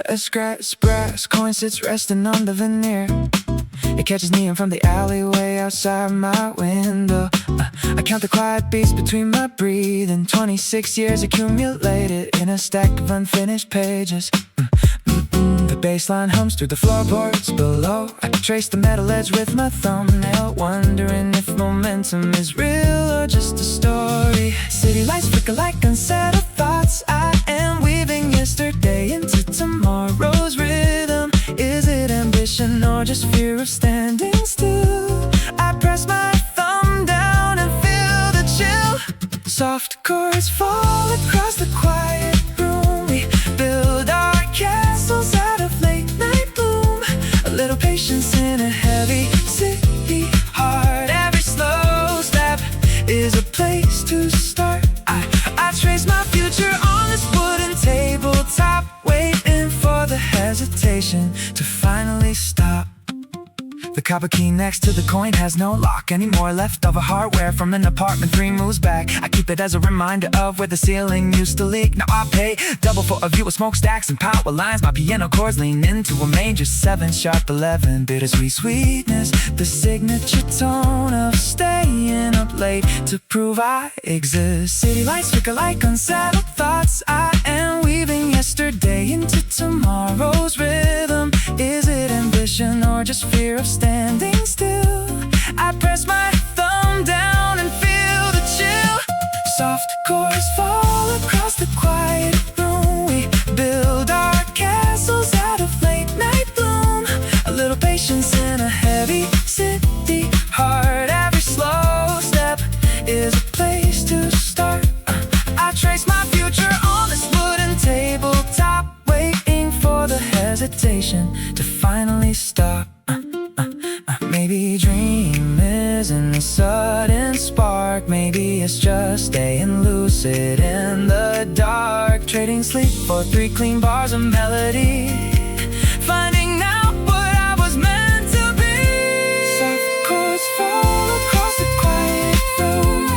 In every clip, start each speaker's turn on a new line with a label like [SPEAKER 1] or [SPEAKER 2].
[SPEAKER 1] A scratch brass coin sits resting on the veneer. It catches neon from the alleyway outside my window. I count the quiet beats between my breathing. 26 years accumulated in a stack of unfinished pages. The bassline hums through the floorboards below. I trace the metal edge with my thumbnail, wondering if momentum is real or just a story. City lights flicker like unsettled thoughts. I am weaving yesterday into tomorrow's rhythm. Is it ambition or just fear of standing still? I press my thumb down and feel the chill. Soft chords fall across the quiet room. We build our castles out of late night bloom. A little patience in a heavy city heart. Every slow step is a place to start. I trace my future on this wooden tabletop, waiting for the hesitation to finally stop. The copper key next to the coin has no lock anymore. Leftover hardware from an apartment 3 moves back. I keep it as a reminder of where the ceiling used to leak. Now I pay double for a view of smokestacks and power lines. My piano chords lean into a major 7 sharp 11. Bittersweet sweetness, the signature tone of staying up late to prove I exist. City lights flicker like unsettled thoughts. I am weaving yesterday into tomorrow's rhythm. Is it ambition or just fear of standing still? I press my thumb down and feel the chill. Soft chords fall across the quiet room. We build our castles out of late night bloom. A little patience in a heavy city heart. Every slow step is a place to start. I trace my future on this wooden tabletop, waiting for the hesitation to finally stop. Maybe dream isn't a sudden spark. Maybe it's just staying lucid in the dark. Trading sleep for 3 clean bars of melody. Finding out what I was meant to be. Soft chords fall across the quiet room.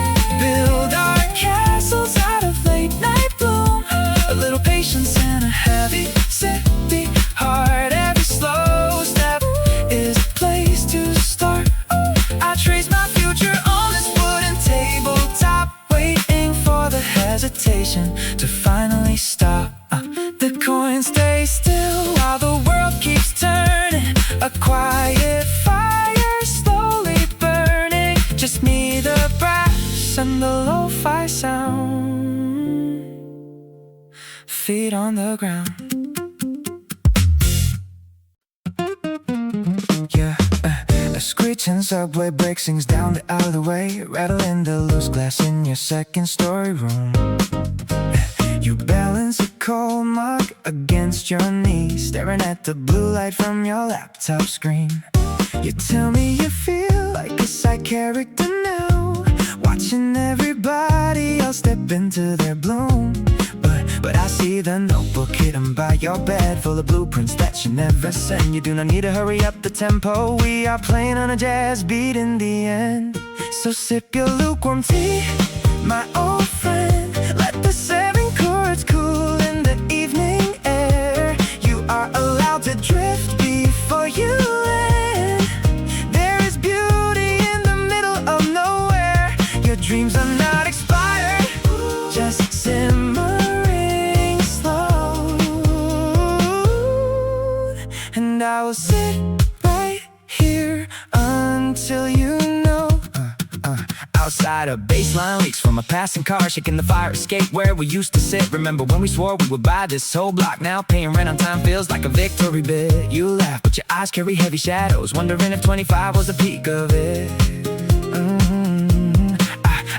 [SPEAKER 1] Build our castles out of late night bloom. A little patience in a heavy city heart. Every slow step is a place to start. I trace my future on this wooden tabletop, waiting for the hesitation to finally stop. The coins stay still while the world keeps turning. A quiet fire slowly burning. Just me, the brass, and the lo-fi sound. Feet on the ground. Yeah, a screeching subway brake sings down the alleyway, rattling the loose glass in your second-story room. You balance a cold mug against your knee, staring at the blue light from your laptop screen. You tell me you feel like a side character now, watching everybody else step into their bloom. But I see the notebook hidden by your bed, full of blueprints that you never send. You do not need to hurry up the tempo. We are playing on a jazz beat in the end. So sip your lukewarm tea, my old friend. Let the 7 chords cool in the evening air. You are allowed to drift before you land. There is beauty in the middle of nowhere. Your dreams are not expired, just simmer. And I will sit right here until you know. Outside a baseline leaks from a passing car, shaking the fire escape where we used to sit. Remember when we swore we would buy this whole block? Now paying rent on time feels like a victory bid. You laugh but your eyes carry heavy shadows, wondering if 25 was the peak of it.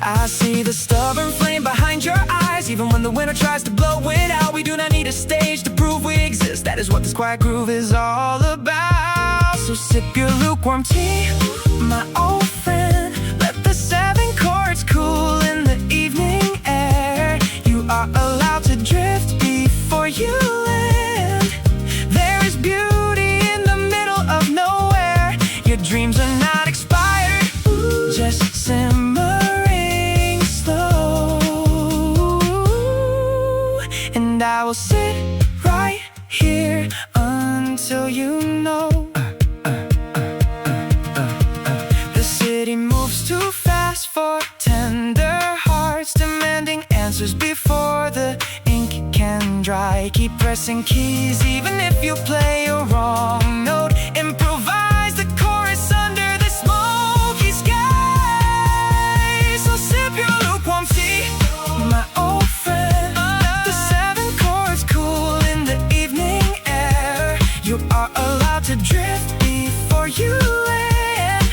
[SPEAKER 1] I see the stubborn flame behind your eyes. Even when the winter tries to blow it out, we do not need a stage to prove we exist. That is what this quiet groove is all about. So sip your lukewarm tea, my old friend. Let the 7 chords cool in the evening air. You are allowed to drift before you land. There is beauty in the middle of nowhere. Your dreams are not expired, just simmer. And I will sit right here city moves too fast for tender hearts, demanding answers before the ink can dry. Keep pressing keys even if you play a wrong note. Improvise the chorus under the smoky sky. So sip your lukewarm tea, my old friend. The 7 chords cool in the evening air. You are allowed to drift before you land.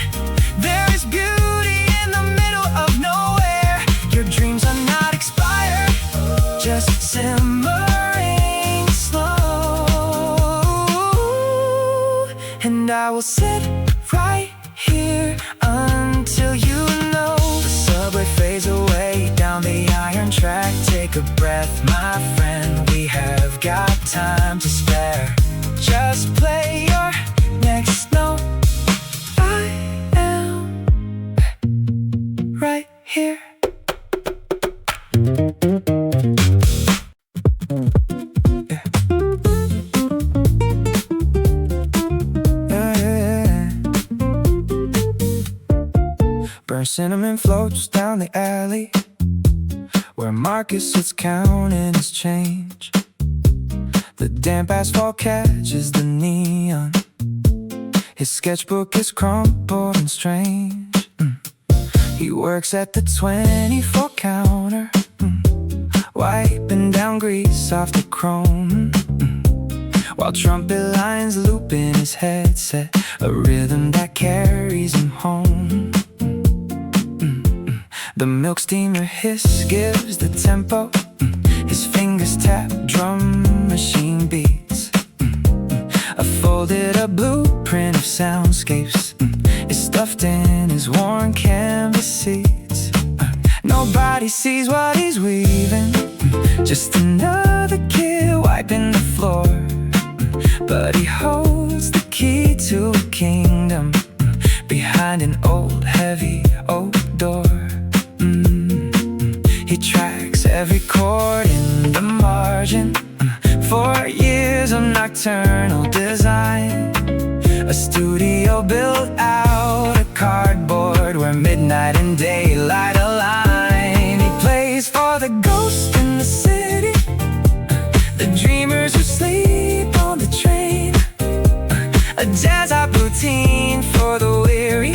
[SPEAKER 1] There is beauty in the middle of nowhere. Your dreams are not expired, just simmering slow. And I will sit right here until you know. The subway fades away down the iron track. Take a breath, my friend, we have got time to spare. Just play your next note. I am right here. Burnt cinnamon floats down the alley where Marcus sits counting his change. The damp asphalt catches the neon. His sketchbook is crumpled and strange. He works at the 24 counter, wiping down grease off the chrome, while trumpet lines loop in his headset, a rhythm that carries him home. The milk steamer hiss gives the tempo. His fingers tap drum machine beats. A folded up blueprint of soundscapes is stuffed in his worn canvas seats. Nobody sees what he's weaving, just another kid wiping the floor. But he holds the key to a kingdom behind an old heavy oak door. He tracks every chord in the margin. 4 years of nocturnal design. A studio built out of cardboard where midnight and daylight align. He plays for the ghost in the city, the dreamers who sleep on the train. A jazz-up routine for the weary,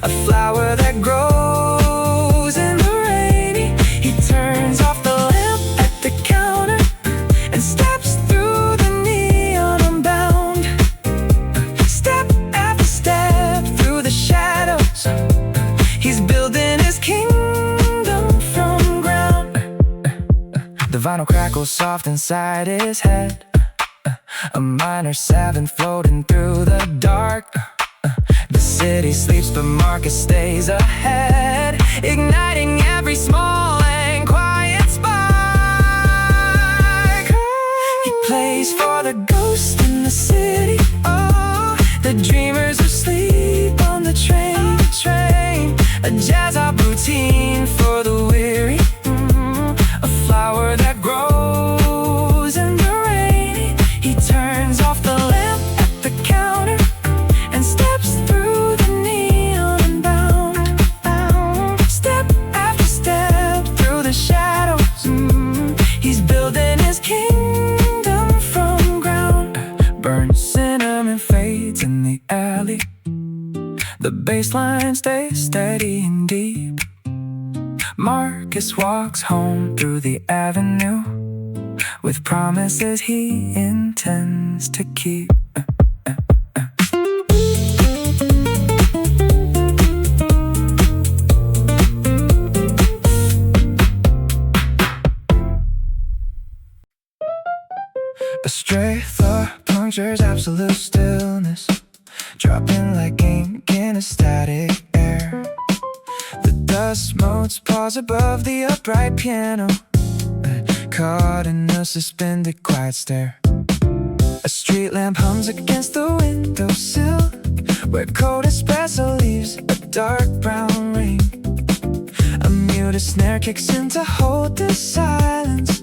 [SPEAKER 1] a flower that grows in the rainy. He turns off the lamp at the counter and steps through the neon unbound. Step after step through the shadows, he's building his kingdom from ground. The vinyl crackles soft inside his head, a minor 7 floating through the dark. The city sleeps but Marcus stays ahead, igniting every small and quiet spark. He plays for the ghost in the city, oh, the dreamers who sleep on the train. A jazz-up routine for the weary, a flower that grows in the rain. He turns off the lamp at the counter and steps through the neon unbound. Step after step through the shadows, he's building his kingdom from ground. Burnt cinnamon fades in the alley, the bass line stays steady and deep. Marcus walks home through the avenue with promises he intends to keep. A stray thought punctures absolute stillness, dropping like ink in a static air. The dust motes pause above the upright piano, caught in a suspended quiet stare. A street lamp hums against the windowsill, where cold espresso leaves a dark brown ring. A muted snare kicks in to hold the silence,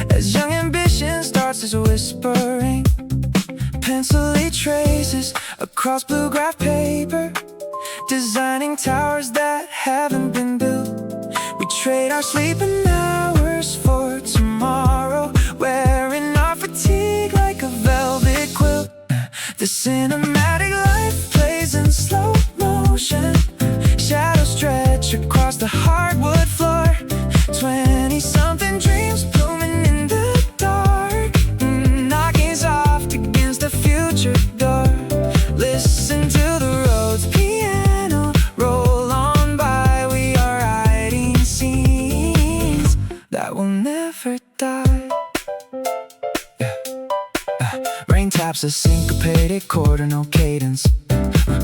[SPEAKER 1] as young ambition starts his whispering. Pencil he traces across blue graph paper, designing towers that haven't been built. We trade our sleeping hours for tomorrow, wearing our fatigue like a velvet quilt. The cinematic life plays in slow motion. Shadows stretch across the hardwood floor. 20-something dreams blooming in the dark. Knocking soft against the future door. Listen to the Rhodes piano roll on by. We are writing scenes that will never die. Rain taps a syncopated chord or no cadence,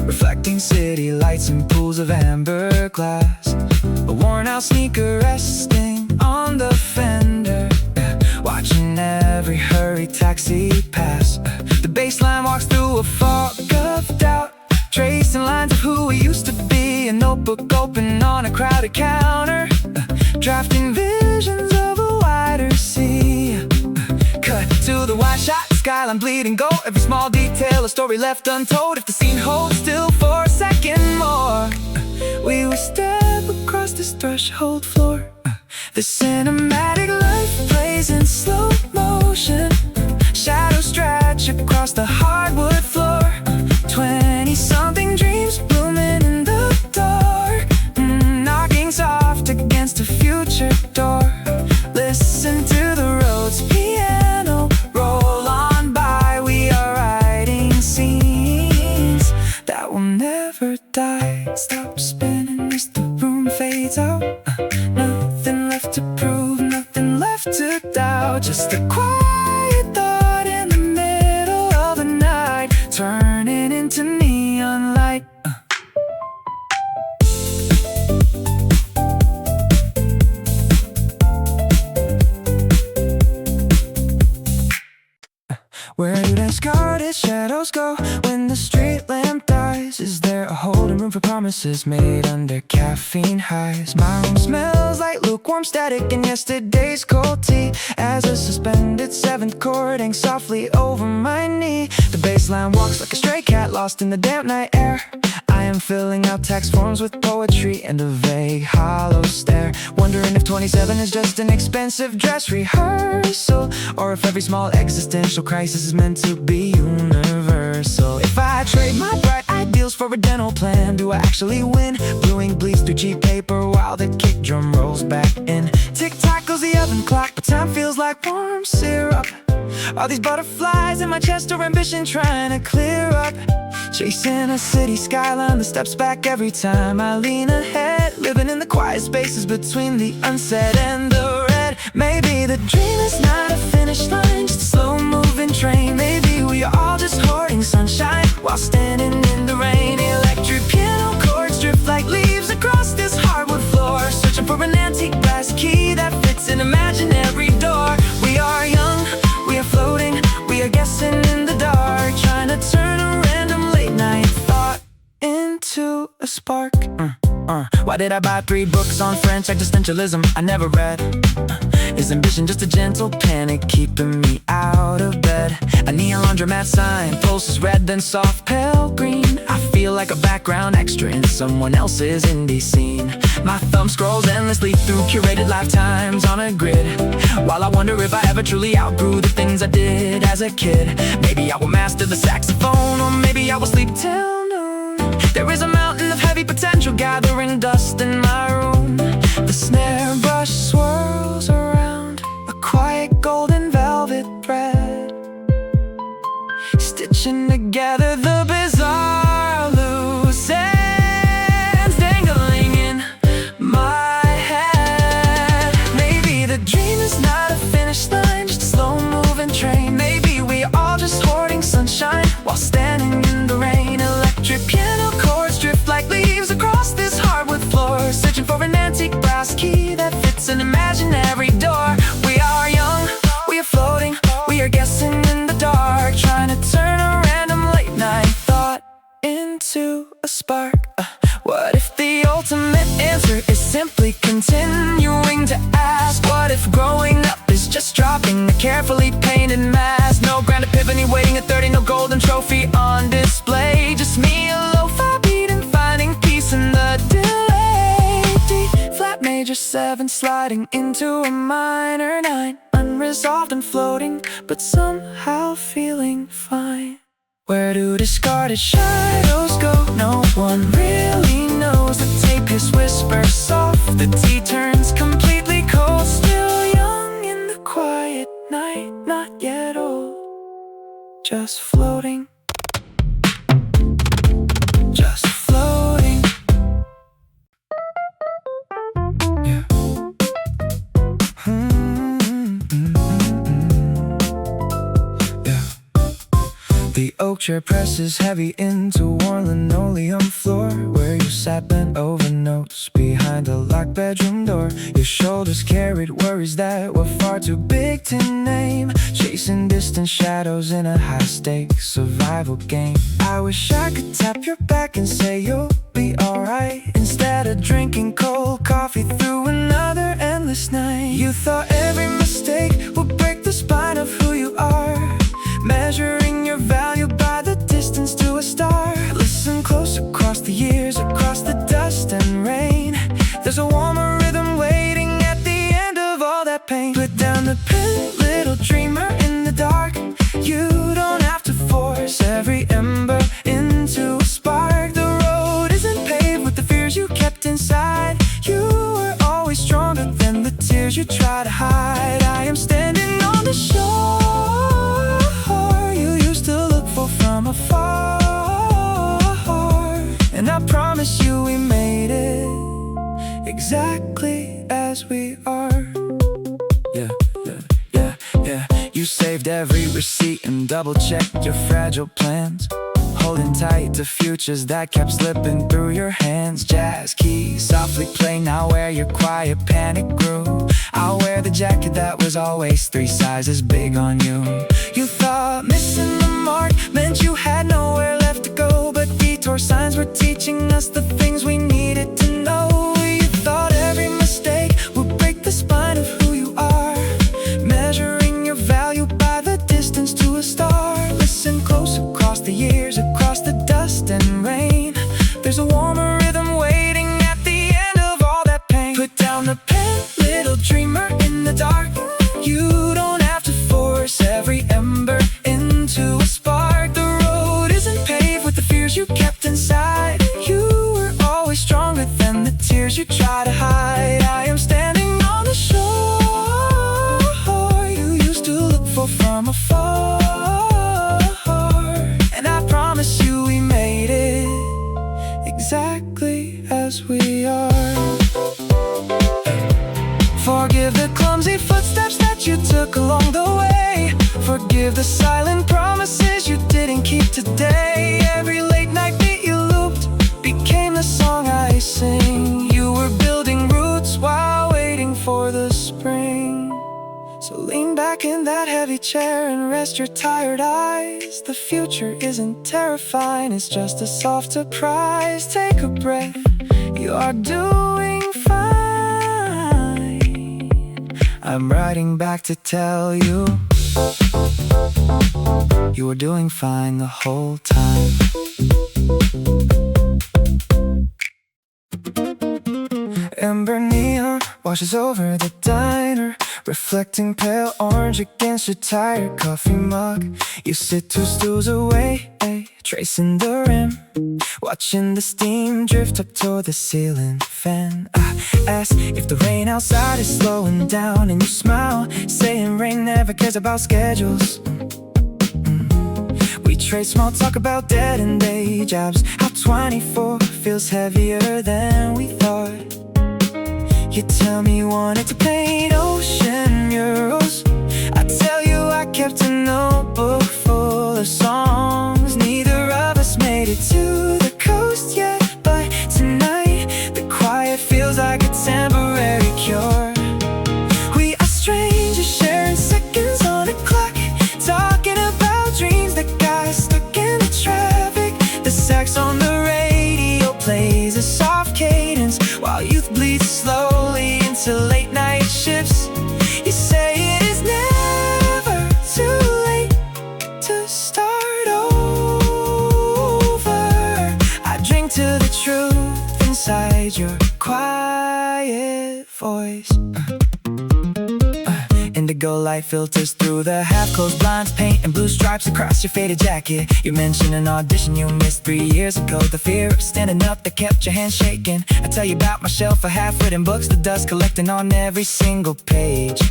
[SPEAKER 1] reflecting city lights and pools of amber glass. A worn out sneaker resting on the fender, watching every hurried taxi pass. The baseline walks through a fog of doubt, tracing lines of who we used to be. A notebook open on a crowded counter, drafting visions of a wider sea. Cut to the wide shot, skyline bleeding gold. Every small detail, a story left untold. If the scene holds still for a second more, we will step across this threshold floor. The cinematic life plays in slow motion. Shadows stretch across the hardwood floor. 20-something dreams blooming in the dark, knocking soft against a future door. Listen to the Rhodes piano roll on by. We are writing scenes that will never die. Stop spinning as the room fades out. Nothing left to prove, nothing left to doubt. Just a quiet thought in the middle of the night, turning into neon light. Where do discarded shadows go when the street lamp dies? Is there a holding room for promises made under caffeine highs? My room smells like lukewarm static and yesterday's cold tea, as a suspended seventh chord hangs softly over my knee. The bass line walks like a stray cat lost in the damp night air. I am filling out text forms with poetry and a vague hollow stare, wondering if 27 is just an expensive dress rehearsal, or if every small existential crisis is meant to be universal. If I trade my bright ideals for a dental plan, do I actually win? Brewing bleeds through cheap paper while the kick drum rolls back in. Tick-tock goes the oven clock, but time feels like warm syrup. Are these butterflies in my chest or ambition trying to clear up? Chasing a city skyline that steps back every time I lean ahead, living in the quiet spaces between the unsaid and the red. Maybe the dream is not a finish line, just a slow-moving train. Maybe we are all just hoarding sunshine while standing in the rain. Electric piano chords drift like leaves across this hardwood floor, searching for an antique brass key that fits an imaginary door. We are young, we are floating, we are guessing in the dark, trying to turn a random late night thought into a spark. Why did I buy 3 books on French existentialism I never read? Is ambition just a gentle panic keeping me out of bed? A neon laundromat sign, pulses red then soft pale green. I feel like a background extra in someone else's indie scene. My thumb scrolls endlessly through curated lifetimes on a grid, while I wonder if I ever truly outgrew the things I did as a kid. Maybe I will master the saxophone, or maybe I will sleep till noon. There is a mountain of heavy potential gathering dust in my room. The snare brush swirls around a quiet golden velvet thread, stitching together the bizarre loose ends dangling in my head. Maybe the dream is not a finish line, just a slow-moving train. Maybe we are all just hoarding sunshine while standing in the rain. Electric piano chords drift like leaves across this hardwood floor, searching for an antique brass key that fits an imaginary door. We are young, we are floating, we are guessing in the dark, trying to turn a random late night thought into a spark. What if the ultimate answer is simply continuing to ask? What if growing up is just dropping a carefully painted mask? No grand epiphany waiting at 30, no golden trophy on display, just me, a lo-fi beat and finding peace 7 sliding into a minor 9, unresolved and floating, but somehow feeling fine. Where do discarded shadows go? No one really knows. The tape is whisper soft, the tea turns completely cold. Still young in the quiet night, not yet old, just floating, just floating. Yeah. Yeah. The oak chair presses heavy into worn linoleum floor, where you sat bent over notes behind a locked bedroom door. Your shoulders carried worries that were far too big to name, chasing distant shadows in a high-stakes survival game. I wish I could tap your back and say you'll be alright, instead of drinking cold coffee through another endless night. You thought every mistake would break the spine of who you are, measuring your value by the distance to a star. Listen close, across the years, across the dust and rain, there's a warmer rhythm waiting at the end of all that pain. Put down the pen, little dreamer in the dark. You don't have to force every ember into a spark. The road isn't paved with the fears you kept inside. You were always stronger than the tears you try to hide. I am standing on the shore you used to look for from afar, and I promise you we made it exactly as we are. Yeah, yeah, yeah, yeah. You saved every receipt and double-checked your fragile plans, holding tight to futures that kept slipping through your hands. Jazz keys softly play now where your quiet panic grew. I'll wear the jacket that was always 3 sizes big on you. You thought missing the mark meant you had nowhere left to go, but detour signs were teaching us the things we needed to know. You thought every mistake would break the spine of who you are, measuring your value by the distance to a star. Listen close, across the years, across the dust and rain, there's a warmer rhythm waiting at the end of all that pain. Put down the pen, little dreamer in the dark. You don't have to force every ember into a spark. The road isn't paved with the fears you kept inside. You were always stronger than the tears you try to hide. I am standing on the shore you used to look for from afar, and I promise you we made it exactly as we are. Forgive the clumsy footsteps that you took along the way. Forgive the silent promises you didn't keep today. Every late night beat you looped became the song I sing. You were building roots while waiting for the spring. So lean back in that heavy chair and rest your tired eyes. The future isn't terrifying, it's just a soft surprise. Take a breath, you are doing fine. I'm writing back to tell you you were doing fine the whole time. Ember neon washes over the diner, reflecting pale orange against your tired coffee mug. You sit 2 stools away, tracing the rim, watching the steam drift up toward the ceiling fan. I ask if the rain outside is slowing down, and you smile, saying rain never cares about schedules. We trade small talk about dead and day jobs, how 24 feels heavier than we thought. You tell me you wanted to paint ocean murals, I tell you I kept a notebook full of songs. Neither of us made it to the coast yet, but tonight the quiet feels like a temporary cure. We are strangers sharing seconds on a clock, talking about dreams that got stuck in the traffic. The sax on the radio plays a soft cadence while youth bleeds slowly into late night shifts. You say it is never too late to start over. I drink to the truth inside your quiet quiet voice. Indigo light filters through the half-closed blinds, paint and blue stripes across your faded jacket. You mentioned an audition you missed 3 years ago. The fear of standing up that kept your hands shaking. I tell you about my shelf of half-written books, the dust collecting on every single page.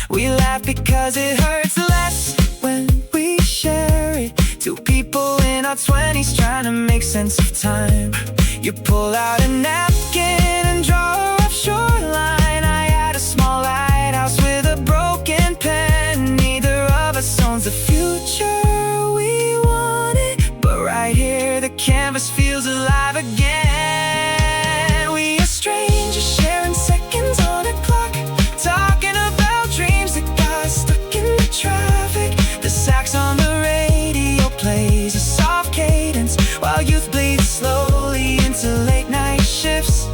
[SPEAKER 1] We laugh because it hurts less when we share it. Two people in our 20s trying to make sense of time. You pull out a napkin and draw a rough shoreline. I had a small lighthouse with a broken pen. Neither of us owns the future we wanted, but right here the canvas feels alive again. We are strangers sharing seconds on a clock, talking about dreams that got stuck in the traffic. The sax on the radio plays a soft cadence while youth bleeds slowly into late night shifts.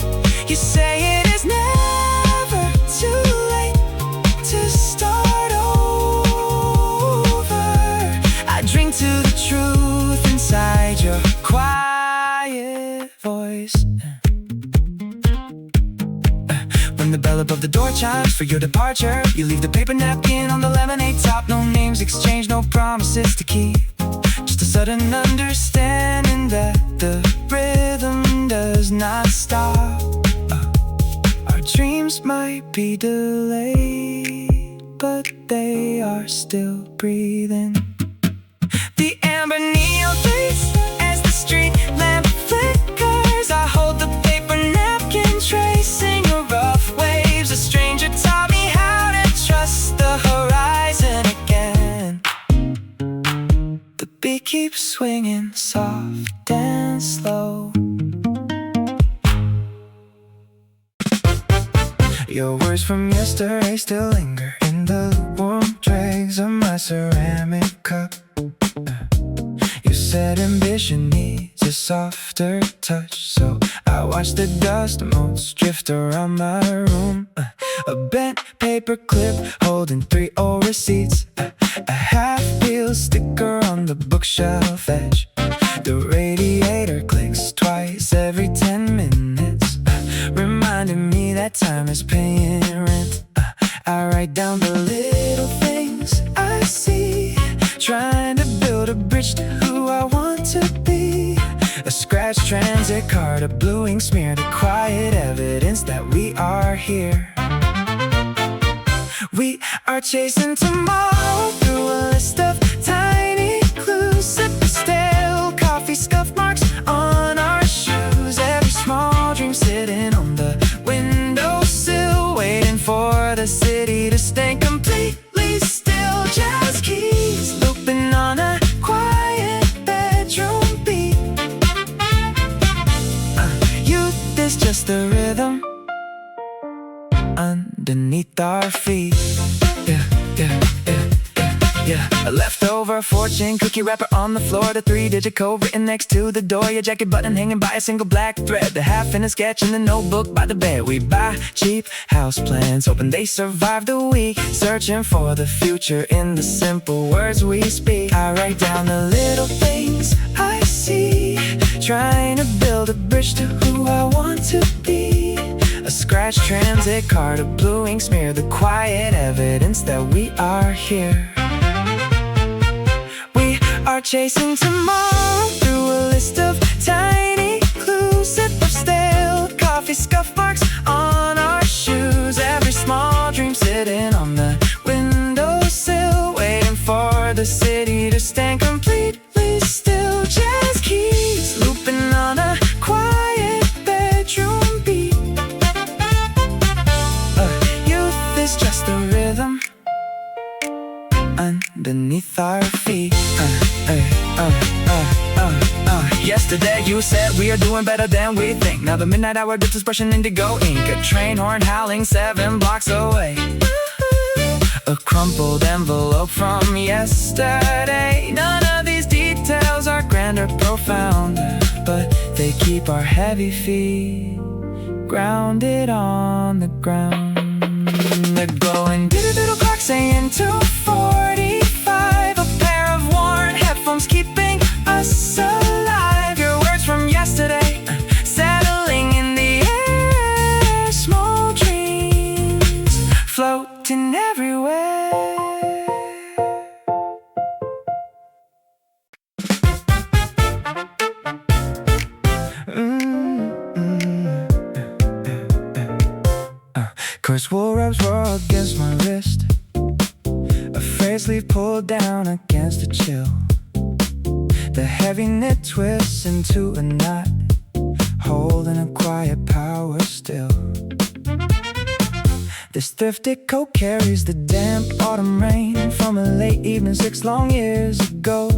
[SPEAKER 1] You say it is never too late to start over. I drink to the truth inside your quiet voice. When the bell above the door chimes for your departure, you leave the paper napkin on the lemonade top. No names exchanged, no promises to keep, just a sudden understanding that the rhythm does not stop. Our dreams might be delayed, but they are still breathing. The amber neon fades as the street lamp flickers. I hold the paper napkin tracing your rough waves. A stranger taught me how to trust the horizon again. The beat keeps swinging soft and slow. Your words from yesterday still linger in the warm dregs of my ceramic cup. You said ambition needs a softer touch, so I watch the dust motes drift around my room. A bent paper clip holding 3 old receipts, a half-wheel sticker on the bookshelf edge. The radiator clicks twice every 10 minutes, reminding me that time is paying rent. I write down the little things I see, trying to build a bridge to who I want to be. A scratched transit card, a blue ink smear, the quiet evidence that we are here. We are chasing tomorrow through a list of tiny clues. Sip of stale coffee, scuff marks on our shoes. Every small dream sitting on the windowsill, waiting for the city to stay completely still. Jazz keys looping on a quiet bedroom beat. Youth is just the rhythm underneath our feet. Yeah, yeah, yeah, yeah, yeah. A leftover fortune cookie wrapper on the floor, the 3-digit code written next to the door. Your jacket button hanging by a single black thread, the half-finished sketch in the notebook by the bed. We buy cheap house plans, hoping they survive the week, searching for the future in the simple words we speak. I write down the little things I see, trying to build a bridge to who I want to be. A scratched transit card, a blue ink smear, the quiet evidence that we are here. We are chasing tomorrow through a list of tiny clues. Sip of stale coffee, scuff marks on our shoes. Every small dream sitting on the windowsill, waiting for the city to stand completely still. Jazz keys looping on a quiet bedroom beat. Youth is just the rhythm underneath our feet. Yesterday you said we are doing better than we think. Now the midnight hour dips is brushing indigo ink. A train horn howling 7 blocks away. A crumpled envelope from yesterday. None of these details are grand or profound, but they keep our heavy feet grounded on the ground. The glowing digital clock saying 2:45. A pair of worn headphones keeping us alive. Your words from yesterday settling in the air Course wool rubs raw against my wrist, a frayed sleeve pulled down against the chill. The heavy knit twists into a knot, holding a quiet power still. This thrifted coat carries the damp autumn rain from a late evening 6 long years ago,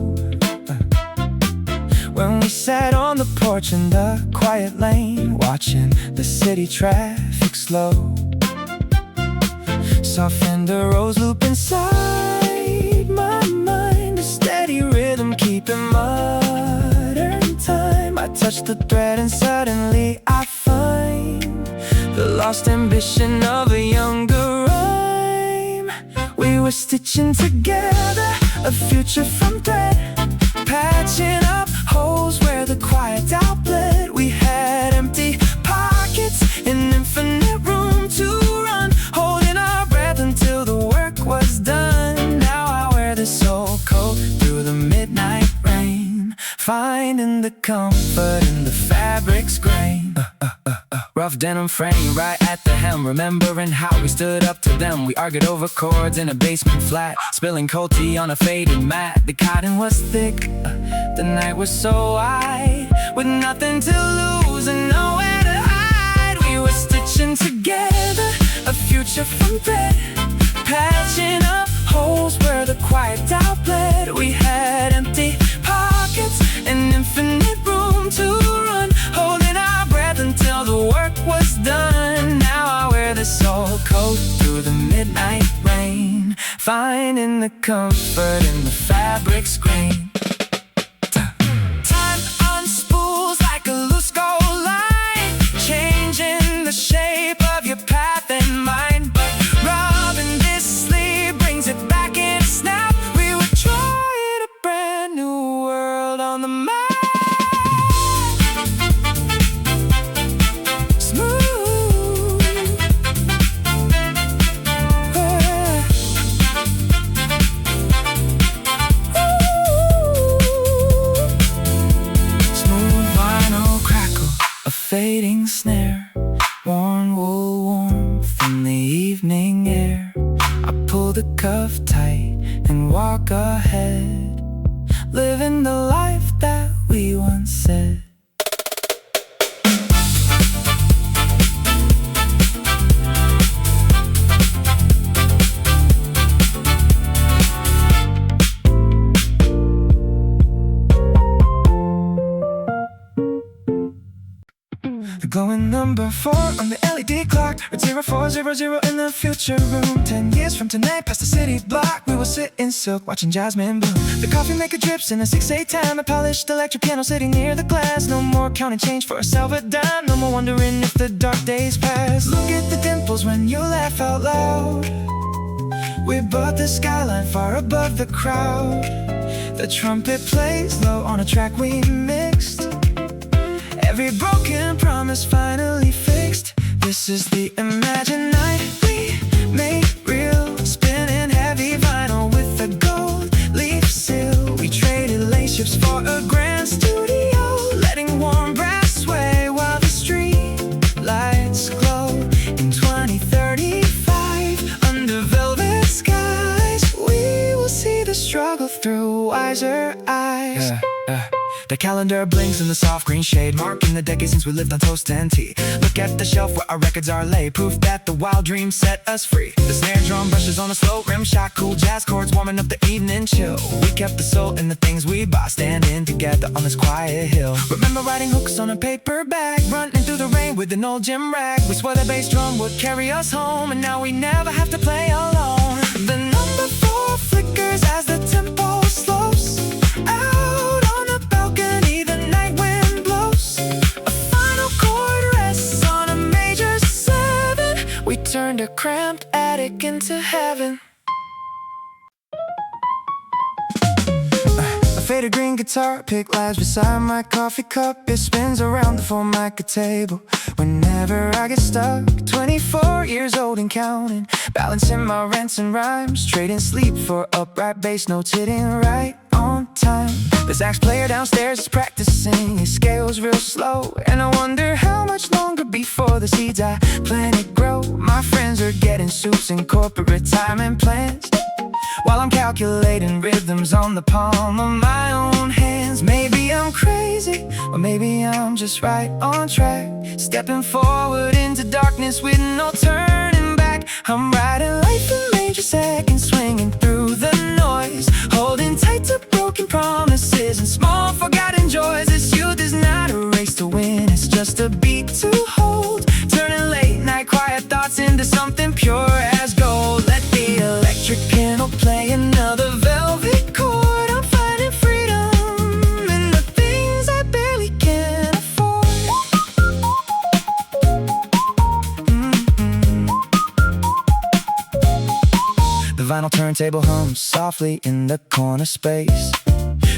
[SPEAKER 1] when we sat on the porch in the quiet lane, watching the city traffic slow. Softened a rose loop inside my mind, a steady rhythm keeping modern time. I touch the thread and suddenly I find the lost ambition of a younger rhyme. We were stitching together a future from thread, patching up holes where the quiet outlet. We had empty pockets and infinite room to run, holding our breath until the work was done. Now I wear this old coat through the midnight rain, finding the comfort in the fabric's grain. Rough denim frame right at the hem, remembering how we stood up to them. We argued over chords in a basement flat, spilling cold tea on a faded mat. The cotton was thick, the night was so wide, with nothing to lose and nowhere to hide. We were stitching together a future from thread, patching up holes where the quiet outlet. We had empty pockets and infinite room to run, holding our breath until the work was done. Now I wear this old coat through the midnight rain, finding the comfort in the fabric's grain. Time unspools like a loose gold line, changing the shape of your path and mine. But rubbing this sleeve brings it back in a snap. We were trying a brand new world on the map. Fading snare, worn wool warmth in the evening air. I pull the cuff tight and walk ahead, living the life that we once said. Glowing number 4 on the LED clock, at 0400 in the future room. 10 years from tonight, past the city block, we will sit in silk, watching jasmine bloom. The coffee maker drips in a 6/8 time, a polished electric piano sitting near the glass. No more counting change for a silver dime, no more wondering if the dark days pass. Look at the dimples when you laugh out loud. We above the skyline, far above the crowd. The trumpet plays low on a track we mixed. Every broken promise finally fixed. This is the imagined night we made real, spinning heavy vinyl with a gold leaf seal. We traded lace ships for a grand studio, letting warm brass sway while the street lights glow. In 2035, under velvet skies, we will see the struggle through wiser eyes. The calendar blinks in the soft green shade, marking the decade since we lived on toast and tea. Look at the shelf where our records are laid, proof that the wild dreams set us free. The snare drum brushes on a slow rim shot, cool jazz chords warming up the evening chill. We kept the soul in the things we bought, standing together on this quiet hill. Remember writing hooks on a paper bag, running through the rain with an old gym rag. We swore the bass drum would carry us home, and now we never have to play alone. The number 4 flickers as the tempo slows out on the balcony, the night wind blows. A final chord rests on a major 7. We turned a cramped attic into heaven. A faded green guitar pick lies beside my coffee cup. It spins around the Formica table whenever I get stuck. 24 years old and counting, balancing my rents and rhymes, trading sleep for upright bass notes hitting right on time. The sax player downstairs is practicing, his scales real slow, and I wonder how much longer before the seeds I planted grow. My friends are suits and corporate retirement plans, while I'm calculating rhythms on the palm of my own hands. Maybe I'm crazy, or maybe I'm just right on track, stepping forward into darkness with no turning back. I'm riding life in major seconds, swinging through the noise, holding tight to broken promises and small forgotten joys. This youth is not a race to win, it's just a beat to hold, turning late night quiet thoughts into something pure as gold. Let the electric piano play another velvet chord. I'm finding freedom in the things I barely can afford. The vinyl turntable hums softly in the corner space,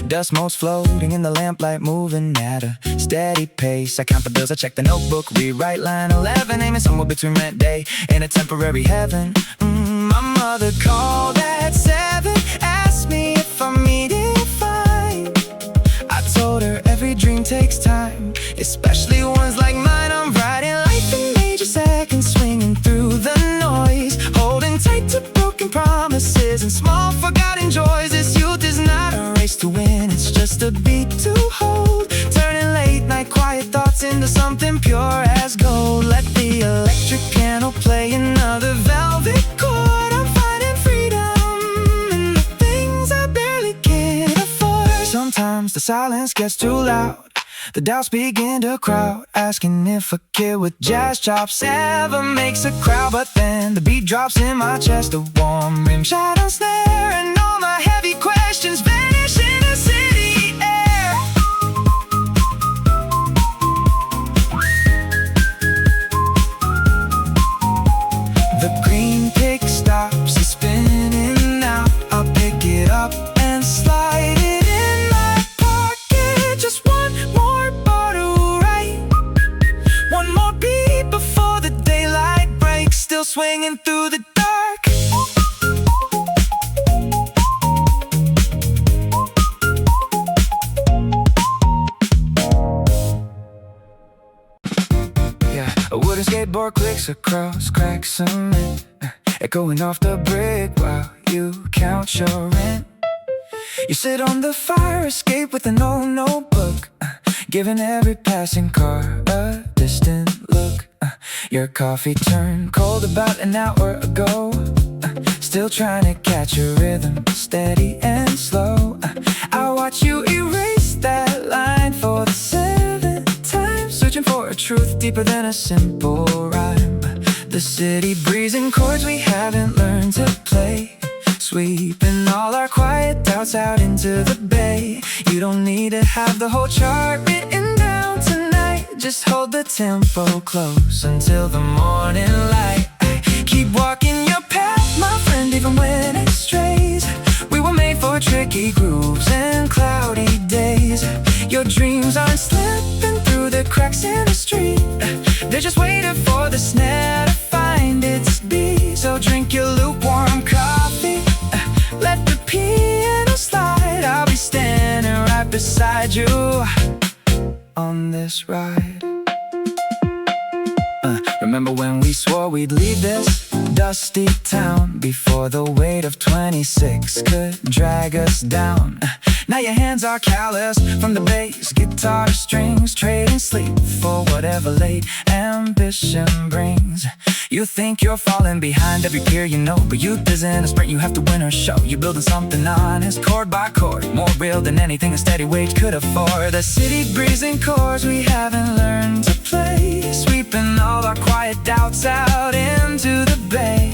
[SPEAKER 1] dust motes floating in the lamplight, moving at a steady pace. I count the bills, I check the notebook, rewrite line 11, aiming somewhere between rent day and a temporary heaven. My mother called at 7, asked me if I'm eating fine. I told her every dream takes time, especially ones like mine. I'm riding life in major seconds, swinging through the noise, holding tight to broken promises and small forgotten joys. This youth is not a race to win, it's just a beat to hold, turning late night quiet thoughts into something pure as gold. Let the electric piano play another velvet chord. I'm finding freedom in the things I barely can afford. Sometimes the silence gets too loud, the doubts begin to crowd, asking if a kid with jazz chops ever makes a crowd. But then the beat drops in my chest, a warm rim shot on snare, and all my heavy questions vanish in the city air. The green pick stops, it's spinning now. I'll pick it up and slide it in my pocket. Just one more bar to write, one more beat before the daylight breaks, still swinging through the dark. Yeah, a wooden skateboard clicks across cracked cement, echoing off the brick while you count your rent. You sit on the fire escape with an old notebook, giving every passing car a distant look. Your coffee turned cold about an hour ago, still trying to catch your rhythm, steady and slow. I watch you erase that line for the 7th time, searching for a truth deeper than a simple rhyme. The city breezing chords we haven't learned to play, sweeping all our quiet doubts out into the bay. You don't need to have the whole chart written down tonight, just hold the tempo close until the morning light. Keep walking your path, my friend, even when it strays. We were made for tricky grooves and cloudy days. Your dreams aren't slipping through the cracks in the street, they're just waiting for the snare to find its beat. So drink your lukewarm coffee, let the piano slide. I'll be standing right beside you on this ride. Remember when we swore we'd leave this dusty town before the weight of 26 could drag us down? Now your hands are callous from the bass guitar strings, trading sleep for whatever late ambition brings. You think you're falling behind every peer you know, but youth isn't a sprint, you have to win or show. You're building something honest, chord by chord, more real than anything a steady wage could afford. The city breezing chords we haven't learned to play, sweeping all our quiet doubts out into the bay.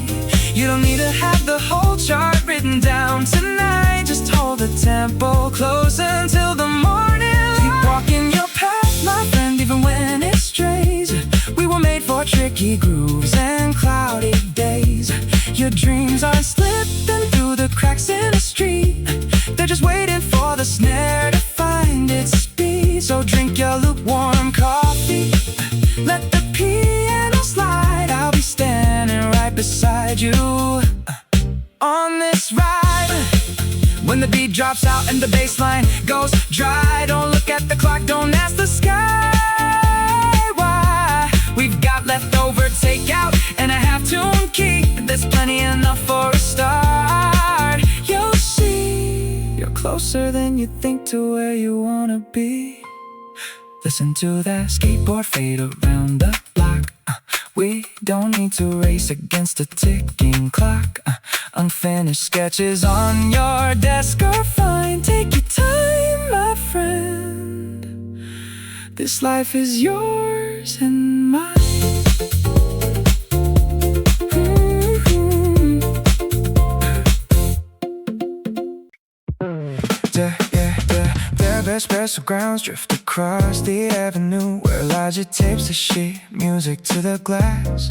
[SPEAKER 1] You don't need to have the whole chart written down tonight, just hold the tempo close until the morning light. Keep walking your path, my friend, even when it strays. We were made for tricky grooves and cloudy days. Your dreams aren't slipping through the cracks in the street, they're just waiting for the snare to find its speed. So drink your lukewarm coffee, let the piano slide. I'll be standing right beside you on this ride. When the beat drops out and the bass line goes dry, don't look at the clock, don't ask the sky why. We've got leftover takeout and a half-tune key. This closer than you think to where you wanna be. Listen to that skateboard fade around the block. We don't need to race against a ticking clock. Unfinished sketches on your desk are fine. Take your time, my friend. This life is yours and mine. Bare special grounds drift across the avenue where Elijah tapes the sheet music to the glass.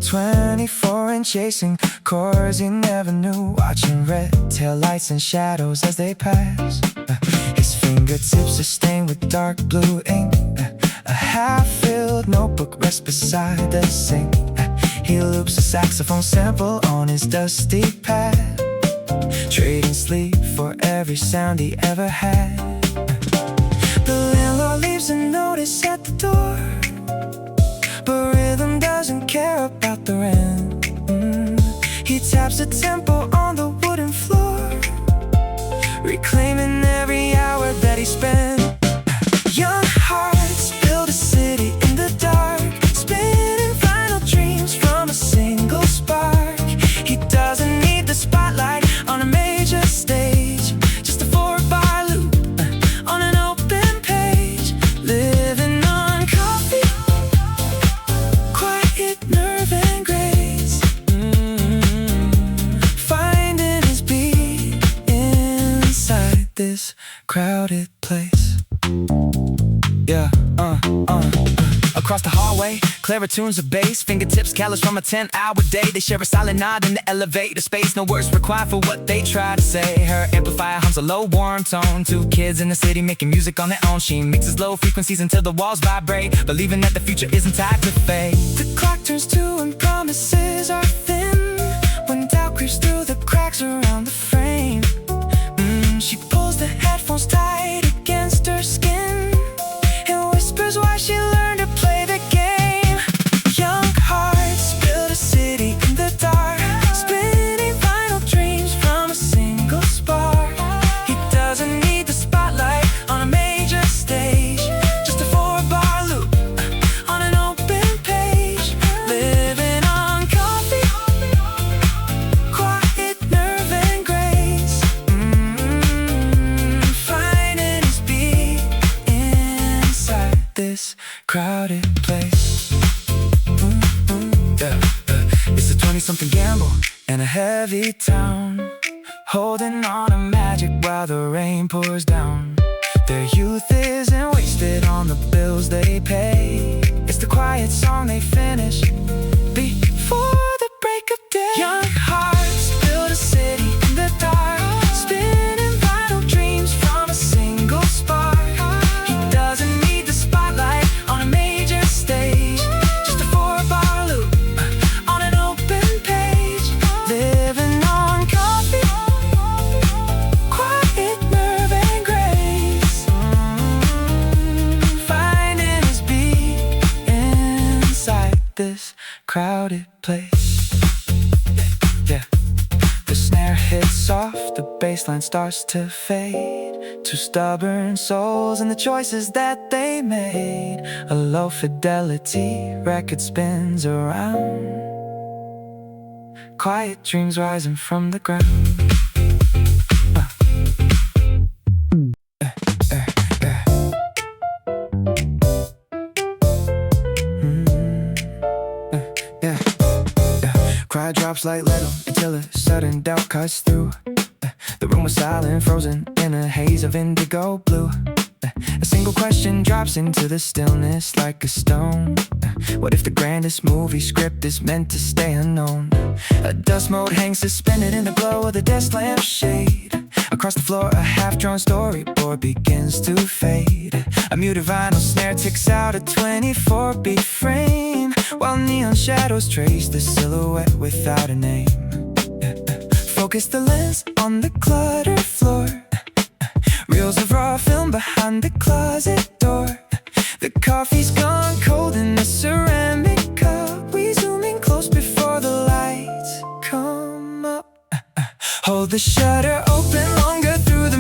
[SPEAKER 1] 24 and chasing chords you never knew, watching red tail lights and shadows as they pass. His fingertips are stained with dark blue ink. A half-filled notebook rests beside the sink. He loops a saxophone sample on his dusty pad, trading sleep for every sound he ever had. The landlord leaves a notice at the door, but rhythm doesn't care about the rent. He taps the tempo on the wooden floor, reclaiming every hour that he spent. Young hearts build a city in the dark, spinning final dreams from a single spark. He doesn't need the spotlight on a major stage, just a 4-bar loop on an open page. Living on coffee, quiet nerve and grace. Finding his beat inside this crowded place. Yeah, Across the hallway, clearer tunes of bass, fingertips callous from a 10-hour day. They share a silent nod in the elevator space. No words required for what they try to say. Her amplifier hums a low, warm tone. 2 kids in the city making music on their own. She mixes low frequencies until the walls vibrate, believing that the future isn't tied to fate. The clock turns 2 and promises are thin, when doubt creeps through the cracks around the frame. She pulls the headphones tight against her skin and whispers why she learned to play the game. Young hearts build a city in the dark, spinning final dreams from a single spark. He doesn't need the spotlight on a major stage, just a 4-bar loop on an open page. Living on coffee, quiet nerve and grace. Finding his beat inside this crowded place. It's a 20-something gamble in a heavy town, holding on to magic while the rain pours down. Their youth isn't wasted on the bills they pay. It's the quiet song they finish before the break of day. Young hearts build a city in the dark, spinning vital dreams from a single spark. He doesn't need the spotlight on a major stage, just a 4-bar loop on an open page. Living on coffee, quiet nerve and grace. Finding his beat inside this crowded place. Yeah. The snare hits soft, the bass line starts to fade. 2 stubborn souls and the choices that they made. A low fidelity record spins around, quiet dreams rising from the ground. Cry drops like little until a sudden doubt cuts through. The room was silent, frozen in a haze of indigo blue. A single question drops into the stillness like a stone. What if the grandest movie script is meant to stay unknown? A dust mote hangs suspended in the glow of the desk lamp shade. Across the floor a half-drawn storyboard begins to fade. A muted vinyl snare ticks out a 24-beat frame, while neon shadows trace the silhouette without a name. Focus the lens on the cluttered floor, reels of raw film behind the closet door. The coffee's gone cold in the ceramic cup. We zoom in close before the lights come up. Hold the shutter open longer through the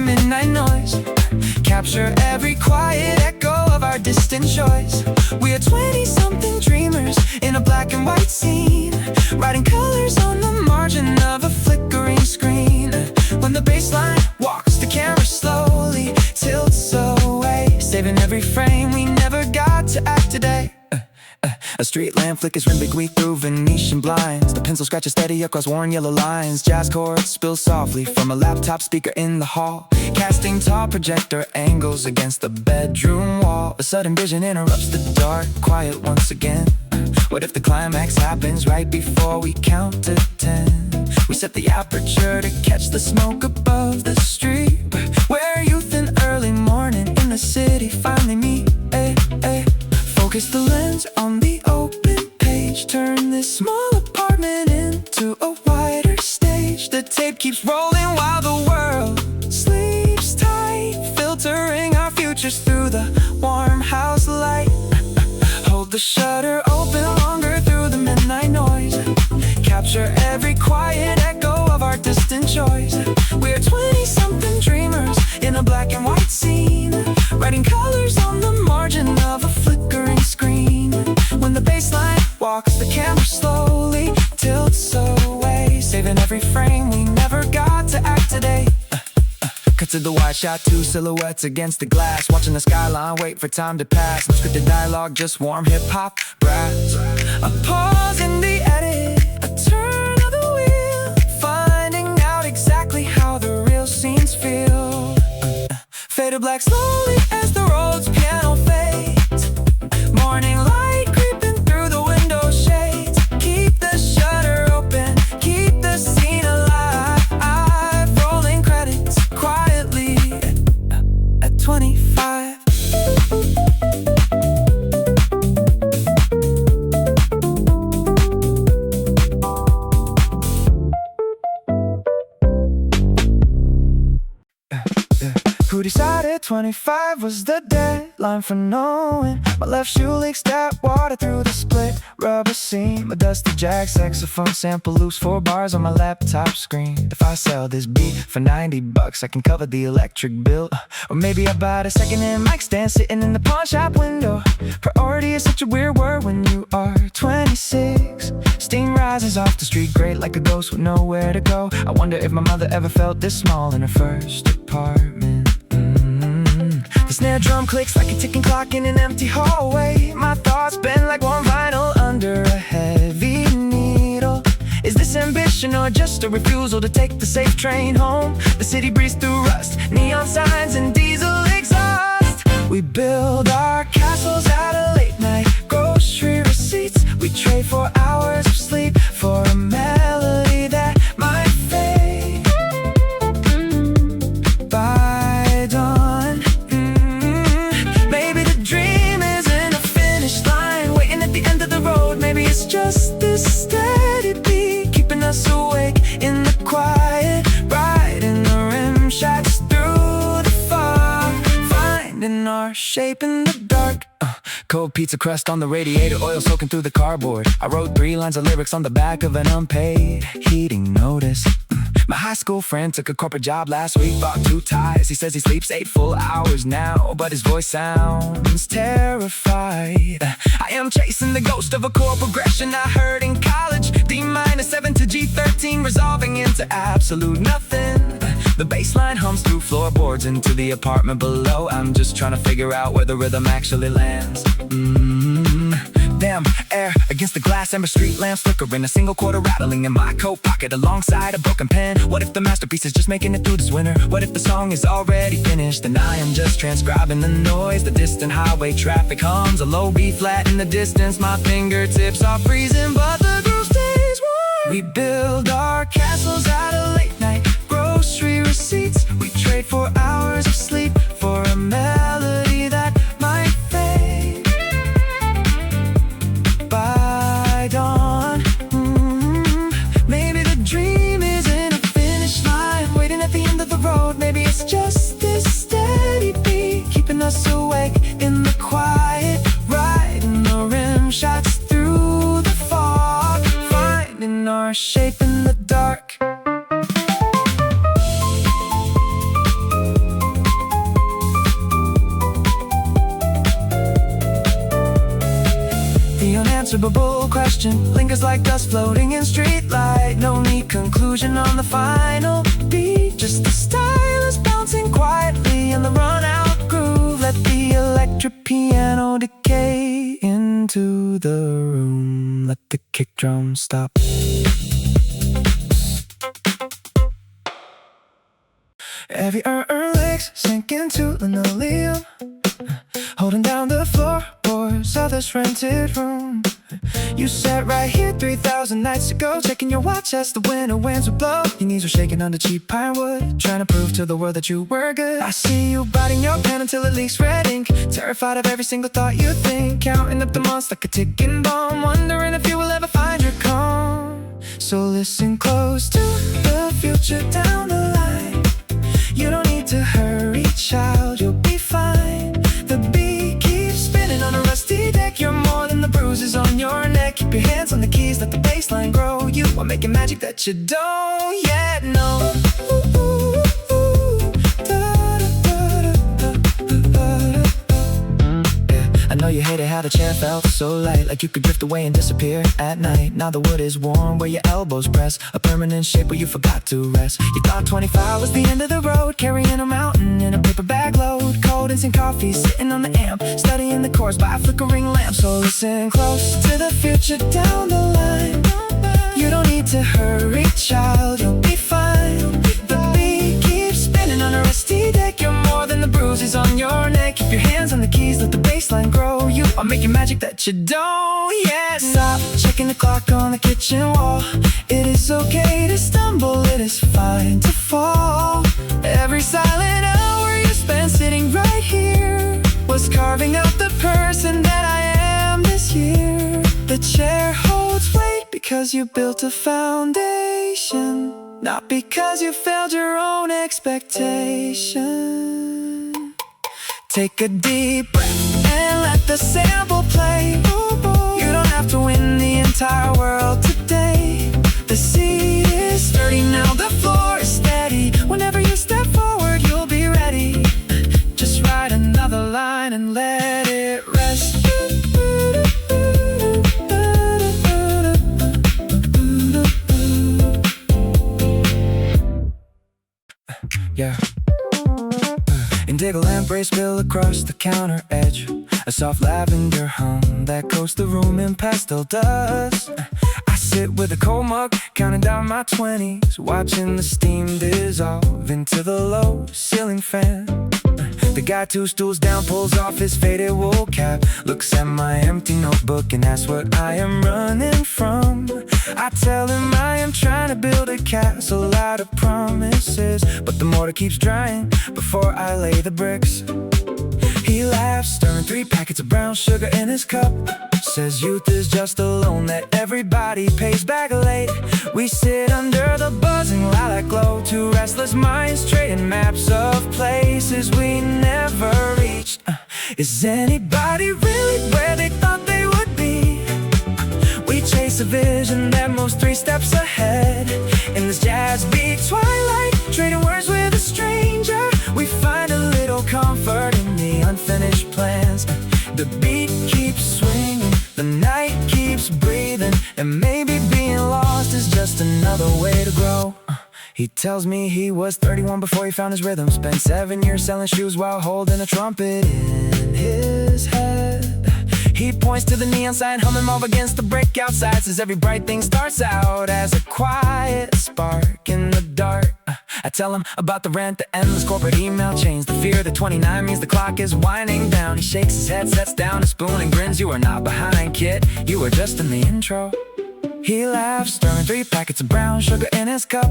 [SPEAKER 1] distant choice. We are 20-something dreamers in a black and white scene, writing colors on the margin of a flickering screen. When the bass line walks, the camera slowly tilts away, saving every frame we never got to act today. A street lamp flickers rhythmically through Venetian blinds. The pencil scratches steady across worn yellow lines. Jazz chords spill softly from a laptop speaker in the hall, casting tall projector angles against the bedroom wall. A sudden vision interrupts the dark quiet once again. What if the climax happens right before we count to 10? We set the aperture to catch the smoke above the street, where youth and early morning in the city finally meet. Focus the lens on the open page, turn this small apartment into a wider stage. The tape keeps rolling while the world sleeps tight, filtering our futures through the warm house light. Hold the shutter open longer through the midnight noise, capture every quiet echo of our distant choice. We're 20-something dreamers in a black and white scene, writing colors on the margin of a flickering screen. When the bass line walks, the camera slowly tilts away, saving every frame we never got to act today. Cut to the wide shot, two silhouettes against the glass, watching the skyline wait for time to pass. No scripted dialogue, just warm hip-hop brass. A pause in the edit, a turn of the wheel, finding out exactly how the real scenes feel. Fade to black slowly as the Rhodes piano fades, morning light creeping through the window shades. Keep the shutter open, keep the scene alive, rolling credits quietly at 25. Who decided 25 was the deadline for knowing? My left shoe leaks that water through the split rubber seam. A dusty jack saxophone sample loops 4 bars on my laptop screen. If I sell this beat for $90, I can cover the electric bill. Or maybe I buy a second-hand mic stand sitting in the pawn shop window. Priority is such a weird word when you are 26. Steam rises off the street grate like a ghost with nowhere to go. I wonder if my mother ever felt this small in her first apartment. The snare drum clicks like a ticking clock in an empty hallway. My thoughts bend like one vinyl under a heavy needle. Is this ambition or just a refusal to take the safe train home? The city breathes through rust, neon signs and diesel exhaust. We build our castles out of late night grocery receipts. We trade for hours of sleep for a melody that might fade by dawn. Maybe the dream isn't a finish line waiting at the end of the road. Maybe it's just this steady beat keeping us awake in the quiet, riding the rim shots through the fog, finding our shape in the dark. Cold pizza crust on the radiator, oil soaking through the cardboard. I wrote 3 lines of lyrics on the back of an unpaid heating notice. My high school friend took a corporate job last week, bought 2 ties. He says he sleeps 8 full hours now, but his voice sounds terrified. I am chasing the ghost of a chord progression I heard in college. D-7 to G13, resolving into absolute nothing. The bass line hums through floorboards into the apartment below. I'm just trying to figure out where the rhythm actually lands. Damn, air against the glass, amber street lamps flickering, a single quarter rattling in my coat pocket alongside a broken pen. What if the masterpiece is just making it through this winter? What if the song is already finished and I am just transcribing the noise? The distant highway traffic hums, a low B flat in the distance. My fingertips are freezing, but the groove stays warm. We build our castles out of late night grocery receipts. We trade for hours of sleep for a melody that might fade by dawn. Maybe the dream isn't a finish line waiting at the end of the road. Maybe it's just this steady beat keeping us awake in the quiet, riding the rim shots through the fog, finding our shape in the dark. unanswerable question lingers like dust floating in streetlight. No neat conclusion on the final beat, just the stylus bouncing quietly in the run-out groove. Let the electric piano decay into the room. Let the kick drum stop. Every legs sink into linoleum, holding down the floorboards of this rented room. You sat right here 3,000 nights ago, checking your watch as the winter winds would blow. Your knees were shaking under cheap pine wood, trying to prove to the world that you were good. I see you biting your pen until it leaks red ink, terrified of every single thought you think, counting up the months like a ticking bomb, wondering if you will ever find your calm. So listen close to the future down the line. You don't need to hurry, child, you'll be fine. The beat keeps spinning on a rusty deck. You're more than the bruises on your neck. Keep your hands on the keys, let the bass line grow. You are making magic that you don't yet know. I know you hated how the chair felt so light, like you could drift away and disappear at night. Now the wood is warm where your elbows press, a permanent shape where you forgot to rest. You thought 25 was the end of the road, carrying a mountain in a paper bag load. Cold instant coffee, sitting on the amp, studying the chords by a flickering lamp. So listen close to the future down the line. You don't need to hurry, child, you'll be fine. The beat keeps spinning on a rusty deck. You're more than the bruises on your neck. Keep your hands on the keys, let the bass line grow. You are making magic that you don't yet. Stop checking the clock on the kitchen wall. It is okay to stumble, it is fine to fall. Every silent hour you spent sitting right here was carving out the person that I am this year. The chair holds weight because you built a foundation, not because you failed your own expectation. Take a deep breath and let the sample play. You don't have to win the entire world today. The seat is sturdy now, the floor is steady. Whenever you step forward, you'll be ready. Just write another line and let it rest. Yeah. Indigo lamp rays spill across the counter edge, a soft lavender hum that coats the room in pastel dust. I sit with a cold mug, counting down my 20s, watching the steam dissolve into the low ceiling fan. The guy 2 stools down pulls off his faded wool cap, looks at my empty notebook and asks what I am running from. I tell him I am trying to build a castle out of promises, but the mortar keeps drying before I lay the bricks. He laughs, stirring 3 packets of brown sugar in his cup. Says youth is just a loan that everybody pays back late. We sit under the buzzing lilac glow, 2 restless minds trading maps of places we never reached. Is anybody really where they thought they would be? We chase a vision that moves 3 steps ahead. In this jazz beat twilight, trading words with a stranger, we find a little comfort in the unfinished plans. The beat keeps swinging, the night keeps breathing, and maybe being lost is just another way to grow. He tells me he was 31 before he found his rhythm, spent 7 years selling shoes while holding a trumpet in his head. He points to the neon sign, humming off against the brick outside, says every bright thing starts out as a quiet spark in the dark. I tell him about the rent, the endless corporate email chains, the fear that 29 means the clock is winding down. He shakes his head, sets down a spoon and grins. You are not behind, kid, you are just in the intro. He laughs, stirring 3 packets of brown sugar in his cup.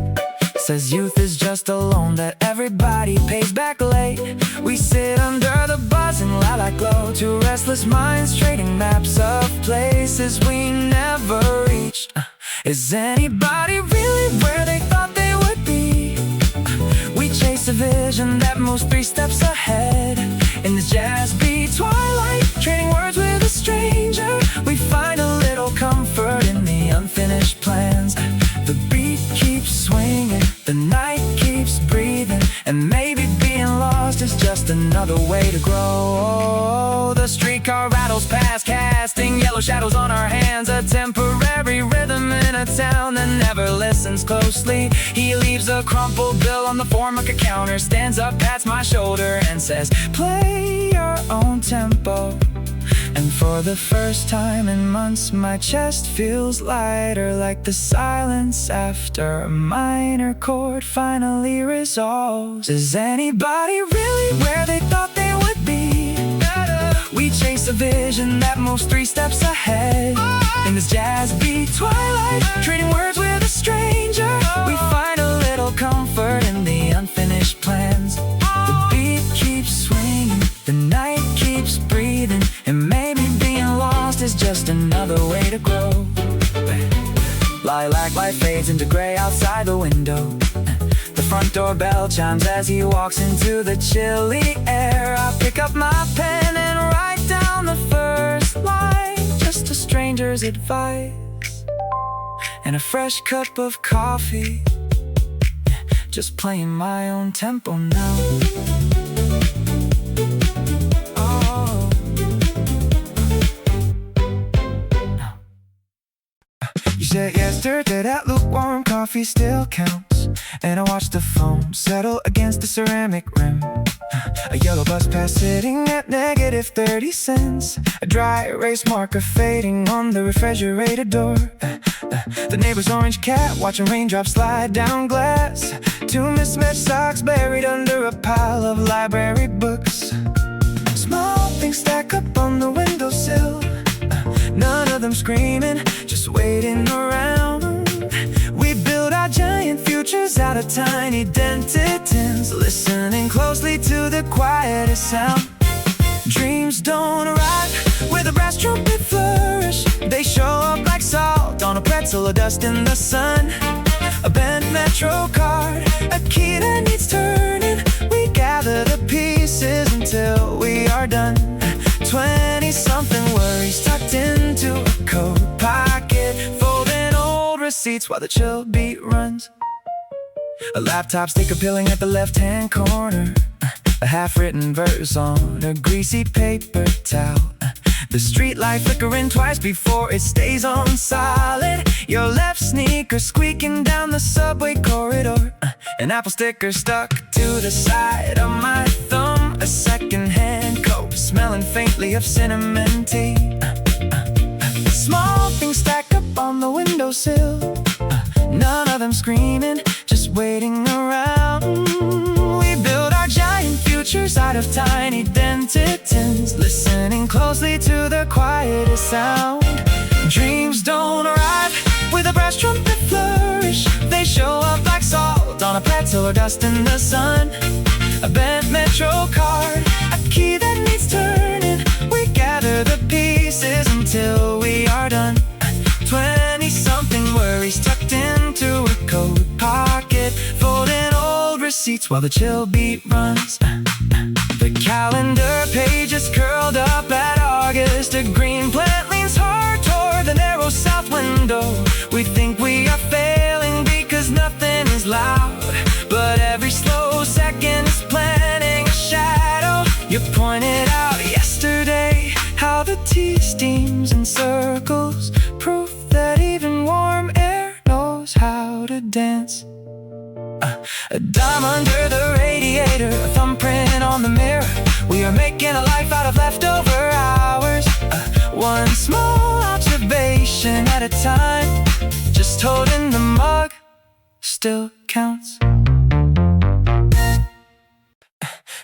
[SPEAKER 1] Says youth is just a loan that everybody pays back late. We sit under the buzzing lilac glow, 2 restless minds trading maps of places we never reached. Is anybody really where they thought they would be? We chase a vision that moves 3 steps ahead. In this jazz beat twilight, trading words with a stranger, we find a little comfort in the unfinished plans. The beat keeps swinging, the night keeps breathing, and maybe being lost is just another way to grow. The streetcar rattles past, casting yellow shadows on on our hands, a temporary rhythm in a town that never listens closely. He leaves a crumpled bill on the formica counter, stands up, pats my shoulder and says, play your own tempo. And for the first time in months, my chest feels lighter, like the silence after a minor chord finally resolves. Is anybody really where they thought they would be? We chase a vision that moves 3 steps ahead. In this jazz beat twilight, trading words with a stranger, we find a little comfort in the unfinished plans. The beat keeps swinging, the night keeps breathing, and maybe being lost is just another way to grow. Lilac light fades into gray outside the window. The front door bell chimes as he walks into the chilly air. I pick up my pen and write down the first line, just a stranger's advice and a fresh cup of coffee, just playing my own tempo now. You said yesterday that lukewarm coffee still counts, and I watched the foam settle against the ceramic rim. A yellow bus pass sitting at negative 30 cents, a dry erase marker fading on the refrigerator door. The neighbor's orange cat watching raindrops slide down glass, 2 mismatched socks buried under a pile of library books. Small things stack up on the windowsill, none of them screaming, just waiting around. We build our giant futures out of tiny dented tins, listening closely to the quietest sound. Dreams don't arrive with a brass trumpet flourish, they show up like salt on a pretzel of dust in the sun. A bent metro card, a key that needs turning, we gather the pieces until we are done. 20-something worries tucked into a coat pocket, folding old receipts while the chill beat runs. A laptop sticker peeling at the left-hand corner, a half-written verse on a greasy paper towel. The street light flickering twice before it stays on solid. Your left sneaker squeaking down the subway corridor, an Apple sticker stuck to the side of my thumb, a second-hand coat smelling faintly of cinnamon tea. Small things stack up on the windowsill, none of them screaming, just waiting around. We build our giant futures out of tiny dented tins, listening closely to the quietest sound. Dreams don't arrive with a brass trumpet flourish, they show up like salt on a pretzel or dust in the sun. A bent metro card, a key that needs turning, we gather the pieces until we are done. 20-something worries tucked into a coat pocket, folding old receipts while the chill beat runs. The calendar page is curled up at August, a green plant leans hard toward the narrow south window. We think we are failing because nothing is loud, but every slow second is planting a shadow. You pointed out yesterday how the tea steams in circles, proof that even warm air knows how to dance. A dime under the radiator, a thumbprint on the mirror, we are making a life out of leftover hours. One small observation at a time, just holding the mug still counts.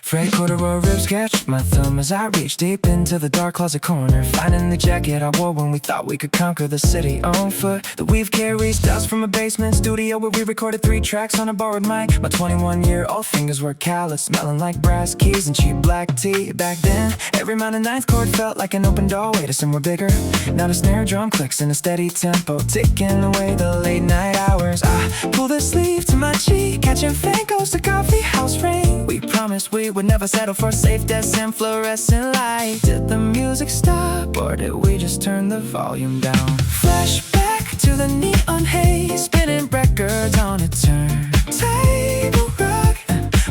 [SPEAKER 1] Frayed corduroy ribs catch my thumb as I reach deep into the dark closet corner, finding the jacket I wore when we thought we could conquer the city on foot. The weave carries dust from a basement studio where we recorded 3 tracks on a borrowed mic. My 21-year-old fingers were callous, smelling like brass keys and cheap black tea. Back then, every minor ninth chord felt like an open doorway to somewhere bigger. Now the snare drum clicks in a steady tempo, ticking away the late night hours. I pull the sleeve to my cheek, catching fangos to coffee house ring. We promised we would never settle for safe desks and fluorescent light. Did the music stop or did we just turn the volume down? Flashback to the neon haze, spinning records on a turntable rug.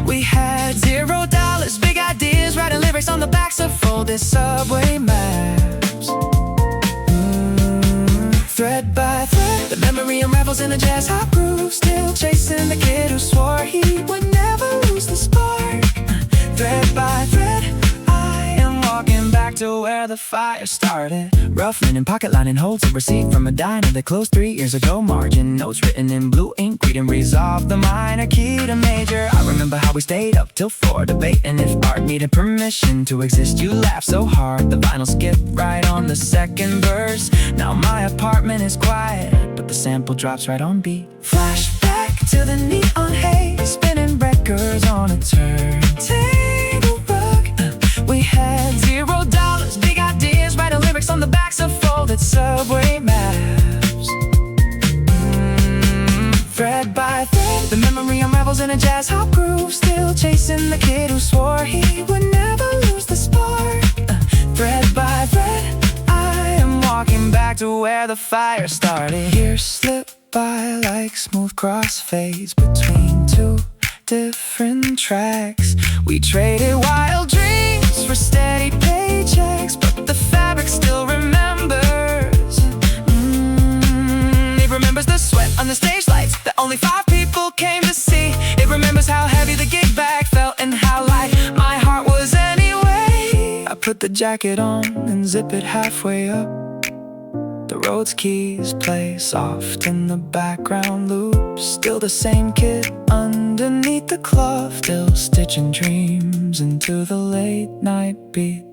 [SPEAKER 1] We had $0, big ideas, writing lyrics on the backs of folded subway maps. Thread by thread, the memory unravels in a jazz hop groove. Still chasing the kid who swore he would never lose the spark. Thread by thread, I am walking back to where the fire started. Rough linen pocket lining holds a receipt from a diner that closed 3 years ago. Margin notes written in blue ink, read and resolve the minor key to major. I remember how we stayed up till 4 debating if art needed permission to exist. You laughed so hard, the vinyl skipped right on the second verse. Now my apartment is quiet, but the sample drops right on beat. Flashback to the neon haze, spinning records on a turntable rug. We had $0, big ideas, writing lyrics on the backs of folded subway maps. Thread by thread, the memory unravels in a jazz hop groove. Still chasing the kid who swore he would never lose the spark. Thread by thread, I am walking back to where the fire started. Years slip by like smooth crossfades between two different tracks. We traded wild dreams for steady paychecks, but the fabric still remembers. It remembers the sweat on the stage lights that only 5 people came to see. It remembers how heavy the gig bag felt and how light my heart was anyway. I put the jacket on and zip it halfway up. The Rhodes keys play soft in the background loop. Still the same kid underneath the cloth, still stitching dreams into the late night beat.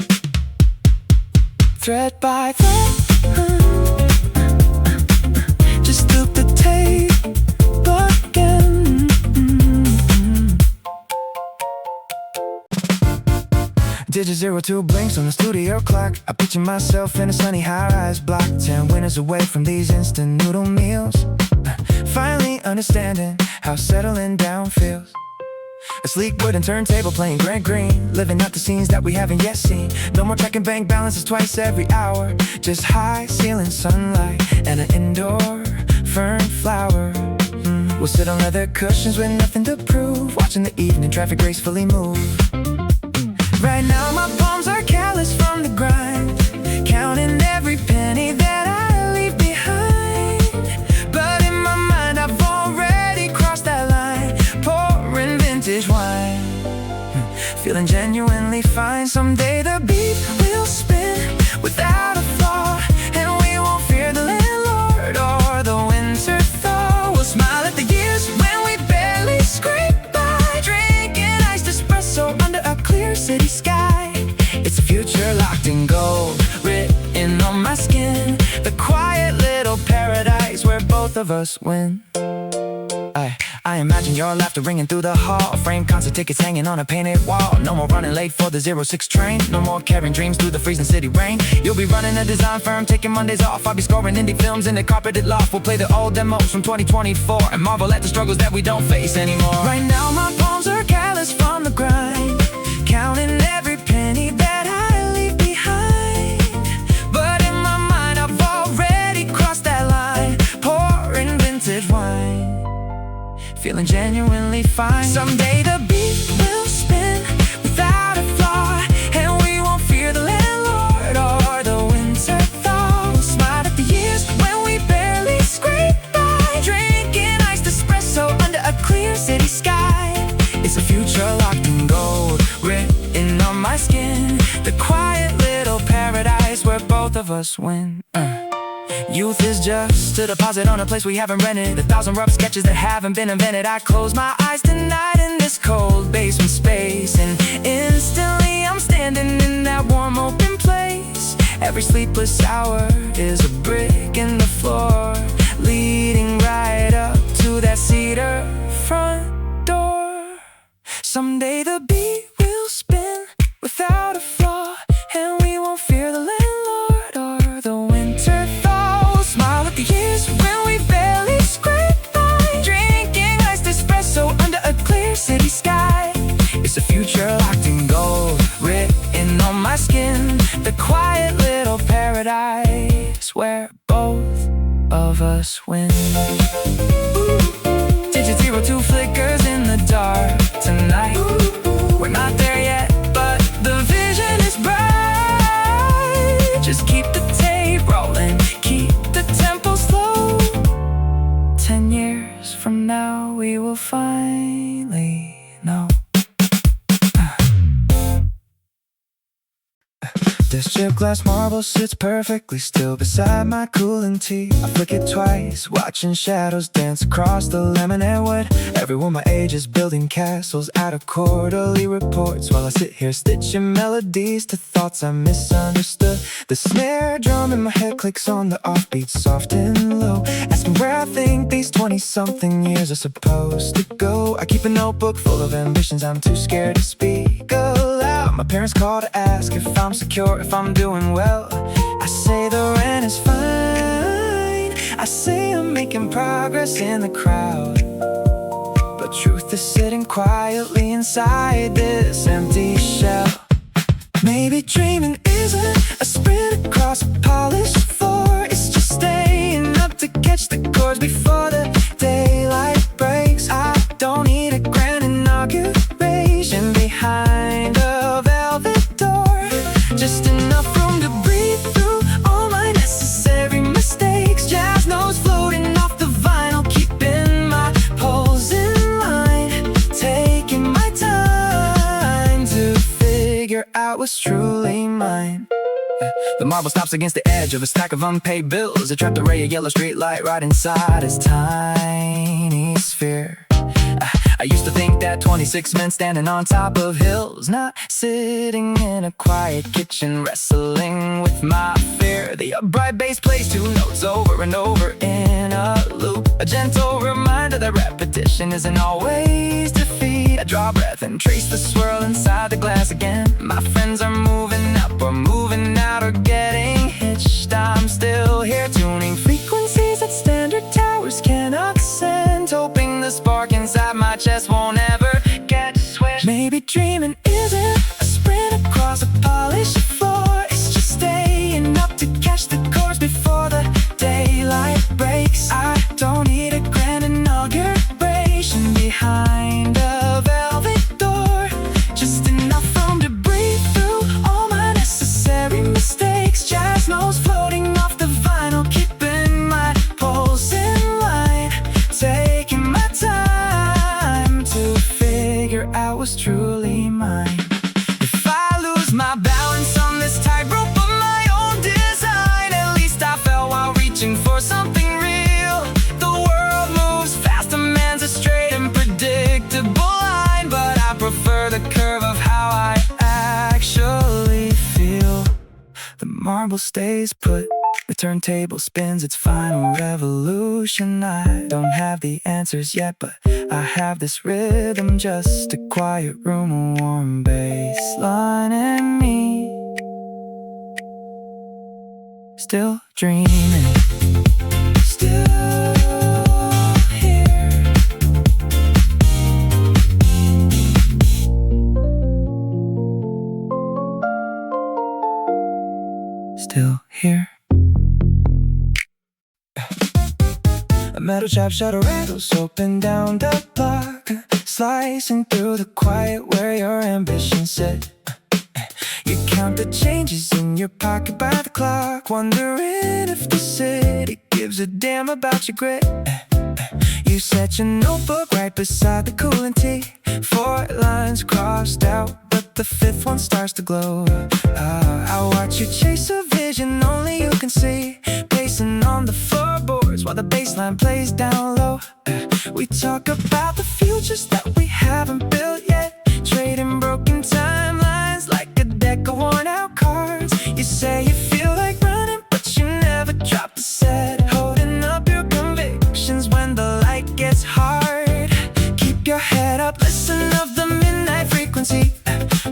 [SPEAKER 1] Thread by thread, just loop the tape again. Digit 02 blinks on the studio clock. I picture myself in a sunny high-rise block, 10 winners away from these instant noodle meals. Finally understanding how settling down feels. A sleek wooden turntable playing Grant Green, living out the scenes that we haven't yet seen. No more checking bank balances twice every hour, just high ceiling sunlight and an indoor fern flower. We'll sit on leather cushions with nothing to prove, watching the evening traffic gracefully move. Right now my palms are callous from the grind, counting every penny that I leave behind. But in my mind I've already crossed that line, pouring vintage wine, feeling genuinely fine. Someday the beat will spin without a flaw, and we won't fear the landlord or the winter thaw. We'll smile at the years when we barely scrape by, drinking iced espresso under a clear city sky. It's a future locked in gold, written on my skin, the quiet little paradise where both of us win. I imagine your laughter ringing through the hall, framed concert tickets hanging on a painted wall. No more running late for the 06 train, no more carrying dreams through the freezing city rain. You'll be running a design firm, taking Mondays off. I'll be scoring indie films in the carpeted loft. We'll play the old demos from 2024 and marvel at the struggles that we don't face anymore. Right now my palms are callous from the grind, counting every penny that I leave behind. But in my mind I've already crossed that line, pouring vintage wine, feeling genuinely fine. Someday the beat will spin without a flaw, and we won't fear the landlord or the winter thaw. We'll smile at the years when we barely scrape by, drinking iced espresso under a clear city sky. It's a future locked in gold, written on my skin, the quiet little paradise where both of us win. Youth is just a deposit on a place we haven't rented, 1,000 rough sketches that haven't been invented. I close my eyes tonight in this cold basement space, and instantly I'm standing in that warm open place. Every sleepless hour is a brick in the floor, leading right up to that cedar front door. Someday the beat will spin without a flaw, and we won't fear the landlord or the winter thaw. We'll smile at the years when we barely scrape by, drinking iced espresso under a clear city sky. It's a future locked in gold, written on my skin, the quiet little paradise where both of us win. Digit 02 flickers in the dark tonight. We're not there yet, but the vision is bright. Just keep the tape rolling, keep the tempo This chip glass marble sits perfectly still beside my cooling tea. I flick it twice, watching shadows dance across the lemonade wood. Everyone my age is building castles out of quarterly reports, while I sit here stitching melodies to thoughts I misunderstood. The snare drum in my head clicks on the offbeat, soft and low, asking where I think these 20-something years are supposed to go. I keep a notebook full of ambitions I'm too scared to speak aloud. My parents call to ask if I'm secure, if I'm doing well. I say the rent is fine, I say I'm making progress in the crowd, but truth is sitting quietly inside this empty shell. Maybe dreaming isn't a sprint across a polished floor, it's just staying up to catch the chords before the daylight breaks. I don't need a grand inauguration behind a velvet door, just enough room to breathe through all my necessary mistakes. Jazz notes floating off the vinyl, keeping my pulse in line, taking my time to figure out what's truly mine. The marble stops against the edge of a stack of unpaid bills, a trapped array of yellow street light right inside his tiny sphere. I used to think that 26 meant standing on top of hills, not sitting in a quiet kitchen wrestling with my fear. The upright bass plays two notes over and over in a loop, a gentle reminder that repetition isn't always defeat. I draw a breath and trace the swirl inside the glass again. My friends are moving up or moving out or getting hitched. I'm still here tuning frequencies that standard towers cannot send, hoping the spark inside my chest won't ever get switched. Maybe dreaming isn't a sprint across a polished floor, it's just staying up to catch the chords before the daylight breaks. I don't need a grand inauguration behind a velvet door, just enough room to breathe through all my necessary mistakes. Jazz notes floating off the vinyl, keeping my pulse in line, taking my time to figure out what's truly mine. If I lose my balance on this tightrope of my own design, at least I fell while reaching for something real. The world moves fast, a man's a straight and predictable line, but I prefer the curve of how I actually feel. The marble stays put, the turntable spins its final revolution. I don't have the answers yet, but I have this rhythm, just a quiet room, a warm bass line, and me still dreaming, still here. Still here. A metal chop shutter rattles open down the block, slicing through the quiet where your ambitions sit. You count the changes in your pocket by the clock, wondering if the city gives a damn about your grit. You set your notebook right beside the cooling tea, 4 lines crossed out, but the 5th one starts to glow. I watch you chase a vision only you can see, pacing on the floorboards while the bassline plays down low. We talk about the futures that we haven't built yet, trading broken timelines like a deck of worn out cards. You say you feel like running, but you never drop the set, holding up your convictions when the light gets hard. Keep your head up, listen of the midnight frequency.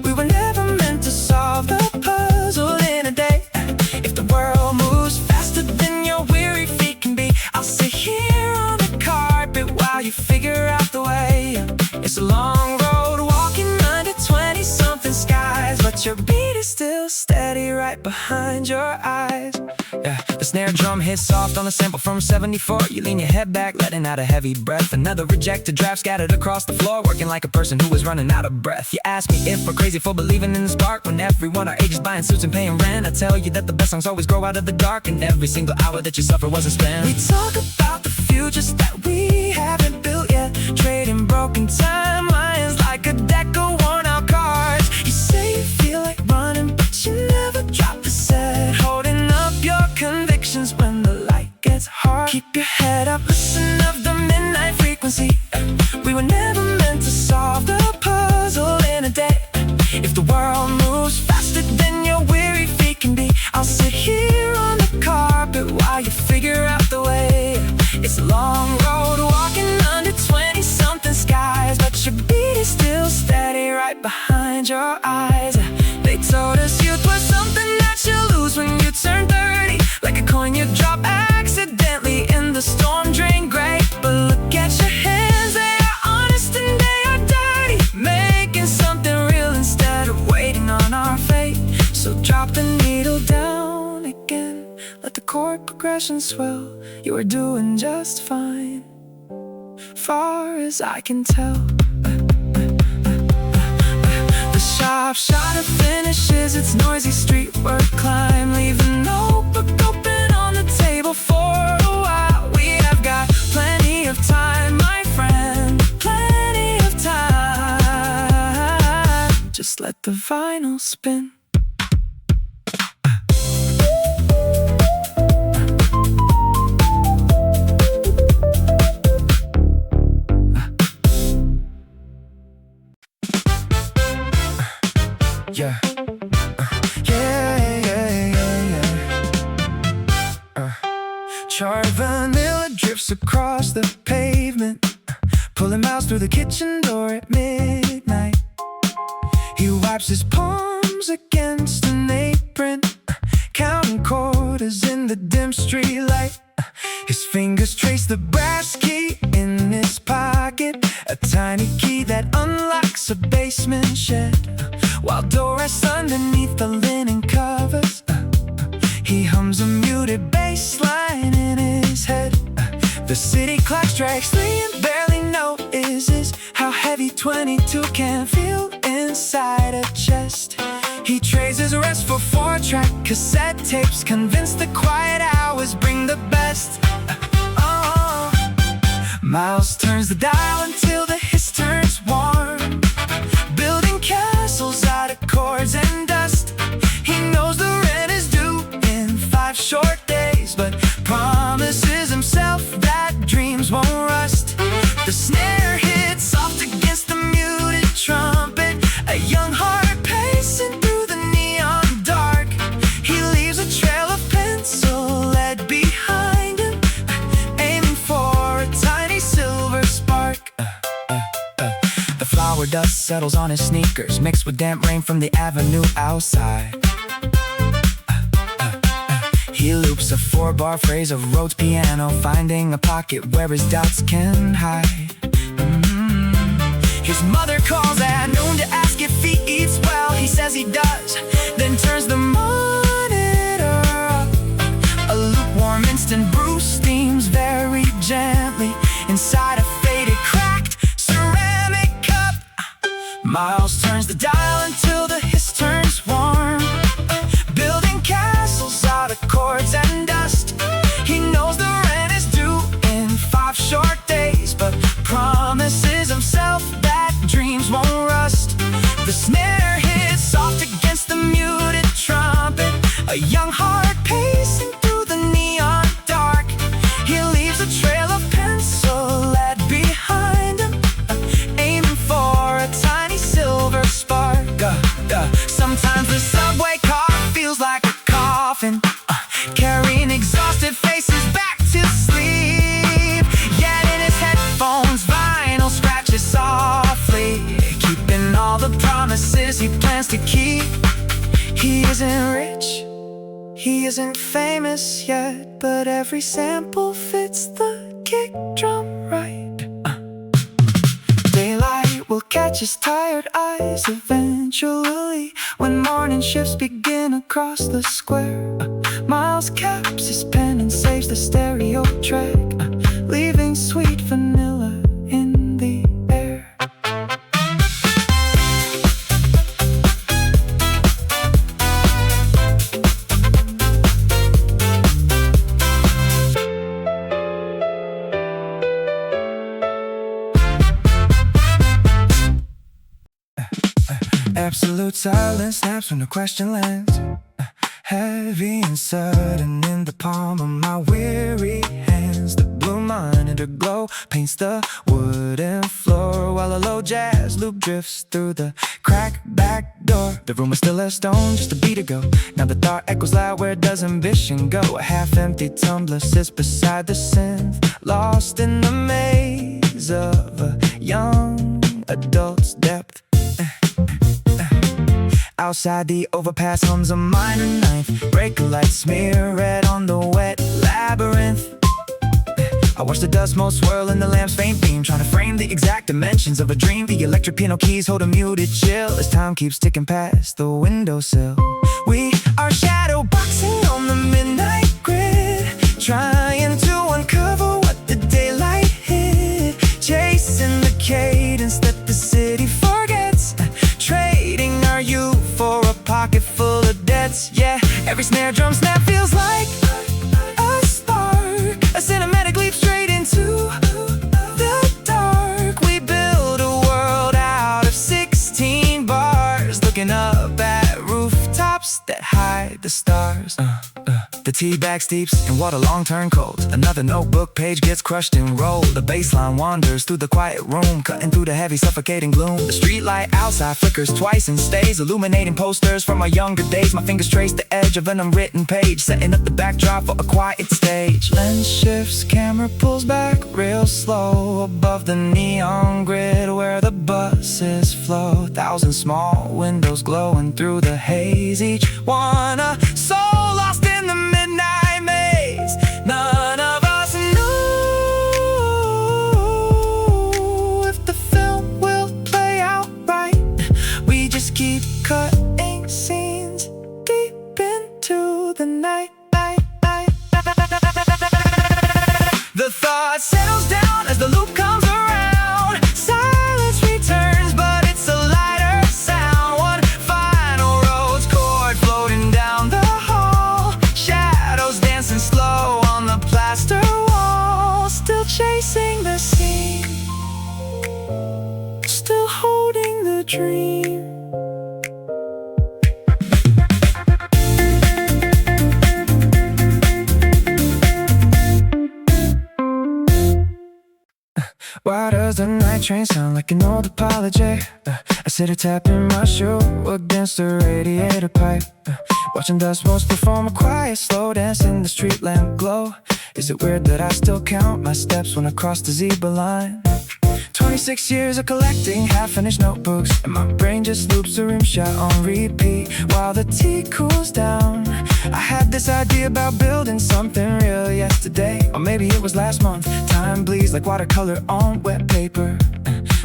[SPEAKER 1] We were never meant to solve the puzzle in a day. If the world moves faster than your weary feet can be, I'll sit here on the carpet while you figure out the way. It's a long road walking under 20-something skies, but your beat is still steady right behind your eyes. Yeah, the snare drum hits soft on a sample from 74. You lean your head back, letting out a heavy breath. Another rejected draft scattered across the floor, working like a person who was running out of breath. You ask me if we're crazy for believing in the spark, when everyone our age is buying suits and paying rent. I tell you that the best songs always grow out of the dark, and every single hour that you suffer wasn't spent. We talk about the futures that we haven't built yet, trading broken timelines like a deck of worn out cards. You say you feel like running, but you never drop car. Keep your head up, listen of the midnight frequency. We were never meant to solve the puzzle in a day. If the world moves faster than your weary feet can be, I'll sit here on the carpet while you figure out the way. It's a long road walking under 20-something skies, but your beat is still steady right behind your eyes. They told us youth was something that you lose when you turn 30, like a coin you drop accidentally in the storm drain grate. But look at your hands, they are honest and they are dirty, making something real instead of waiting on our fate. So drop the needle down again, let the chord progression swell. You are doing just fine, far as I can tell. The sharp shot of finishes its noisy street work climb, leave a notebook open on the table for a while. We have got plenty of time, my friend, plenty of time. Just let the vinyl spin. Yeah. Charred vanilla drips across the pavement, pulling miles through the kitchen door at midnight. He wipes his palms against an apron, counting quarters in the dim street light. His fingers trace the brass key in his pocket, a tiny key that unlocks a basement shed. While door rests underneath the linen covers, he hums a muted bass line in his head. The city clock strikes 3 and barely notices how heavy 22 can feel inside a chest. He trades his rest for 4-track cassette tapes, convinced the quiet hours bring the best. Miles turns the dial until the hiss turns warm, building castles out of chords and dust. He knows the rent is due in 5 short days, but promises himself that dreams won't rust. The snare hits soft against the muted trumpet, a young heart pacing through the neon dark. He leaves a trail of pencil lead behind him, aiming for a tiny silver spark. The flower dust settles on his sneakers, mixed with damp rain from the avenue outside. He loops a 4-bar phrase of Rhodes piano, finding a pocket where his doubts can hide. His mother calls at noon to ask if he eats well. He says he does, then turns the monitor up. A lukewarm instant brew steams very gently inside a faded, cracked ceramic cup. Miles turns the dial until the hiss turns warm, building castles out of chords and dust. He knows the rent is due in 5 short days, but promises himself that dreams won't rust. The snare hits soft against the muted trumpet, a young heart pacing through the neon dark. He leaves a trail of pencil lead behind him, aiming for a tiny silver spark. Sometimes the subway car feels like a coffin, carrying exhausted faces back to sleep. Yet in his headphones, vinyl scratches softly, keeping all the promises he plans to keep. He isn't rich, he isn't famous yet, but every sample fits the kick drum right. Daylight will catch his tired eyes eventually, when morning shifts begin across the square. Miles caps his pen and saves the stereo track, leaving sweet vanilla in the air. Absolute silence snaps when the question lands, heavy and sudden in the palm of my weary hand. glow paints the wooden floor, while a low jazz loop drifts through the cracked back door. The room is still a stone, just a beat ago. Now the thought echoes loud, where does ambition go? A half-empty tumbler sits beside the synth, lost in the maze of a young adult's depth. Outside the overpass hums a minor ninth, break a light, smear red on the wet labyrinth. I watch the dust mote swirl in the lamp's faint beam, trying to frame the exact dimensions of a dream. The electric piano keys hold a muted chill as time keeps ticking past the windowsill. We are shadowboxing on the midnight grid, trying to uncover what the daylight hid, chasing the cadence that the city forgets, trading our youth for a pocket full of debts. Yeah, every snare drum snap feels like a spark, a cinematic leap straight into the dark. We build a world out of 16 bars, looking up at rooftops that hide the stars. The tea bag steeps in water long turn cold. Another notebook page gets crushed and rolled. The bass line wanders through the quiet room, cutting through the heavy suffocating gloom. The street light outside flickers twice and stays, illuminating posters from our younger days. My fingers trace the edge of an unwritten page, setting up the backdrop for a quiet stage. Lens shifts, camera pulls back real slow, above the neon grid where the buses flow. Thousand small windows glowing through the haze, each one a soul lost in the midnight maze. None of us know if the film will play out right. We just keep cutting scenes deep into the night. The thought settles down as the loop comes around. Silence returns, but it's a lighter sound. One final Rhodes chord floating down the hall, shadows dancing slow on the plaster wall. Still chasing the scene, still holding the dream. Why does the night train sound like an old apology? I sit here tapping my shoe against the radiator pipe, watching dust motes perform a quiet slow dance in the street lamp glow. Is it weird that I still count my steps when I cross the zebra line? 26 years of collecting half-finished notebooks, and my brain just loops a rim shot on repeat while the tea cools down. I had this idea about building something real yesterday, or maybe it was last month. Time bleeds like watercolor on wet paper.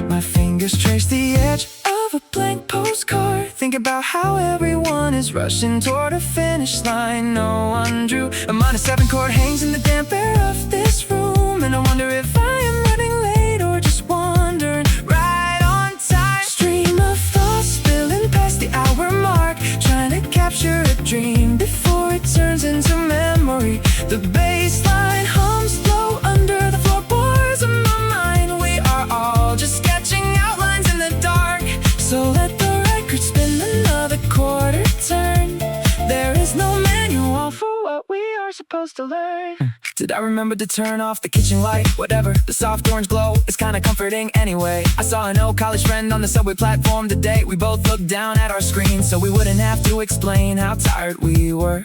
[SPEAKER 1] My fingers trace the edge of a blank postcard, think about how everyone is rushing toward a finish line. No one drew. A -7 chord hangs in the damp air of this room, and I wonder if I am running late or just wandering right on time. Stream of thoughts spilling past the hour mark, trying to capture a dream before it turns into memory. The bass line hums low under the floorboards of my mind. We are all just sketching outlines in the dark, so let the record spin another quarter turn. There is no manual for what we are supposed to learn. Did I remember to turn off the kitchen light? Whatever, the soft orange glow is kinda comforting anyway. I saw an old college friend on the subway platform today. We both looked down at our screens so we wouldn't have to explain how tired we were.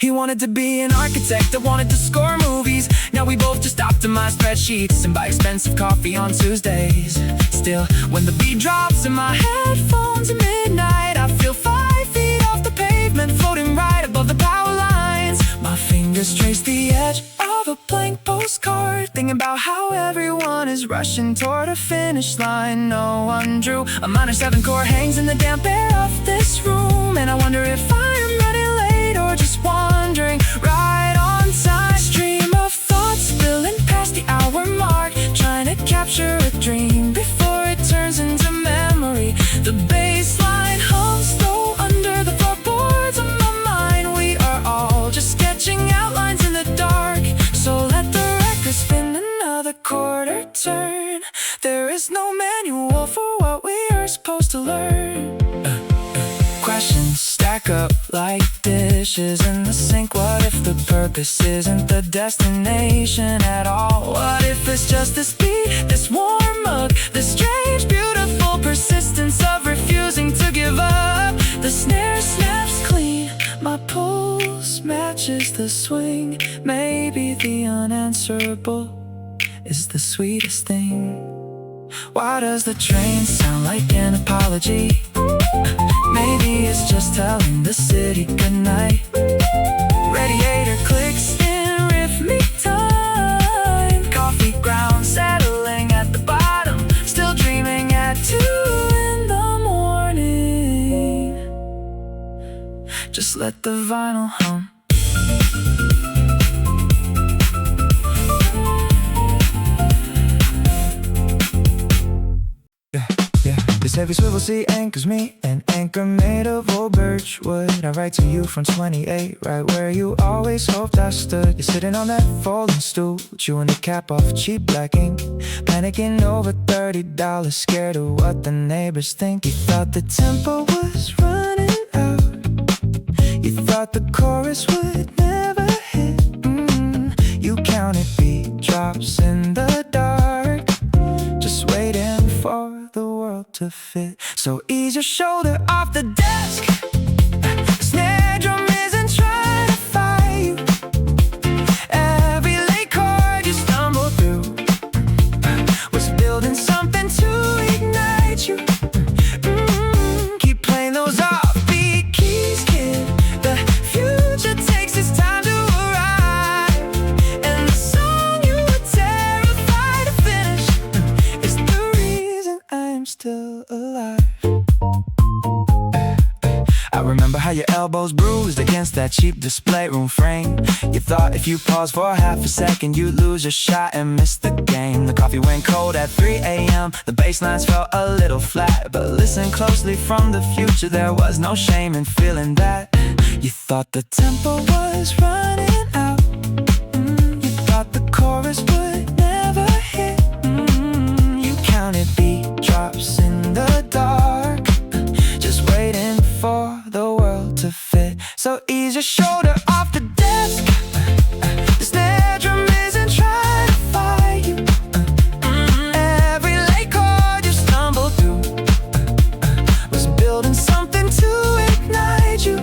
[SPEAKER 1] He wanted to be an architect, I wanted to score movies. Now we both just optimize spreadsheets and buy expensive coffee on Tuesdays. Still, when the beat drops in my headphones at midnight, I feel 5 feet off the pavement, floating right above the power lines. My fingers trace the edge of a blank postcard, thinking about how everyone is rushing toward a finish line. No one drew. A -7 chord hangs in the damp air of this room, and I wonder if I am running late or just wandering right on time. Stream of thoughts spilling past the hour mark, trying to capture a dream before it turns into memory. The bass line hums low under the floorboards of my mind. We are all just sketching outlines in the dark, so let the record spin another quarter turn. There is no manual for what we are supposed to learn. Questions stack stack up like dishes in the sink. What if the purpose isn't the destination at all? What if it's just this beat, this warm mug, this strange, beautiful persistence of refusing to give up? The snare snaps clean, my pulse matches the swing. Maybe the unanswerable is the sweetest thing. Why does the train sound like an apology? Maybe it's just telling the city goodnight. Radiator clicks in rhythmic time. Coffee ground settling at the bottom. Still dreaming at 2 in the morning. Just let the vinyl hum. This heavy swivel seat anchors me, an anchor made of old birch wood. I write to you from 28, right where you always hoped I stood. You're sitting on that folding stool, chewing the cap off cheap black ink, panicking over $30, scared of what the neighbors think. You thought the tempo was running out, you thought the chorus would never hit. You counted beat drops in the dark, just waiting for the world to fit. So ease your shoulder off the desk. The snare drum isn't trying to fight you. Every late chord you stumble through was building something to ignite you. Keep playing those offbeat keys, kid. The future takes its time to arrive, and the song you were terrified to finish is the reason I'm still alive. I remember how your elbows bruised against that cheap display room frame. You thought if you paused for half a second you'd lose your shot and miss the game. The coffee went cold at 3 a.m. The bass lines felt a little flat, but listen closely from the future, there was no shame in feeling that. You thought the tempo was running out, you thought the chorus would never hit. You counted beat drops in the dark, just waiting for the world to fit. So ease your shoulder off the desk. The snare drum isn't trying to fight you. Every late chord you stumbled through was building something to ignite you.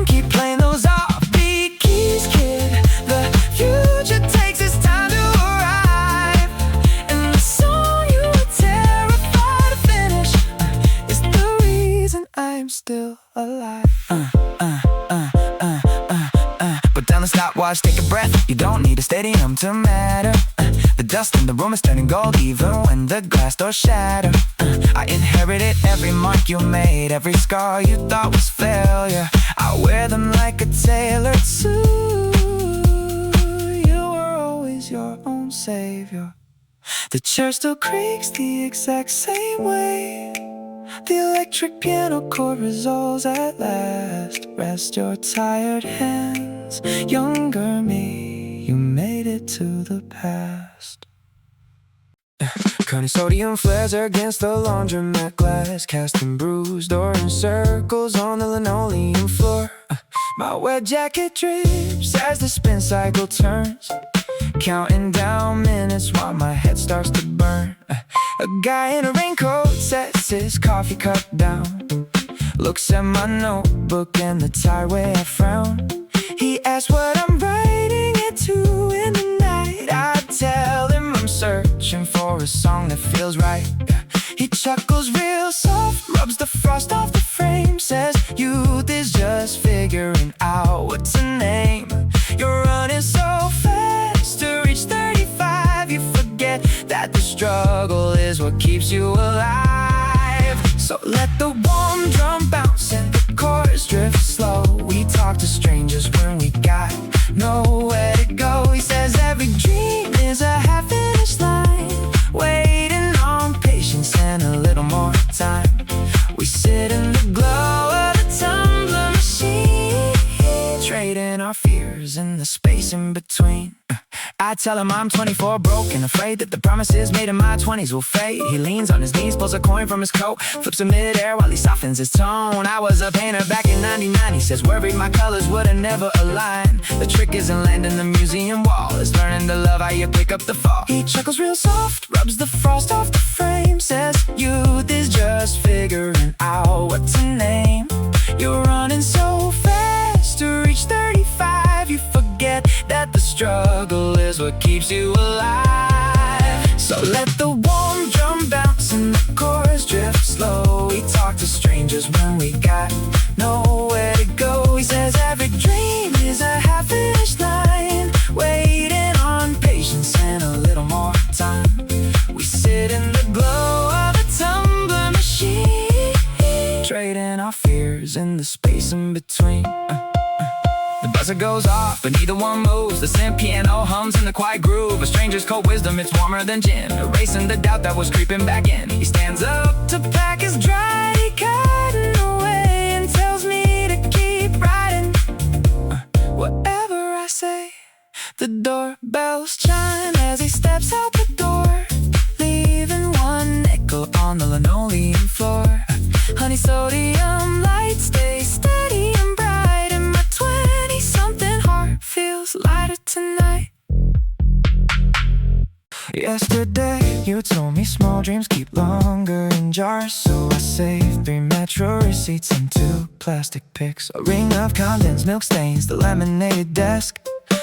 [SPEAKER 1] Keep playing those offbeat keys, kid. The future takes its time to arrive, and the song you were terrified to finish is the reason I'm still alive. Put down the stopwatch, take a breath. You don't need a stadium to matter. The dust in the room is turning gold even when the glass doors shatter. I inherited every mark you made, every scar you thought was failure. I wear them like a tailored suit. You were always your own savior. The chair still creaks the exact same way. The electric piano chord resolves at last. Rest your tired hands, younger me. You made it to the past. Cutting sodium flares against the laundromat glass, casting bruised orange circles on the linoleum floor. My wet jacket drips as the spin cycle turns, counting down minutes while my head starts to burn. A guy in a raincoat sets his coffee cup down, looks at my notebook and the tired way I frown. He asks what I'm writing it to in the night. I tell him I'm searching for a song that feels right. He chuckles real soft, rubs the frost off the frame, says youth is just figuring out what to name. You're running so fast to reach 35, you forget that the struggle is what keeps you alive. So let the warm drum bounce and the chorus drift slow. We talk to strangers when we got nowhere to go. He says every dream is a half-finished line, waiting on patience and a little more time. We sit in the glow of the tumbler machine, trading our fears in the space in between. I tell him I'm 24, broke and afraid that the promises made in my 20s will fade. He leans on his knees, pulls a coin from his coat, flips in midair while he softens his tone. I was a painter back in 99, he says worried my colors would've never aligned. The trick isn't landing the museum wall, it's learning to love how you pick up the fall. He chuckles real soft, rubs the frost off the frame, says youth is just figuring out what to name. You're running so fast to reach 35, you forget that the struggle is what keeps you alive. So let the warm drum bounce and the chorus drift slow. We talk to strangers when we got nowhere to go. He says every dream is a half-finished line, waiting on patience and a little more time. We sit in the glow of a tumbler machine, trading our fears in the space in between. The buzzer goes off, but neither one moves. The synth piano hums in the quiet groove. A stranger's cold wisdom, it's warmer than gin, erasing the doubt that was creeping back in. He stands up to pack his dry cotton away and tells me to keep riding. Whatever I say, the doorbells chime as he steps out the door, leaving one nickel on the linoleum floor. Honey sodium lights stay steady and bright, and my 20-something heart feels lighter tonight. Yesterday you told me small dreams keep longer in jars, so I saved 3 Metro receipts and 2 plastic pics, a ring of condensed milk stains, the laminated desk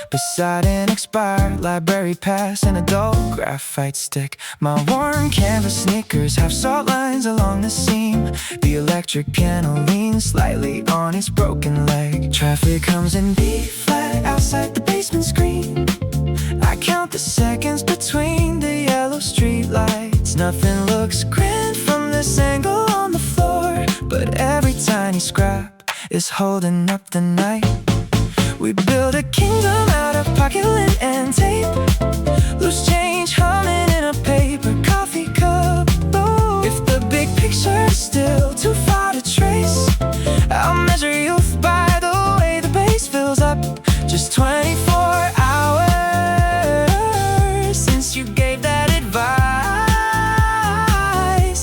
[SPEAKER 1] beside an expired library pass, and a dull graphite stick. My worn canvas sneakers have salt lines along the seam. The electric piano leans slightly on its broken leg. Traffic comes in B-flat outside the basement screen. I count the seconds between the yellow street lights. Nothing looks grand from this angle on the floor, but every tiny scrap is holding up the night. We build a kingdom out of pocket lint and tape, loose change humming in a paper coffee cup. Oh, if the big picture is still too far to trace, I'll measure youth by the way the bass fills up. Just 24 hours since you gave that advice,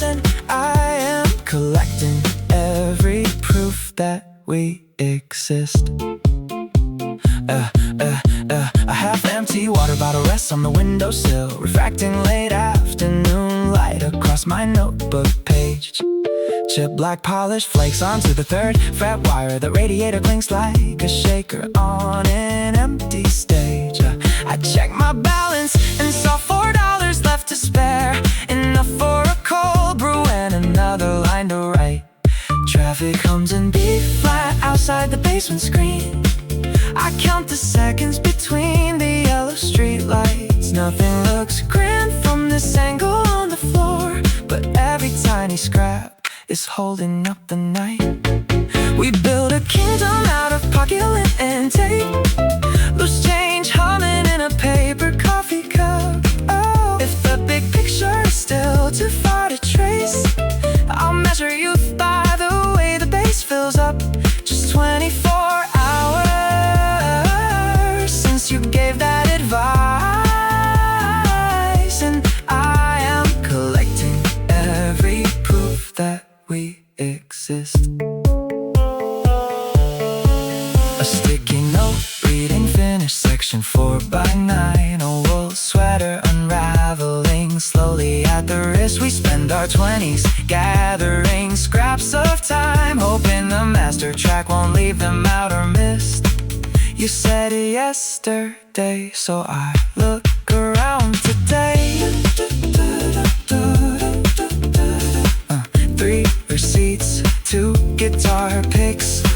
[SPEAKER 1] and I am collecting every proof that we exist. A half-empty water bottle rests on the windowsill, refracting late afternoon light across my notebook page. Chip black polish flakes onto the 3rd fret wire. The radiator clinks like a shaker on an empty stage. I checked my balance and saw $4 left to spare, enough for a cold brew and another line to write. Traffic comes in B-flat outside the basement screen. I count the seconds between the yellow street lights. Nothing looks grand from this angle on the floor, but every tiny scrap is holding up the night. We build a kingdom out of pocket lint and tape, loose change humming in a paper coffee cup. Oh, if the big picture is still too far to trace, I'll measure youth by the way the bass fills up. Just 24 hours since you gave that advice, and I am collecting every proof that we exist. A sticky note reading finished section 4x9, a wool sweater unraveling slowly at the wrist. We spend our 20s gathering scraps of time, hoping the master track won't leave them out or missed. You said it yesterday, so I look around today. 3 receipts, 2 guitar picks, 1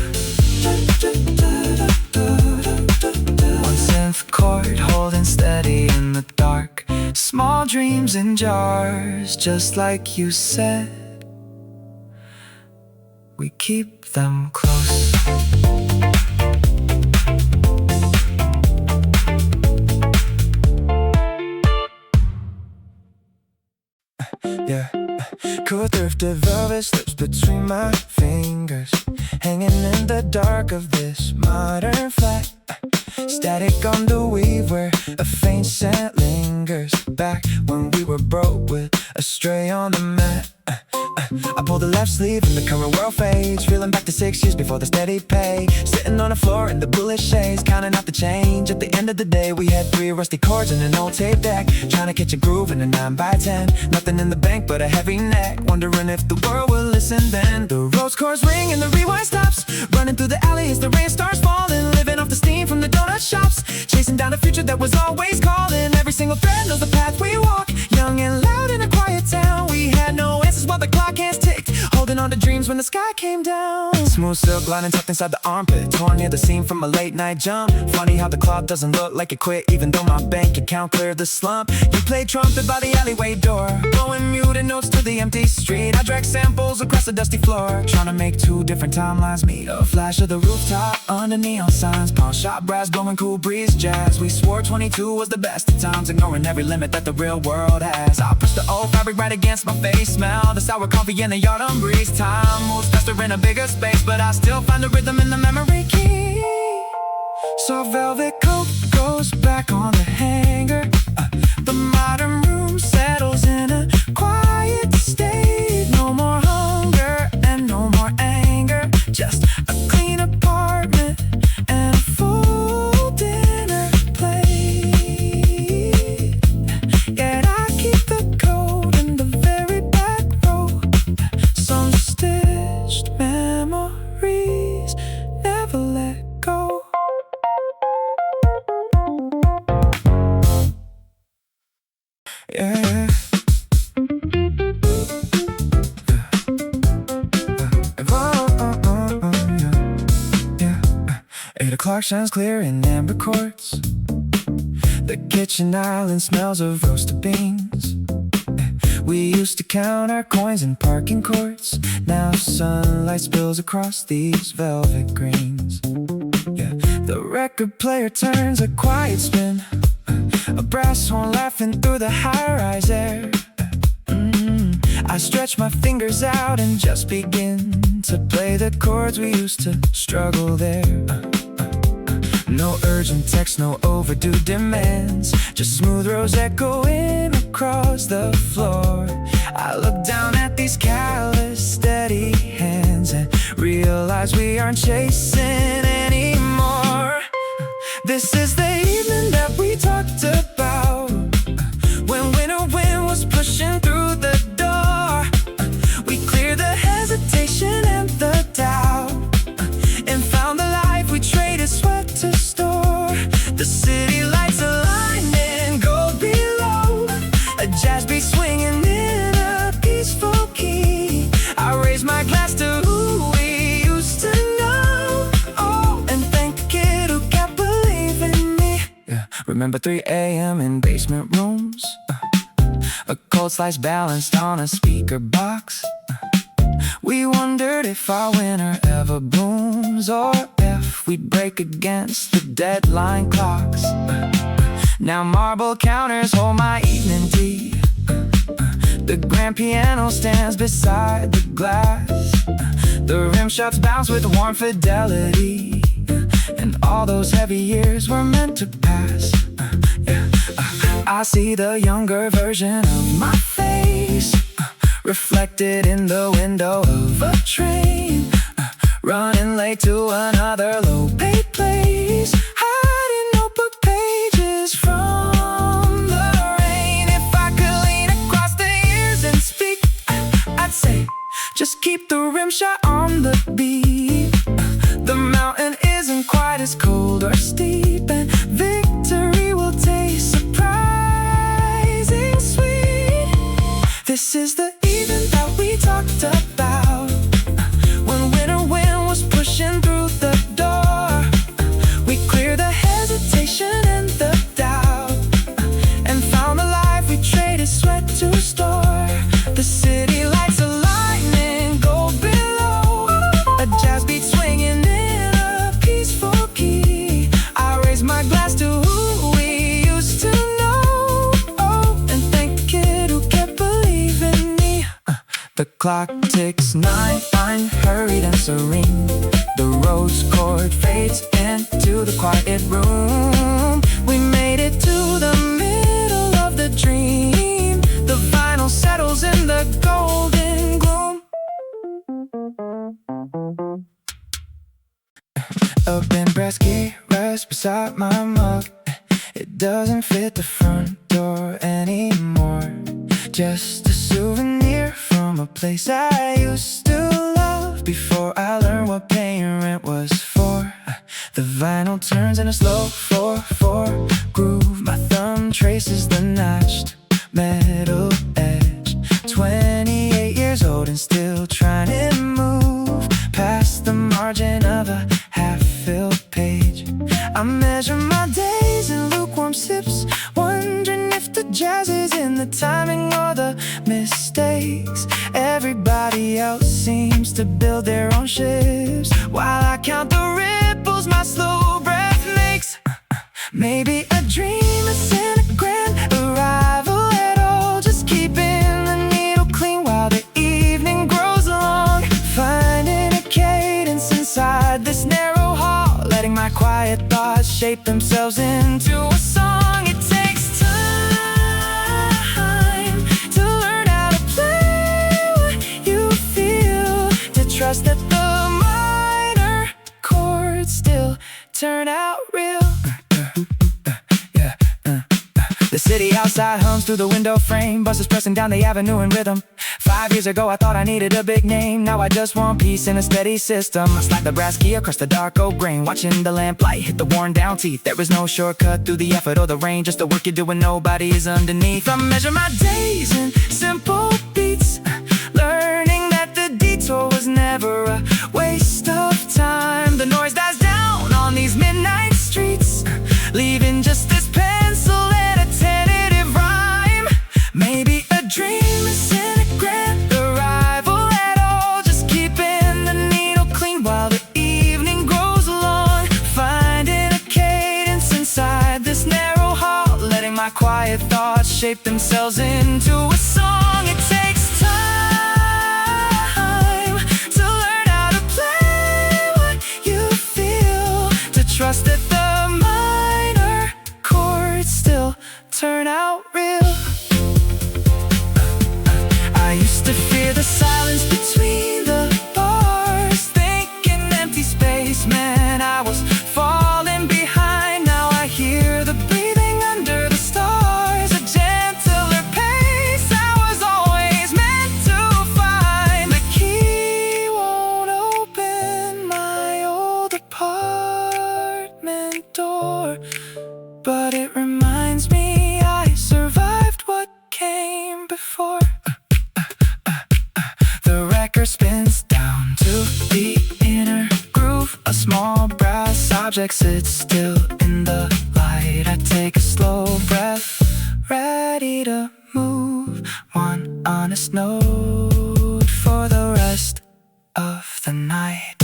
[SPEAKER 1] synth chord holding steady in the dark. Small dreams in jars, just like you said. We keep them close. Yeah, cool thrifted velvet slips between my fingers, hanging in the dark of this modern flat. Static on the weave where a faint astray on the mat. I pull the left sleeve and the current world fades, feeling back to 6 years before the steady pay. Sitting on the floor in the bullish shades, counting out the change. At the end of the day, we had 3 rusty chords and an old tape deck, trying to catch a groove in a 9x10. Nothing in the bank but a heavy neck, wondering if the world will listen then. The Rhodes chords ring and the rewind stops, running through the alley as the rain starts falling, living off the steam from the donut shops, chasing down a future that was always calling. Every single thread knows the path we walk, young and loud in a quiet town. We had no answers while the clock hands ticked, holding on to dreams when the sky came down. Smooth silk lining tucked inside the armpit, torn near the seam from a late night jump. Funny how the clock doesn't look like it quit, even though my bank account cleared the slump. You played trumpet by the alleyway door, blowing muted notes to the empty street. I dragged samples across the dusty floor, trying to make 2 different timelines meet. A flash of the rooftop under neon signs, pawn shop brass blowing cool breeze jazz. We swore 22 was the best of times, ignoring every limit that the real world has. I pushed the old fabric right against my face, smell the sour coffee in the yard on breeze. Time moves faster in a bigger space, but I still find the rhythm in the memory key. So velvet coat goes back on the hanger, the modern room settles in a quiet state. No more hunger and no more anger, just a clean apartment and a full dinner plate. Yet I keep the coat in the very back row, some stitched memories never let go. Yeah. 8 o'clock shines clear in amber quartz, the kitchen island smells of roasted beans. We used to count our coins in parking courts, now sunlight spills across these velvet greens. Yeah. The record player turns a quiet spin, a brass horn laughing through the high-rise air. I stretch my fingers out and just begin to play the chords we used to struggle there. No urgent text, no overdue demands, just smooth rows echoing across the floor. I look down at these callous, steady hands and realize we aren't chasing anymore. This is the evening that we talked about, when winter wind was pushing through the door. We cleared the hesitation and the doubt, and found the life we traded sweat to store. The city lights aligning, gold below, a jazz beat swinging in a peaceful key. I raise my glass to who we used to know, oh, and thank the kid who kept believing me. Yeah. Remember 3 a.m. in basement rooms, a cold slice balanced on a speaker box. We wondered if our winter ever blooms, or if we'd break against the deadline clocks. Now marble counters hold my evening tea, the grand piano stands beside the glass. The rim shots bounce with warm fidelity, and all those heavy years were meant to pass. I see the younger version of my face, reflected in the window of a train, running late to another low-paid place, hiding notebook pages from the rain. If I could lean across the years and speak, I'd say, just keep the rim shot on the beat. The mountain isn't quite as cold or steep, and victory will taste surprising sweet. This is the evening that we talked about, when winter wind was pushing through the door. We cleared the hesitation and the doubt, and found the life we traded sweat to store. The city lights aligning, gold below, a jazz beat swinging in a peaceful key. I raise my glass to who we used to know, oh, and thank the kid who kept believing me. The clock ticks 9, hurried and serene. The rose chord fades into the quiet room. We made it to the middle of the dream. The vinyl settles beside my mug. It doesn't fit the front door anymore. Just a souvenir from a place I used to love before I learned what paying rent was for. The vinyl turns in a slow 4/4 groove. My thumb traces the notched metal edge. 28 years old and still trying to move past the margin of a half-filled page. I measure my days in lukewarm sips, wondering if the jazz is in the timing or the mistakes. Everybody else seems to build their own ships, while I count the ripples my slow breath makes. Maybe a dream is in a grand arrival at all, just keeping the needle clean while the evening grows long. Finding a cadence inside this narrow hall, letting my quiet thoughts shape themselves into a song. It takes time to learn how to play what you feel, to trust that the minor chords still turn out real. The city outside hums through the window frame, buses pressing down the avenue in rhythm. 5 years ago I thought I needed a big name, now I just want peace in a steady system. I slide the brass key across the dark oak grain, watching the lamplight hit the worn down teeth. There is no shortcut through the effort or the rain, just the work you do when nobody is underneath. I measure my days in simple beats, learning that the detour was never a waste of time. The noise dies down on these midnight streets, leaving just this pencil and a tentative rhyme. Maybe a dream is in a grand arrival at all, just keeping the needle clean while the evening grows long. Finding a cadence inside this narrow hall, letting my quiet thoughts shape themselves into a song. It takes time to learn how to play what you feel, to trust that the minor chords still turn out real. I used to fear the silence between the bars, thinking empty space meant I was falling behind. Now I hear the breathing under the stars, a gentler pace I was always meant to find. The key won't open my old apartment door, but it reminds me I survived what came before. The record spins down to the inner groove. A small brass object sits still in the light. I take a slow breath, ready to move. One honest note for the rest of the night.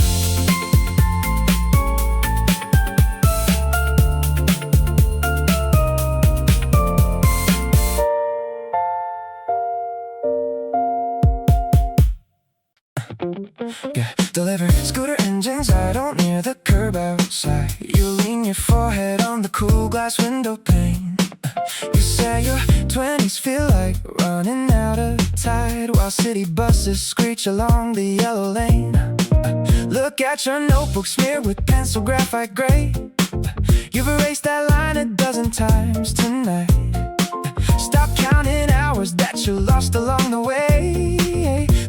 [SPEAKER 1] Yeah, deliver scooter engines idle near the curb outside. You lean your forehead on the cool glass window pane. You say your 20s feel like running out of tide, while city buses screech along the yellow lane. Look at your notebook smeared with pencil graphite gray. You've erased that line a dozen times tonight. Stop counting hours that you lost along the way.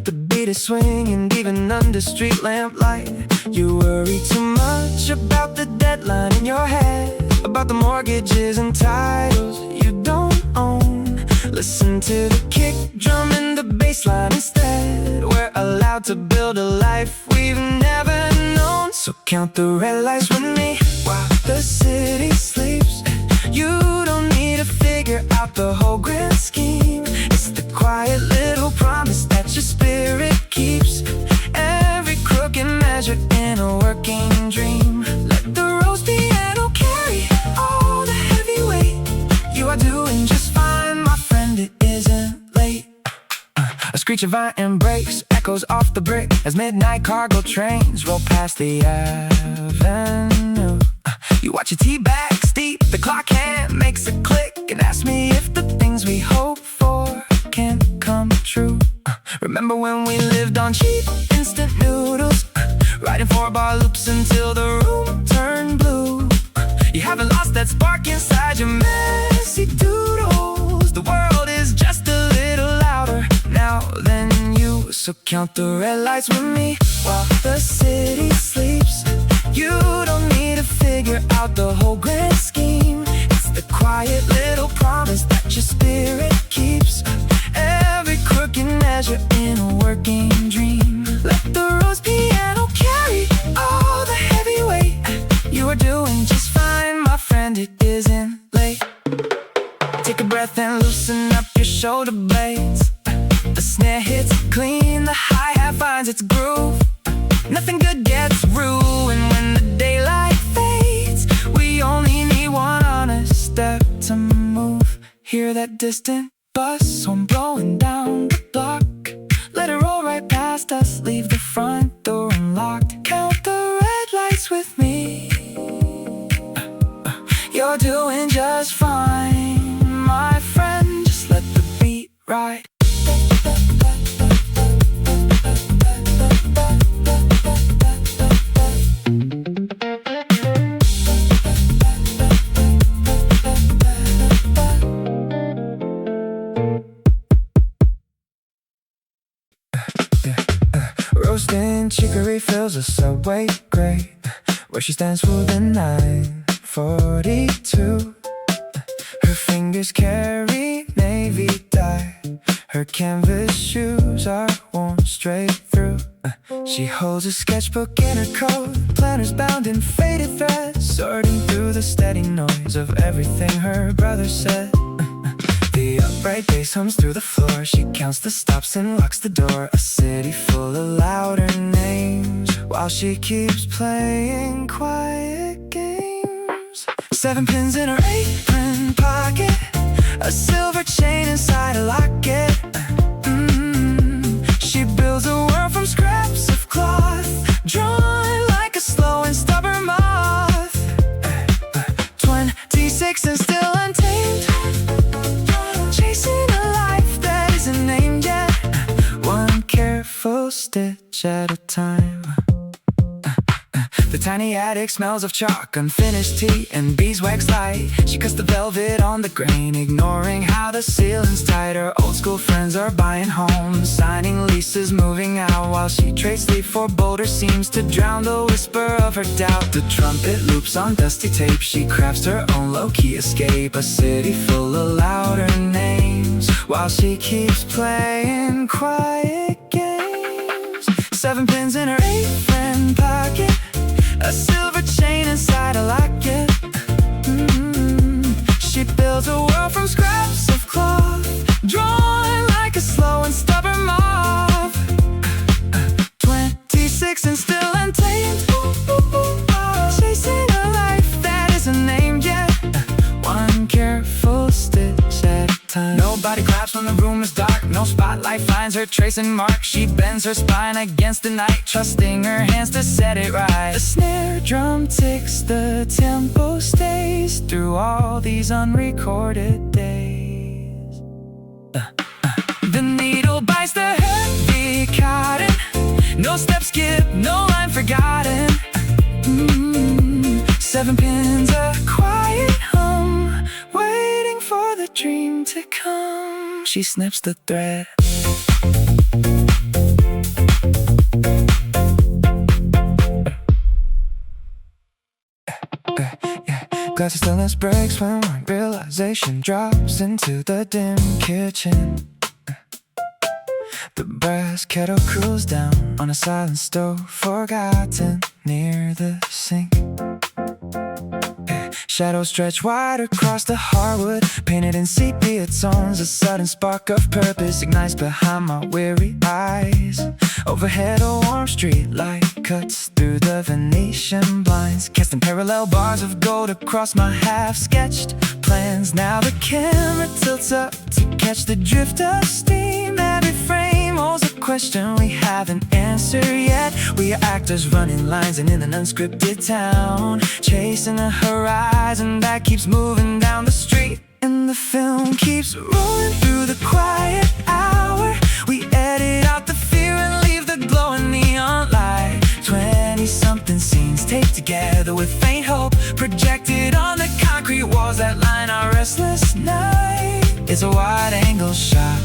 [SPEAKER 1] The beat is swinging even under street lamplight. You worry too much about the deadline in your head, about the mortgages and titles you don't own. Listen to the kick drum and the bass line instead. We're allowed to build a life we've never known. So count the red lights with me while the city sleeps. You don't need to figure out the whole grand scheme. It's the quiet little promise that your spirit keeps. Every crooked measure in a working dream. Let the rose piano carry all the heavy weight. You are doing just fine, my friend, it isn't late. A screech of iron brakes echoes off the brick as midnight cargo trains roll past the avenue. You watch your tea bag steep, the clock hand makes a click, and ask me if the things we hope for can come true. Remember when we lived on cheap instant noodles, riding 4-bar loops until the room turned blue. that spark inside your messy doodles. The world is just a little louder now than you, so count the red lights with me while the city sleeps. You don't need to figure out the whole grand scheme. It's the quiet little promise that your spirit keeps. Every crooked measure in a working dream. Let the Rhodes piano carry all the heavy weight. You are doing just fine, my friend, it isn't late. Take a breath and loosen up your shoulder blades. The snare hits clean, the hi-hat finds its groove. Nothing good gets ruined when the daylight fades. We only need one honest step to move. Hear that distant bus horn blowing down the block. Let it roll right past us, leave the front door unlocked. Count the red lights with me. You're doing just fine, my friend. Just let the beat ride. Roasting chicory fills a subway grate, where she stands for the 942. Her fingers carry navy dye. Her canvas shoes are worn straight through. She holds a sketchbook in her coat, planners bound in faded thread, sorting through the steady noise of everything her brother said. The upright bass hums through the floor. She counts the stops and locks the door. A city full of louder names, while she keeps playing quiet games. 7 pins in her apron pocket, a silver chain inside a locket. She builds a world from scraps of cloth, drawn like a slow and stubborn moth. 26 and still untamed, chasing a life that isn't named yet. One careful stitch at a time. The tiny attic smells of chalk, unfinished tea, and beeswax light. She cuts the velvet on the grain, ignoring how the ceiling's tight. Her old school friends are buying homes, signing leases, moving out, while she trades sleep for bolder seems to drown the whisper of her doubt. The trumpet loops on dusty tape. She crafts her own low-key escape. A city full of louder names, while she keeps playing quiet games. 7 pins in her apron pocket, a silver chain inside a locket. She builds a world from scraps of cloth, drawn like a slow and stubborn moth. 26 and still untamed, chasing a life that isn't named yet. One careful stitch at a time. Nobody claps when the room is dark. No spotlight finds her tracing mark. She bends her spine against the night, trusting her hands to set it right. The snare drum ticks, the tempo stays through all these unrecorded days. The needle bites the heavy cotton. No step skipped, no line forgotten. 7 pins, a quiet hum, waiting for the dream to come. She snips the thread. Glass of stillness breaks when one realization drops into the dim kitchen. The brass kettle cools down on a silent stove, forgotten near the sink. Shadows stretch wide across the hardwood, painted in sepia tones. A sudden spark of purpose ignites behind my weary eyes. Overhead a warm street light cuts through the Venetian blinds, casting parallel bars of gold across my half-sketched plans. Now the camera tilts up to catch the drift of steam. Every frame holds a question we haven't answered yet. We are actors running lines and in an unscripted town, chasing a horizon that keeps moving down the street. And the film keeps rolling through the quiet hour. We edit out the fear and leave the glowing neon light. 20-something scenes taped together with faint hope projected on the concrete It's a wide-angle shot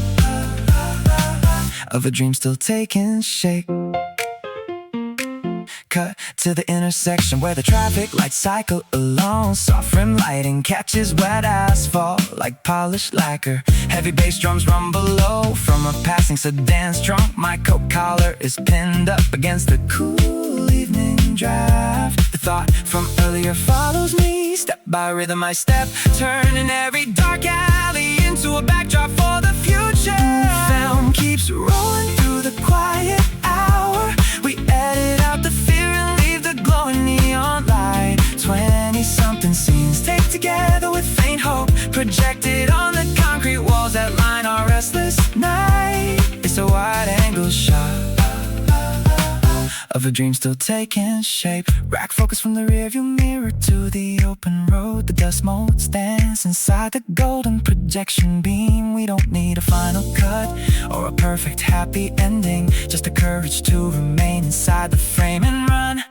[SPEAKER 1] of a dream still taking shape. Cut to the intersection where the traffic lights cycle along. Soft rim lighting catches wet asphalt like polished lacquer. Heavy bass drums rumble low from a passing sedan's trunk. My coat collar is pinned up against the cool evening draft. The thought from earlier follows me. Step by rhythm I step, turning every dark alley into a backdrop for the future. Film keeps rolling through the quiet hour. We edit out the fear and leave the glowing neon light. 20-something scenes taped together with faint hope, projected on the concrete walls that line our restless night. It's a wide-angle shot of a dream still taking shape. Rack focus from the rearview mirror to the open road. The dust mold stands inside the golden projection beam. We don't need a final cut or a perfect happy ending, just the courage to remain inside the frame and run.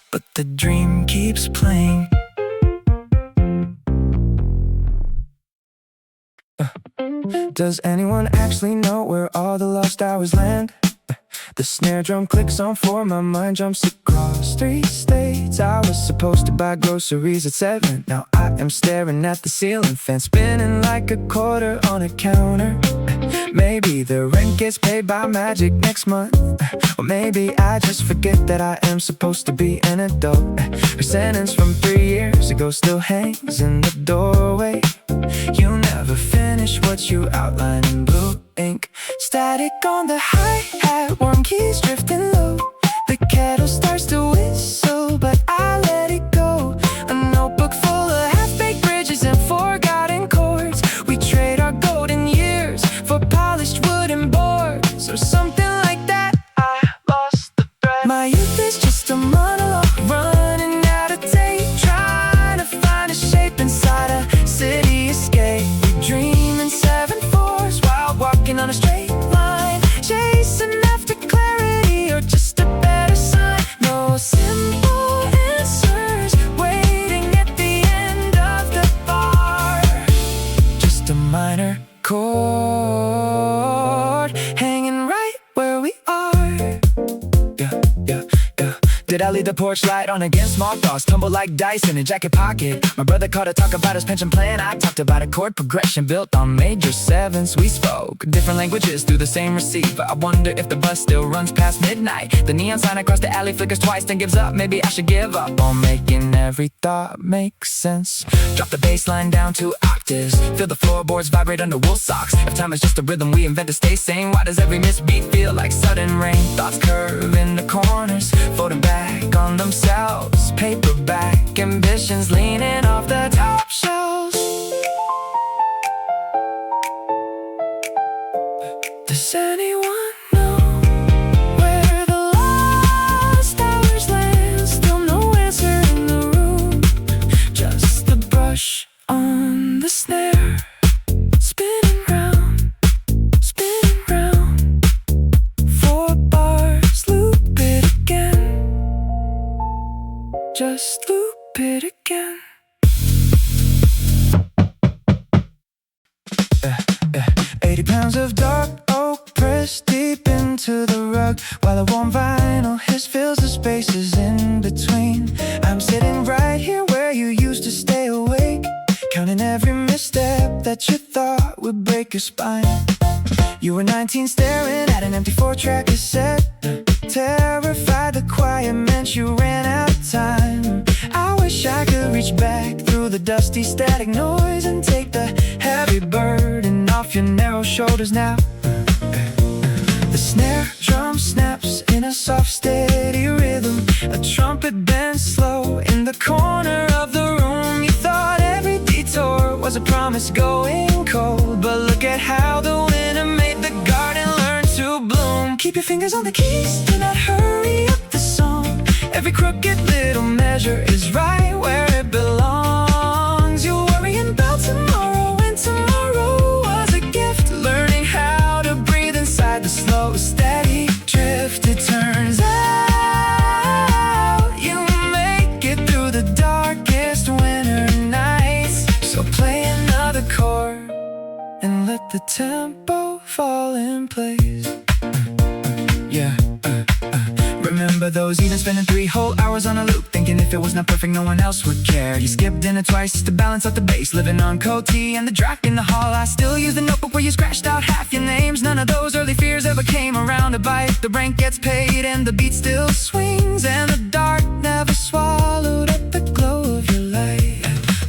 [SPEAKER 1] But the dream keeps playing. Does anyone actually know where all the lost hours land? The snare drum clicks on 4, my mind jumps across 3 states. I was supposed to buy groceries at 7. Now I am staring at the ceiling fan, spinning like a quarter on a counter. Maybe the rent gets paid by magic next month. Or maybe I just forget that I am supposed to be an adult. Her sentence from 3 years ago still hangs in the doorway. You never finish what you outline in blue ink. Static on the hi-hat, warm keys drifting low. The kettle starts to whistle, but I let it go. A notebook full of half-baked bridges and forgotten chords. We trade our golden years for polished wooden boards, or something like that. I lost the thread. My youth is just a monologue, running out of tape, trying to find a shape inside a city escape. We dream in 7/4s while walking on a straight line, chasing after clarity or just a better sign. No simple answers waiting at the end of the bar, just a minor chord hanging right where we are. Did I leave the porch light on again? Small thoughts tumble like dice in a jacket pocket. My brother called to talk about his pension plan. I talked about a chord progression built on major 7s. We spoke different languages through the same receiver. I wonder if the bus still runs past midnight. The neon sign across the alley flickers twice, then gives up. Maybe I should give up on making every thought make sense. Drop the bass line down 2 octaves. Feel the floorboards vibrate under wool socks. If time is just a rhythm we invent to stay sane, why does every misbeat feel like sudden rain? Thoughts curve in the corners, folding back on themselves. Paperback ambitions leaning off the top shelves. Does anyone know where the lost hours land? Still no answer in the room, just the brush on the snare, spinning round, 4 bars, loop it again, just loop it again. 80 pounds of dark oak pressed deep into the rug, while a warm vinyl hiss fills the spaces in between. I'm sitting right here where you used to stay awake, counting every misstep that you thought would break your spine. You were 19 staring at an empty 4-track cassette, terrified the quiet meant you ran out of time. I wish I could reach back through the dusty static noise and take the heavy burden off your narrow shoulders now. The snare drum snaps in a soft steady rhythm, a trumpet bends slow in the corner of the room. You thought every detour was a promise going cold, but look at how Keep your fingers on the keys, do not hurry up the song. Every crooked little measure is right where it belongs. You're worrying about tomorrow when tomorrow was a gift. Learning how to breathe inside the slow, steady drift. It turns out you make it through the darkest winter nights. So play another chord and let the tempo fall in place. Remember those evenings spending 3 whole hours on a loop, thinking if it was not perfect no one else would care. You skipped dinner twice to balance out the bass, living on cold tea and the drac in the hall. I still use the notebook where you scratched out half your names. None of those early fears ever came around to bite. The rent gets paid and the beat still swings, and the dark never swallowed up the glow of your light.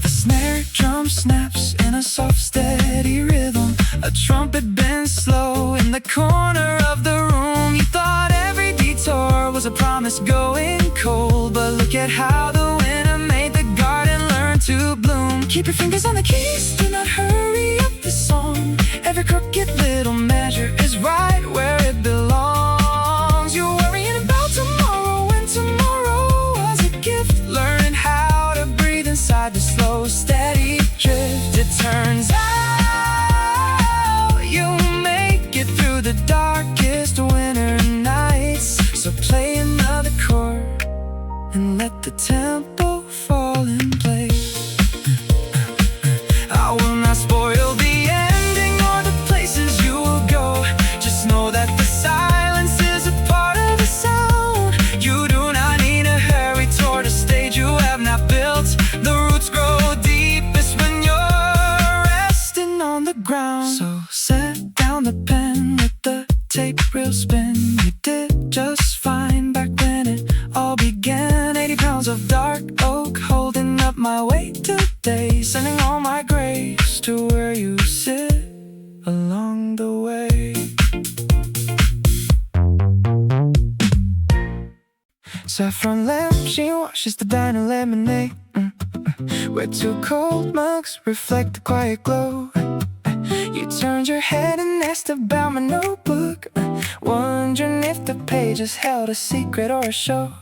[SPEAKER 1] The snare drum snaps in a soft steady rhythm, a trumpet bends slow in the corner of the room. You thought every detour was a promise going cold, but look at how the winter made the garden learn to bloom. Keep your fingers on the keys, do not hurry up the song. Every crooked little measure is right where it belongs. You're worrying about tomorrow when tomorrow was a gift. Learning how to breathe inside the slow, steady drift. It turns out you make it through the darkest winter nights. So play another chord and let the tempo fall in place. I will not spoil the ending or the places you will go. Just know that the silence is a part of the sound. You do not need to hurry toward a stage you have not built. The roots grow deepest when you're resting on the ground. So set down the pen, let the tape reel spin. You did just fine back when it all began. 80 pounds of dark oak holding up my weight today, sending all my grace to where you sit along the way. Saffron lamp, she washes the diner lemonade, where 2 cold mugs reflect the quiet glow. You turned your head and asked about my notebook, wondering if the pages held a secret or a show.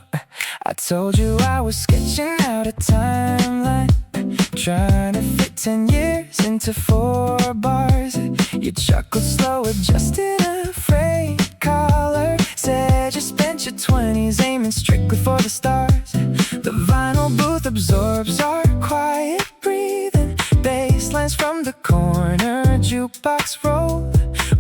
[SPEAKER 1] I told you I was sketching out a timeline, trying to fit 10 years into 4 bars. You chuckled slow, adjusted a frayed collar, said you spent your 20s aiming strictly for the stars. The vinyl booth absorbs our quiet breathing, bass lines from the corner jukebox roll.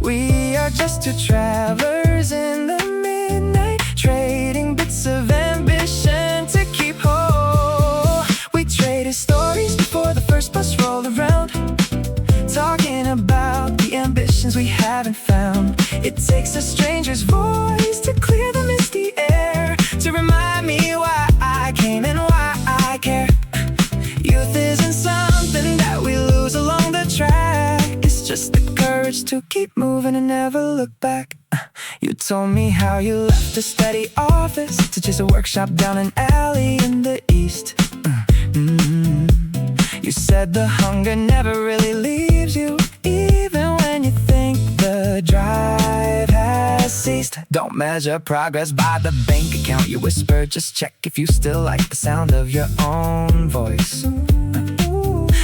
[SPEAKER 1] We are just 2 travelers in the midnight, trading bits of ambition to keep whole. We traded stories before the first bus rolled around, talking about the ambitions we haven't found. It takes a stranger's voice to clear the misty air, to remind me why I came and why I care. Youth isn't something that we lose along the track, it's just the courage to keep moving and never look back. You told me how you left a steady office to chase a workshop down an alley in the east. You said the hunger never really leaves you, even when you think the drive has ceased. Don't measure progress by the bank account, you whispered, just check if you still like the sound of your own voice.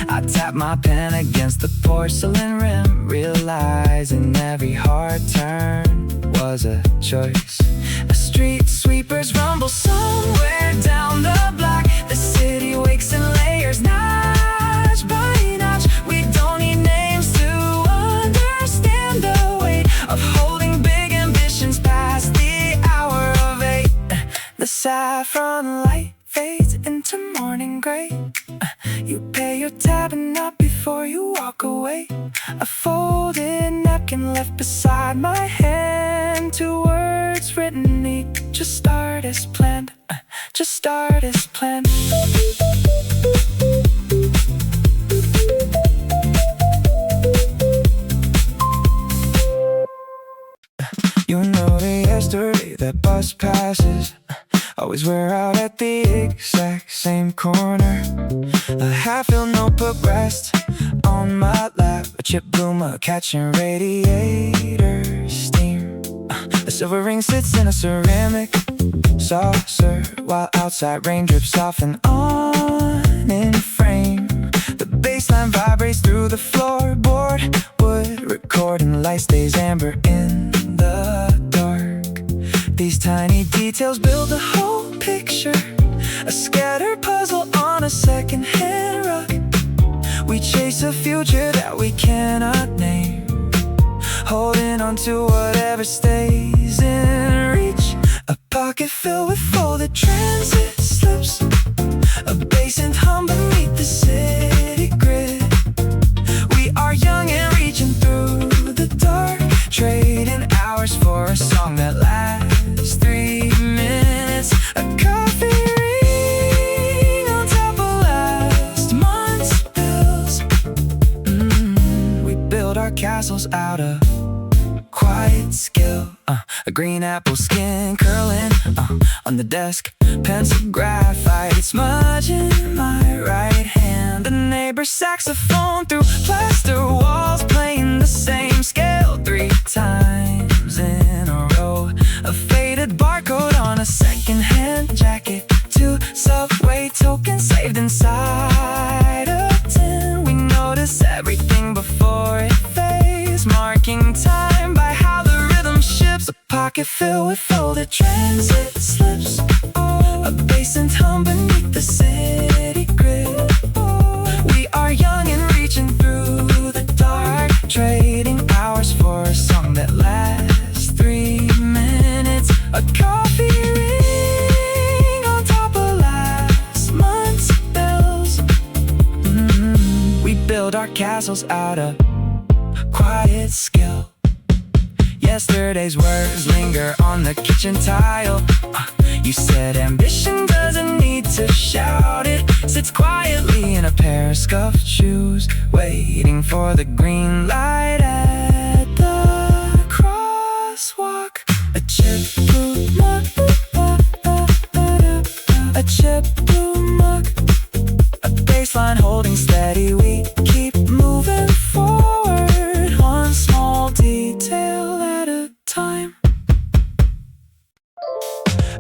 [SPEAKER 1] I tapped my pen against the porcelain rim, realizing every hard turn was a choice. A street sweeper's rumble somewhere down the block. The city wakes in layers, notch by notch. We don't need names to understand the weight of holding big ambitions past the hour of 8. The saffron light fades into morning gray. You pay your tab and not before you walk away. A folded napkin left beside my hand, 2 words written neat, just start as planned. Just start as planned. You know the yesterday that bus passes, always we're out at the exact same corner. A half-filled notebook rests on my lap, a chip boomer catching radiator steam. The silver ring sits in a ceramic saucer, while outside raindrops soften on in frame. The bassline vibrates through the floorboard, wood recording light stays amber in the dark. These tiny details build the whole picture, a scattered puzzle on a second-hand rug. We chase a future that we cannot name, holding on to whatever stays in reach. A pocket filled with folded transit slips, a basement hum beneath the city grid. We are young and reaching through the dark, trading hours for a song that lasts 3 minutes. A coffee ring on top of last month's bills. We build our castles out of quiet skill. A green apple skin curling on the desk, pencil graphite smudging my right hand. The neighbor's saxophone through plaster walls, playing the same scale 3 times in a row. A faded barcode on a second-hand jacket, 2 subway tokens saved inside a tin. We notice everything before it fades, marking time by how the rhythm shifts. A pocket filled with folded transit slips, a basement hum beneath the city grid. We are young and reaching through the dark, trading hours for a song that lasts 3 minutes. A coffee ring on top of last month's bills. We build our castles out of quiet skill. Yesterday's words linger on the kitchen tile. You said ambition doesn't need to shout, it sits quietly in a pair of scuffed shoes, waiting for the green light at the crosswalk. A chip blue mug, a chip blue mug, a baseline holding steady. We keep moving forward, one small detail at a time.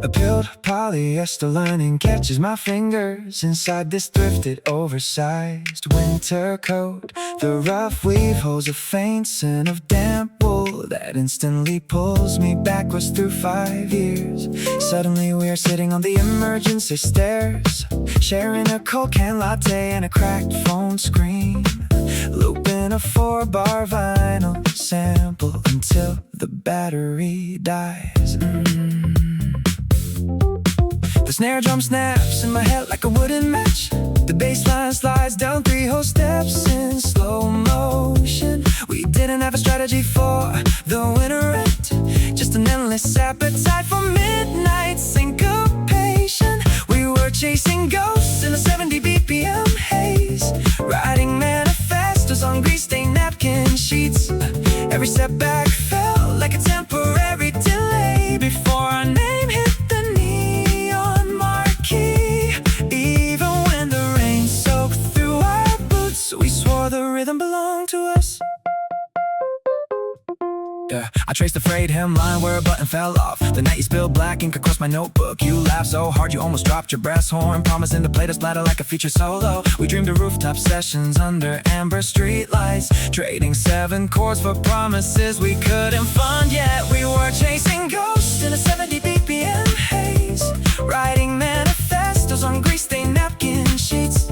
[SPEAKER 1] A peeled polyester lining catches my fingers inside this thrifted, oversized winter coat. The rough weave holds a faint scent of damp wool that instantly pulls me backwards through 5 years. Suddenly we are sitting on the emergency stairs, sharing a cold can latte and a cracked phone screen, looping a 4-bar vinyl sample until the battery dies. The snare drum snaps in my head like a wooden match. The bass line slides down 3 whole steps in slow motion. We didn't have a strategy for the winter rent, just an endless appetite for midnight syncopation. We were chasing ghosts in a 70 BPM haze, writing manifestos on grease-stained napkin sheets. Every setback felt like a temporary delay before our name hit the neon marquee. Even when the rain soaked through our boots, we swore the rhythm belonged to us. I traced the frayed hemline where a button fell off. The night you spilled black ink across my notebook. You laughed so hard you almost dropped your brass horn, promising to play the splatter like a feature solo. We dreamed of rooftop sessions under amber streetlights, trading 7 chords for promises we couldn't fund. Yet we were chasing ghosts in a 70 BPM haze, writing manifestos on grease-stained napkin sheets.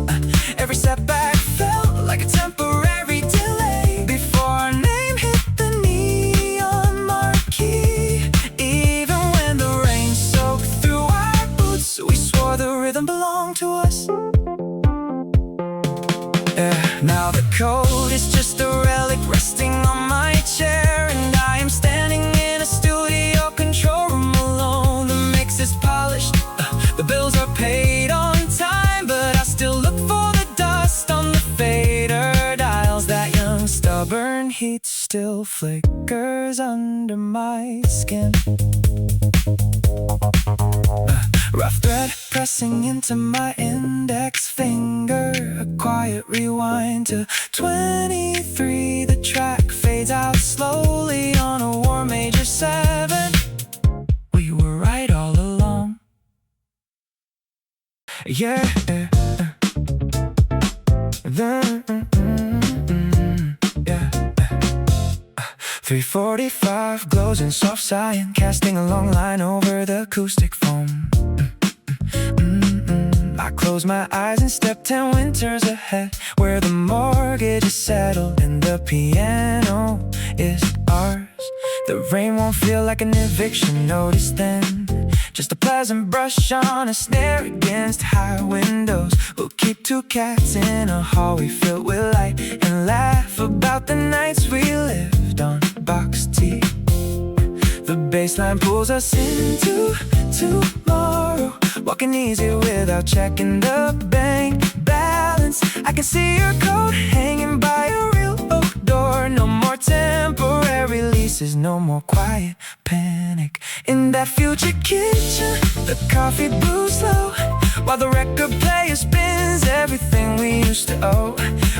[SPEAKER 1] Every setback felt like a temporary delay before our name hit the neon marquee. Even when the rain soaked through our boots, we swore the rhythm belonged to us. Now the code is just a relic resting on my chair, and I am standing in a studio control room alone. The mix is polished, the bills are paid on time, but I still look for the dust on the fader dials. That young stubborn heat still flickers under my skin. Rough thread pressing into my index finger, a quiet rewind to 23. The track fades out slowly on a war major 7. yeah. Then, yeah. 3:45 glows in soft cyan, casting a long line over the acoustic foam. I close my eyes and step 10 winters ahead, where the mortgage is settled and the piano is ours. The rain won't feel like an eviction notice then, just a pleasant brush on a snare against high windows. We'll keep two cats in a hallway filled with light and laugh about the nights we lived on box tea. The bassline pulls us into tomorrow, walking easy without checking the bank balance. I can see your coat hanging by a real oak door. No more temporary leases, no more quiet panic. In that future kitchen, the coffee brews slow, while the record player spins everything we used to owe.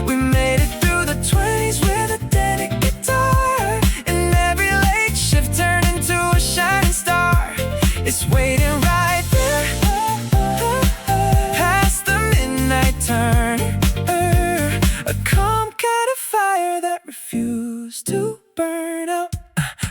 [SPEAKER 1] We made it through the 20s with a Denim guitar, and every late shift turned into a shining star. It's waiting right there, past the midnight turn, a calm kind of fire that refused to burn out.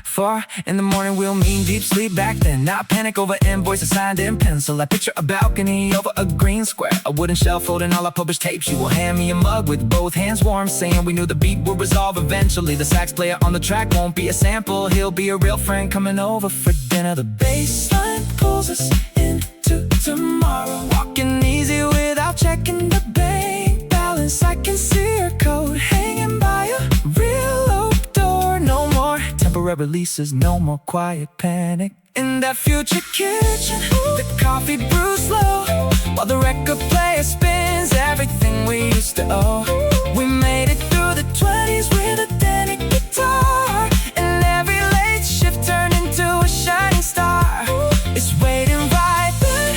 [SPEAKER 1] 4 in the morning, we'll mean deep sleep back then. Not panic over invoices signed in pencil. I picture a balcony over a green square, a wooden shelf holding all our published tapes. You will hand me a mug with both hands warm, saying we knew the beat would resolve eventually. The sax player on the track won't be a sample, he'll be a real friend coming over for dinner. The bass line pulls us into tomorrow, walking easy without checking the bank balance. I can see your coat hanging by a real oak door. No more temporary releases, no more quiet panic. In that future kitchen, the coffee brews slow, while the record player spins everything we used to owe. We made it through the 20s with a Denim guitar, and every late shift turned into a shining star. It's waiting right there,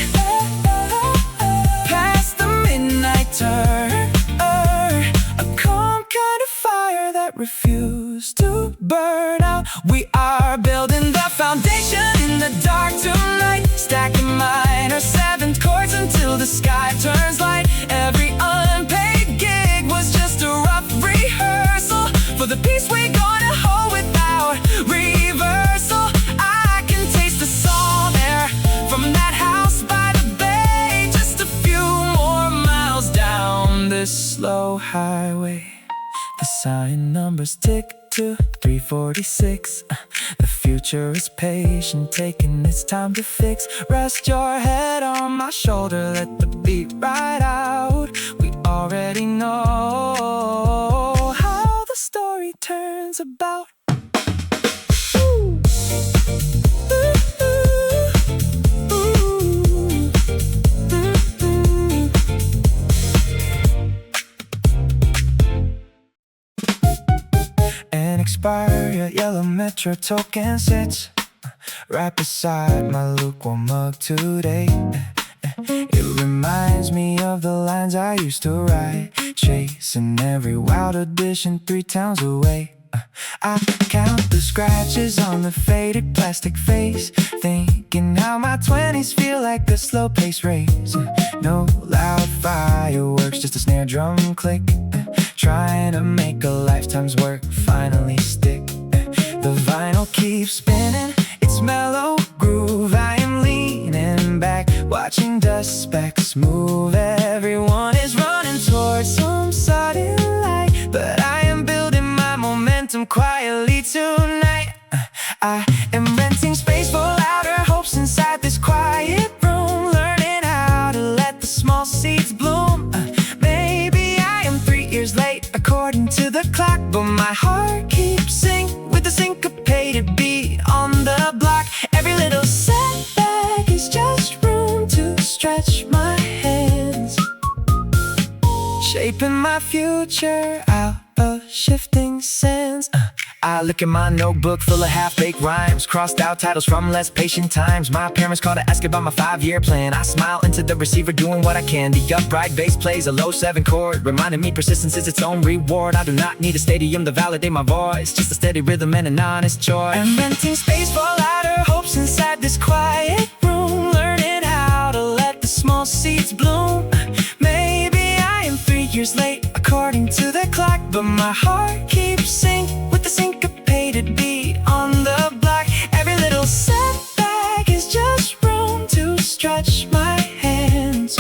[SPEAKER 1] past the midnight turn, a calm kind of fire that refused to burn out. We are building the foundation in the dark tonight, stacking minor seventh chords until the sky turns light. Every unpaid gig was just a rough rehearsal for the piece we're gonna hold without reversal. I can taste the salt air from that house by the bay, just a few more miles down this slow highway. The sign numbers tick to 3:46. The future is patient, taking its time to fix. Rest your head on my shoulder, let the beat ride out. We already know how the story turns about. Expire, your yellow metro token sits right beside my lukewarm mug today. It reminds me of the lines I used to write, chasing every wild audition 3 towns away. I count the scratches on the faded plastic face, thinking how my 20s feel like a slow-paced race. No loud fireworks, just a snare drum click, trying to make a lifetime's work finally stick. The vinyl keeps spinning, its mellow groove. I am leaning back, watching dust specks move. Everyone is running towards some sudden light, but I am building my momentum quietly tonight. I am renting space for louder hopes inside this quiet room, learning how to let the small seeds bloom. Maybe I am 3 years late according to the clock, but my heart keeps singing with the syncopated beat on the block. Every little setback is just room to stretch my hands, shaping my future out of shifting sands. I look at my notebook full of half-baked rhymes, crossed out titles from less patient times. My parents called to ask about my 5-year plan. I smile into the receiver doing what I can. The upright bass plays a low 7 chord, reminding me persistence is its own reward. I do not need a stadium to validate my voice, just a steady rhythm and an honest choice. I'm renting space for louder hopes inside this quiet room, learning how to let the small seeds bloom. Maybe I am 3 years late according to the clock, but my heart keeps singing with the syncopated beat on the block. Every little setback is just room to stretch my hands,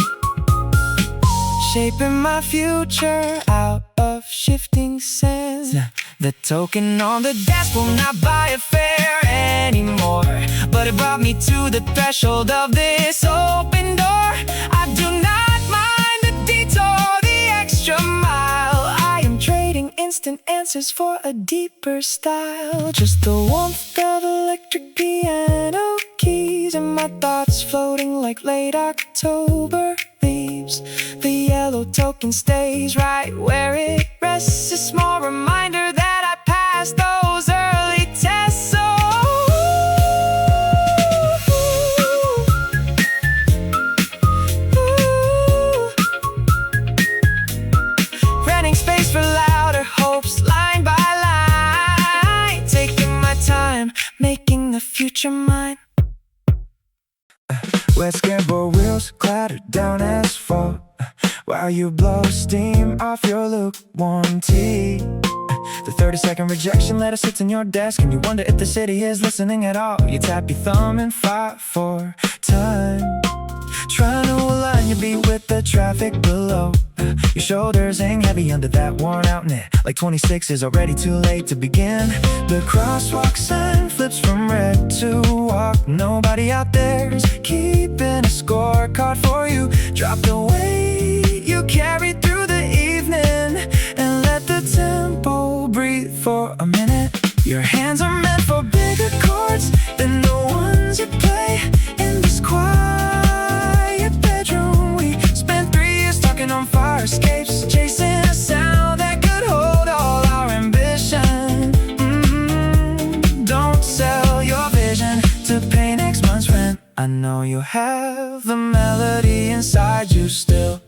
[SPEAKER 1] shaping my future out of shifting sands. The token on the desk will not buy a fare anymore, but it brought me to the threshold of this open door. I do not mind the detour, the extra mile. I am trading instant answers for a deeper style. Just the warmth of electric piano keys and my thoughts floating like late October leaves. The yellow token stays right where it rests, a small reminder that I passed those early tests. So renting space for louder hopes, line by line, taking my time, making the future mine. Wet skateboard wheels clatter down asphalt while you blow steam off your lukewarm tea. The 30-second rejection letter sits in your desk, and you wonder if the city is listening at all. You tap your thumb and fight for time, trying to align your beat with the traffic below. Your shoulders hang heavy under that worn-out knit, like 26 is already too late to begin. The crosswalk sign flips from red to walk. Nobody out there's keeping a scorecard for you. Drop the weight you carry through the evening and let the tempo breathe for a minute. Your hands are meant for bigger chords than the ones you play in this quiet bedroom. We spent 3 years talking on fire escapes, chasing a sound that could hold all our ambition. Don't sell your vision to pay next month's rent. I know you have the melody inside you still.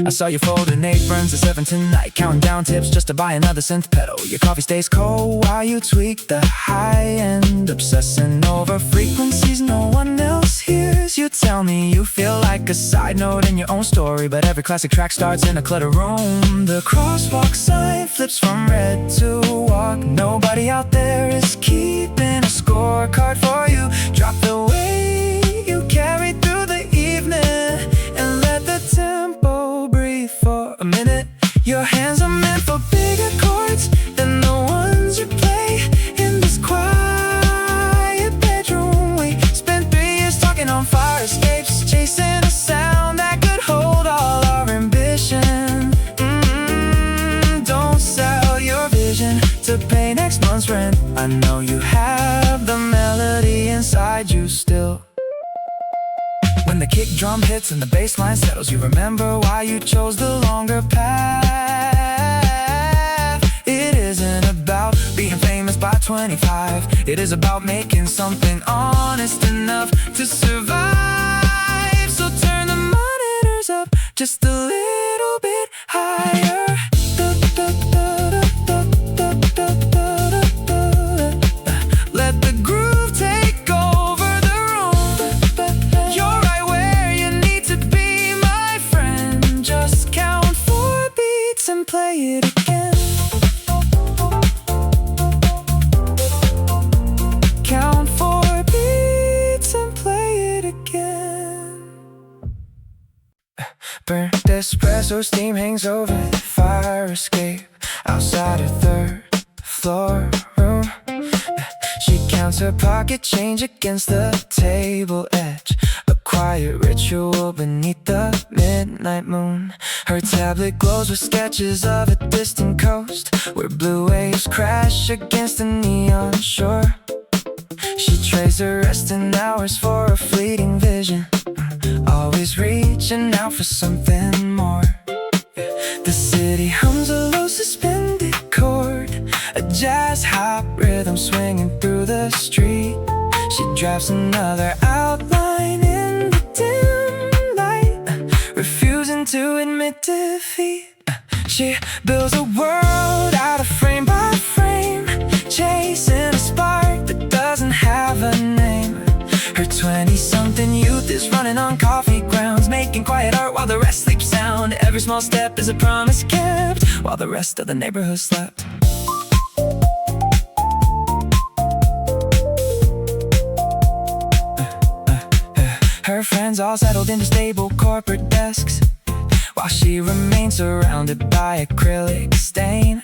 [SPEAKER 1] I saw you folding aprons at 7 tonight, counting down tips just to buy another synth pedal. Your coffee stays cold while you tweak the high end, obsessing over frequencies no one else hears. You tell me you feel like a side note in your own story, but every classic track starts in a cluttered room. The crosswalk sign flips from red to walk. Nobody out there is keeping a scorecard for you. Drop the weight you carry through the evening and let the tempo breathe for a minute. Your hands are meant for bigger chords than the ones you play in this quiet bedroom. We spent 3 years talking on fire escapes, chasing a sound that could hold all our ambition. Don't sell your vision to pay next month's rent. I know you have the melody inside you still. When the kick drum hits and the bass line settles, you remember why you chose the longer path. It isn't about being famous by 25. It is about making something honest enough to survive. So turn the monitors up just a little bit higher. Let the groove take over the room. You're right where you need to be, my friend. Just count 4 beats and play it again. Count 4 beats and play it again. Burnt espresso steam hangs over the fire escape outside her 3rd floor room. She counts her pocket change against the table edge, a quiet ritual beneath the midnight moon. Her tablet glows with sketches of a distant coast where blue waves crash against a neon shore. She trades her resting hours for a fleeting vision, always reaching out for something more. The city hums a low suspended chord, a jazz hop rhythm swinging through the street. She drafts another outline in the dim light, refusing to admit defeat. She builds a world out of frame by frame, chasing a spark that doesn't have a name. Her 20-something youth is running on coffee grounds, rest sleep sound. Every small step is a promise kept, while the rest of the neighborhood slept. Her friends all settled into stable corporate desks, while she remains surrounded by acrylic stain.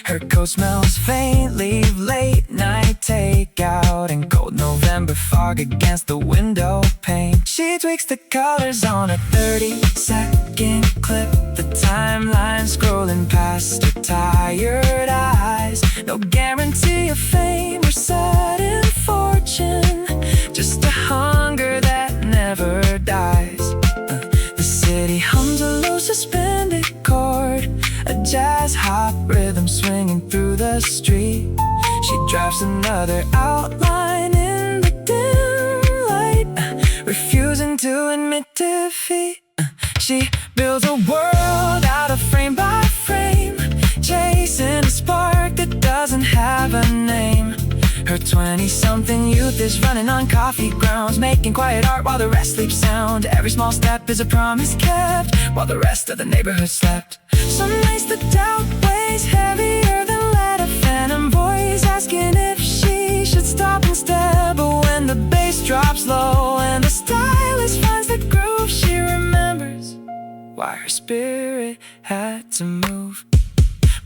[SPEAKER 1] Her coat smells faintly of late night takeout and cold November fog against the window pane. She tweaks the colors on a 30-second clip, the timeline scrolling past her tired eyes. No guarantee of fame or sudden fortune, just a hunger that never dies. The city hums a low suspended chord, a jazz hop rhythm swinging through the street. She drafts another outline in the dim light, refusing to admit defeat. She builds a world out of frame by frame, chasing a spark that doesn't have a name. Her 20-something youth is running on coffee grounds, making quiet art while the rest sleep sound. Every small step is a promise kept, while the rest of the neighborhood slept. Some nights the doubt weighs heavier than lead, a phantom voice asking if she should stop instead. But when the bass drops low and the stylist finds the groove, she remembers why her spirit had to move.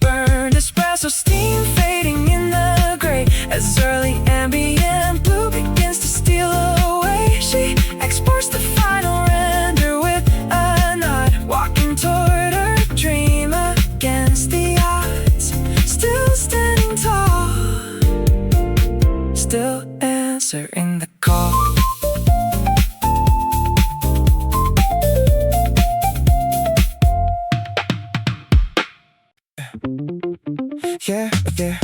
[SPEAKER 1] Burned espresso steam fading in the gray, as early ambient blue begins to steal away. She exports the final render with a nod, walking toward her dream against the odds. Still standing tall, still answering the call. Yeah, yeah.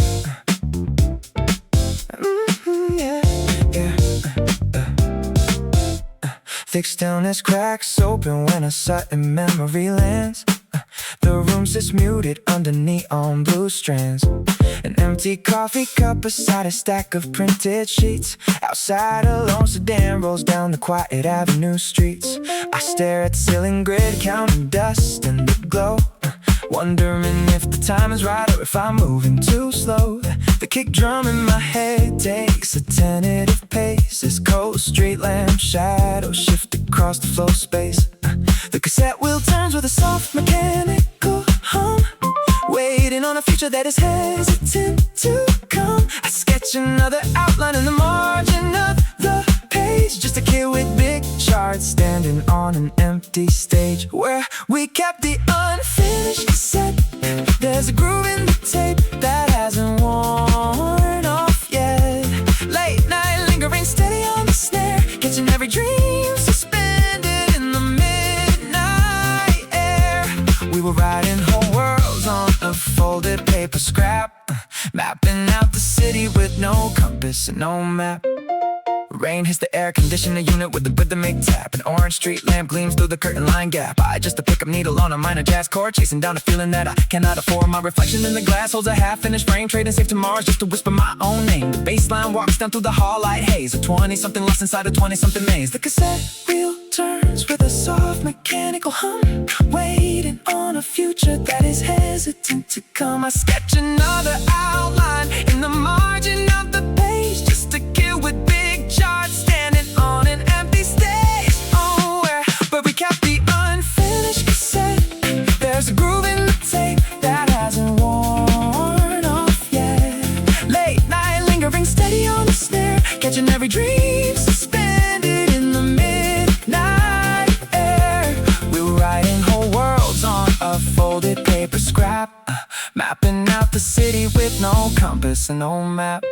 [SPEAKER 1] Thick stillness cracks open when a sudden memory lands. The room sits muted under neon blue strands. An empty coffee cup beside a stack of printed sheets. Outside a lone sedan rolls down the quiet avenue streets. I stare at the ceiling grid, counting dust and the glow, wondering if the time is right or if I'm moving too slow. The kick drum in my head takes a tentative pace as cold street lamp shadows shift across the floor space. The cassette wheel turns with a soft mechanical hum, waiting on a future that is hesitant to come. I sketch another outline in the margin of the page, just a kid with big charts standing on an empty stage where we kept the unfinished cassette. There's a groove in the tape that hasn't worn off yet. Late night lingering steady on the snare, catching every dream suspended in the midnight air. We were writing whole worlds on a folded paper scrap, mapping out the city with no compass and no map. Rain hits the air conditioner unit with the rhythmic tap. An orange street lamp gleams through the curtain line gap. I just a pickup needle on a minor jazz chord, chasing down a feeling that I cannot afford. My reflection in the glass holds a half-finished frame, trading safe to Mars just to whisper my own name. The bass line walks down through the hall light haze, a 20-something lost inside a 20-something maze. The cassette wheel turns with a soft mechanical hum, waiting on a future that is hesitant to come. I sketch another outline in the margin of the page, just a kid with big charts standing on an empty stage. Oh, where we kept the unfinished cassette. There's a groove in the tape that hasn't worn off yet. Late night lingering steady on the snare, catching every dream suspended in the midnight air. We were writing whole worlds on a folded paper scrap, mapping out the city with no compass and no map.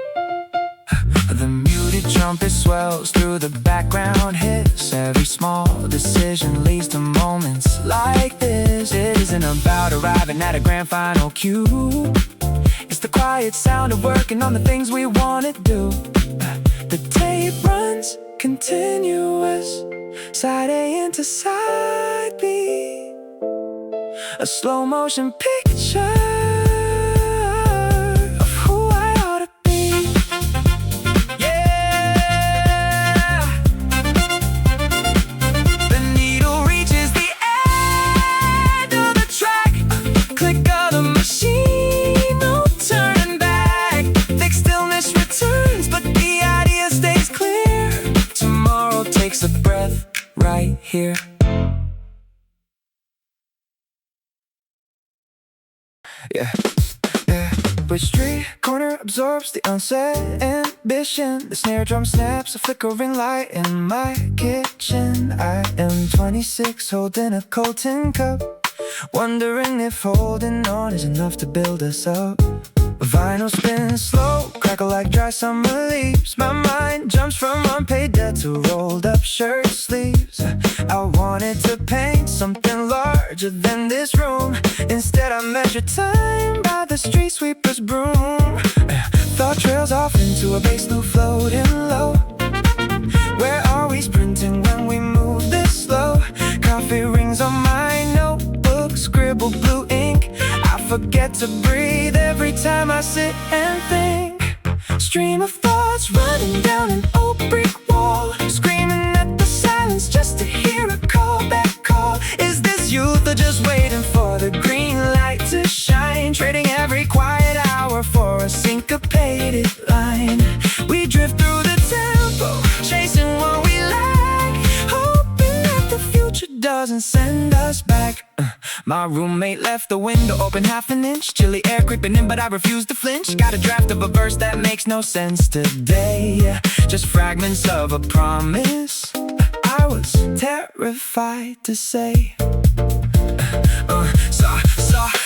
[SPEAKER 1] The muted trumpet swells through the background hiss. Every small decision leads to moments like this. It isn't about arriving at a grand final cue. It's the quiet sound of working on the things we want to do. The tape runs continuous, side A into side B, a slow motion picture of who I ought to be. Yeah, the needle reaches the here. Yeah. Which street corner absorbs the unsaid ambition? The snare drum snaps, a flickering light in my kitchen. I am 26, holding a cold tin cup, wondering if holding on is enough to build us up. Vinyl spins slow, crackle like dry summer leaves. My mind jumps from unpaid debt to rolled up shirt sleeves. I wanted to paint something larger than this room. Instead I measure time by the street sweeper's broom. Thought trails off into a bass loop floating low. Where are we sprinting when we move this slow? Coffee rings on my notebook, scribble blue ink. I forget to breathe every time I sit and think. Stream of thoughts running down an old brick wall, screaming at the silence just to hear a callback call. Is this youth or just waiting for the green light to shine? Trading every quiet hour for a syncopated line. We drift through the tempo, chasing what we lack, hoping that the future doesn't send us back. My roommate left the window open half an inch, chilly air creeping in but I refuse to flinch. Got a draft of a verse that makes no sense today, just fragments of a promise I was terrified to say.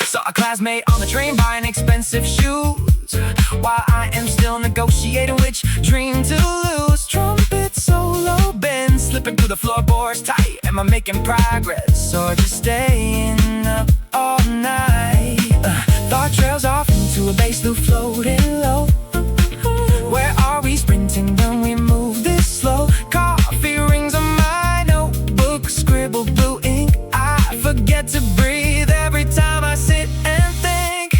[SPEAKER 1] Saw a classmate on the train buying expensive shoes, while I am still negotiating which dream to lose. Trumpet solo bend, slipping through the floorboards tight. Am I making progress or just staying up all night? Thought trails off into a bass loop floating low. Where are we sprinting when we move this slow? Coffee rings on my notebook, scribble blue ink. I forget to breathe every time I sit and think.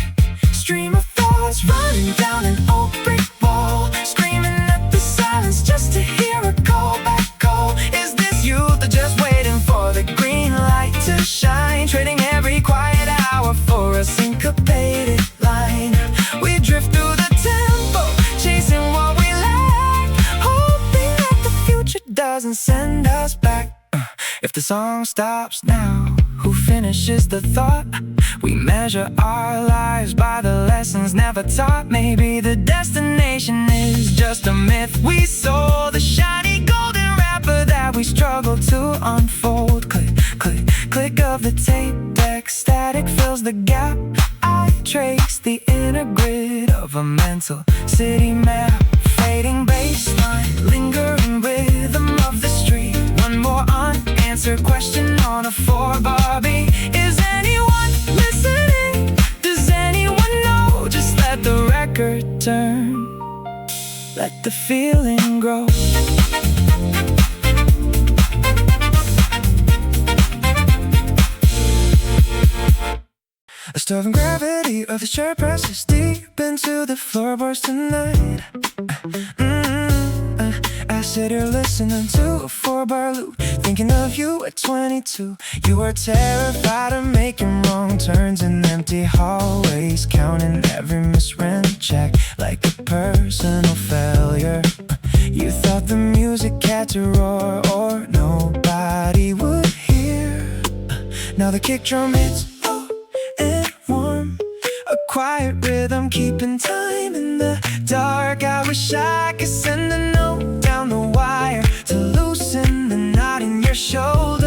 [SPEAKER 1] Stream of thoughts running down an old brick wall, screaming at the silence just to hear a callback call. Is this youth or just waiting for the green light to shine? Trading every quiet hour for a syncopated line. We drift through the tempo, chasing what we lack, hoping that the future doesn't send us back. If the song stops now, who finishes the thought? We measure our lives by the lessons never taught. Maybe the destination is just a myth we sold, the shiny golden wrapper that we struggle to unfold. Click, click, click of the tape deck, static fills the gap. I trace the inner grid of a mental city map, fading baseline, lingering rhythm of the street. One more unanswered question on a 4-bar beat. Is anyone listening? Does anyone know? Just let the record turn, let the feeling grow. A stirring gravity of the shirt presses deep into the floorboards tonight. I sit here listening to a 4-bar loop, thinking of you at 22. You were terrified of making wrong turns in empty hallways, counting every misread check like a personal failure. You thought the music had to roar or nobody would hear. Now the kick drum hits low and warm, a quiet rhythm keeping time in the dark. I wish I could send a note down the wire to loosen the knot in your shoulders.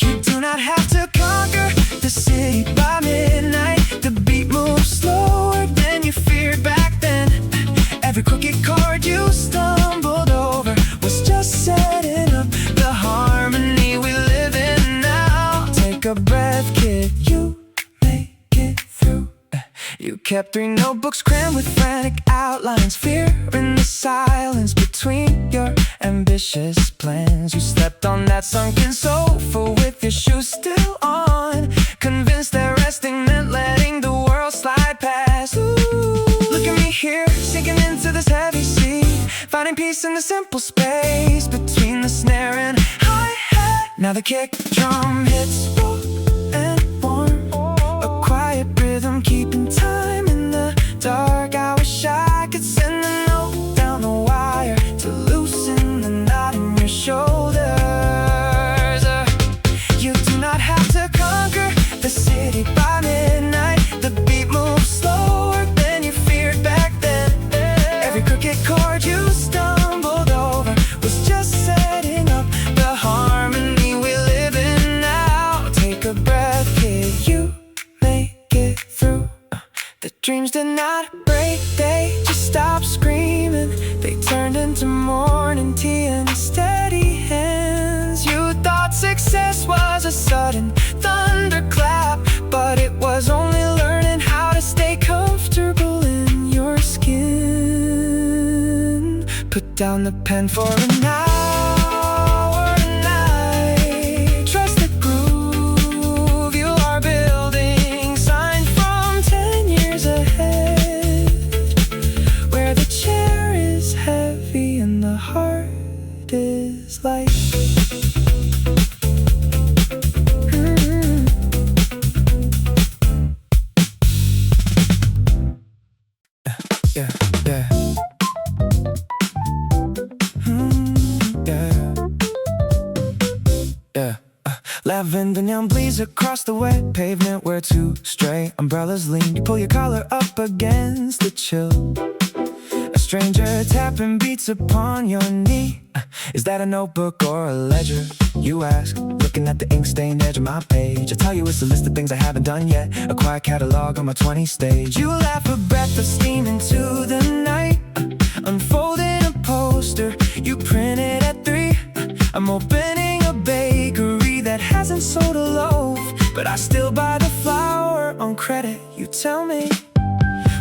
[SPEAKER 1] You do not have to conquer the city by midnight. The beat moves slower than you feared back then. Every crooked chord you stumbled over was just setting up the harmony we live in now. Take a breath, kid, you make it through. You kept 3 notebooks crammed with frantic outlines, fear in the silence between your ambitious plans. You slept on that sunken sofa with your shoes still on, convinced that resting meant letting the world slide past. Ooh, look at me here, sinking into this heavy sea, finding peace in the simple space between the snare and hi-hat. Now the kick drum hits low and warm, a quiet rhythm keeping time in the dark. I wish I could send a note down the wire to loosen the knot in your shoulder. did not break, they just stopped screaming. They turned into morning tea and steady hands. You thought success was a sudden thunderclap, but it was only learning how to stay comfortable in your skin. Put down the pen for an hour tonight. Trust the groove you are building. Sign from 10 years ahead, where the chair is heavy and the heart is light. Yeah, yeah. Lavender neon bleeds across the wet pavement where two stray umbrellas lean. You pull your collar up against the chill. A stranger tapping beats upon your knee. Is that a notebook or a ledger? You ask, looking at the ink-stained edge of my page. I tell you it's a list of things I haven't done yet. A quiet catalog on my 20th stage. You laugh a breath of steam into the night, unfolding a poster you printed at 3. I'm opening a bakery that hasn't sold a loaf, but I still buy the flour on credit. You tell me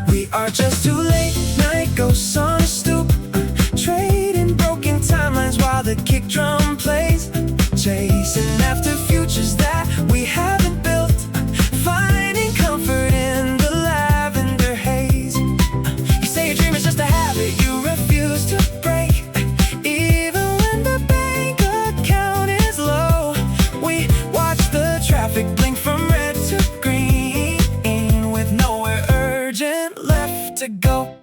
[SPEAKER 1] we are just two late night ghosts on a stoop, trading broken timelines while the kick drum plays, chasing after futures that we haven't built, finding comfort in the lavender haze. You say your dream is just a habit you refuse to break, even when the bank account is low. We watch the traffic blink from red to green, with nowhere urgent left to go.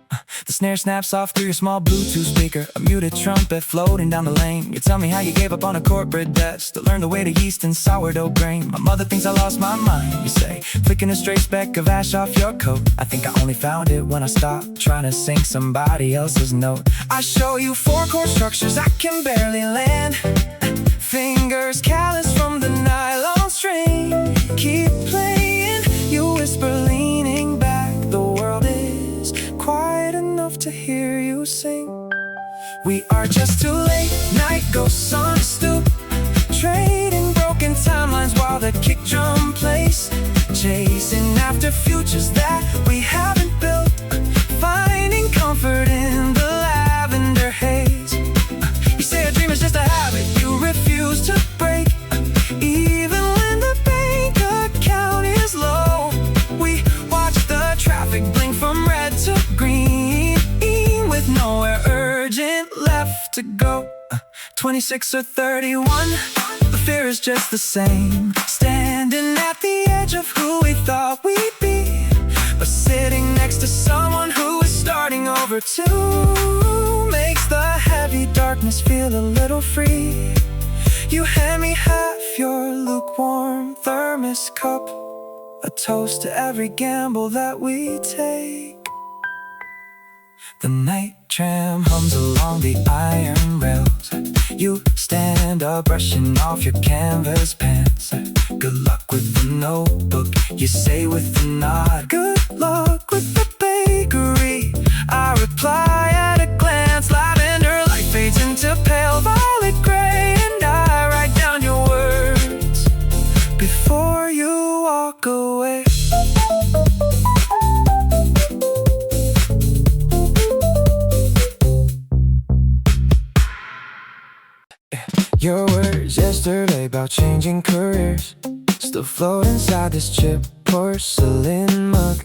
[SPEAKER 1] The snare snaps off through your small Bluetooth speaker, a muted trumpet floating down the lane. You tell me how you gave up on a corporate desk to learn the way to yeast and sourdough grain. My mother thinks I lost my mind, you say, flicking a stray speck of ash off your coat. I think I only found it when I stopped trying to sing somebody else's note. I show you 4 chord structures I can barely land, fingers callous from the nylon string. Keep playing, you whisper leaning back. The world is quiet enough to hear you sing. We are just two late night ghosts on a stoop, trading broken timelines while the kick drum plays, chasing after futures that we haven't built, finding comfort in the lavender haze. You say a dream is just a habit you refuse to break, even when the bank account is low. We watch the traffic blink from red to green, with nowhere urgent left to go. 26 or 31, the fear is just the same, standing at the edge of who we thought we'd be, but sitting next to someone who is starting over too, makes the heavy darkness feel a little free. You hand me half your lukewarm thermos cup, a toast to every gamble that we take. The night tram hums along the iron rails. You stand up brushing off your canvas pants. Good luck with the notebook, you say with a nod. Good luck with the bakery, I reply at a glance. Lavender light fades into pale violet gray, and I write down your words before you walk away. Your words yesterday about changing careers still float inside this chipped porcelain mug.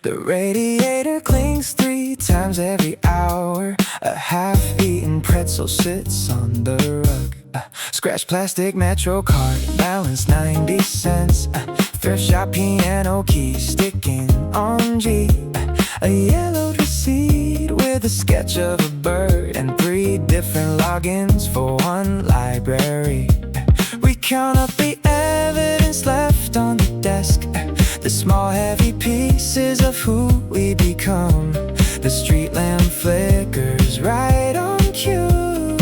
[SPEAKER 1] The radiator clings 3 times every hour. A half-eaten pretzel sits on the rug. Scratch plastic metro card, balance 90 cents. Thrift shop piano keys sticking on G. A yellowed receipt with a sketch of a bird and 3 different logins for 1 library. We count up the evidence left on the desk, the small heavy pieces of who we become. The street lamp flickers right on cue.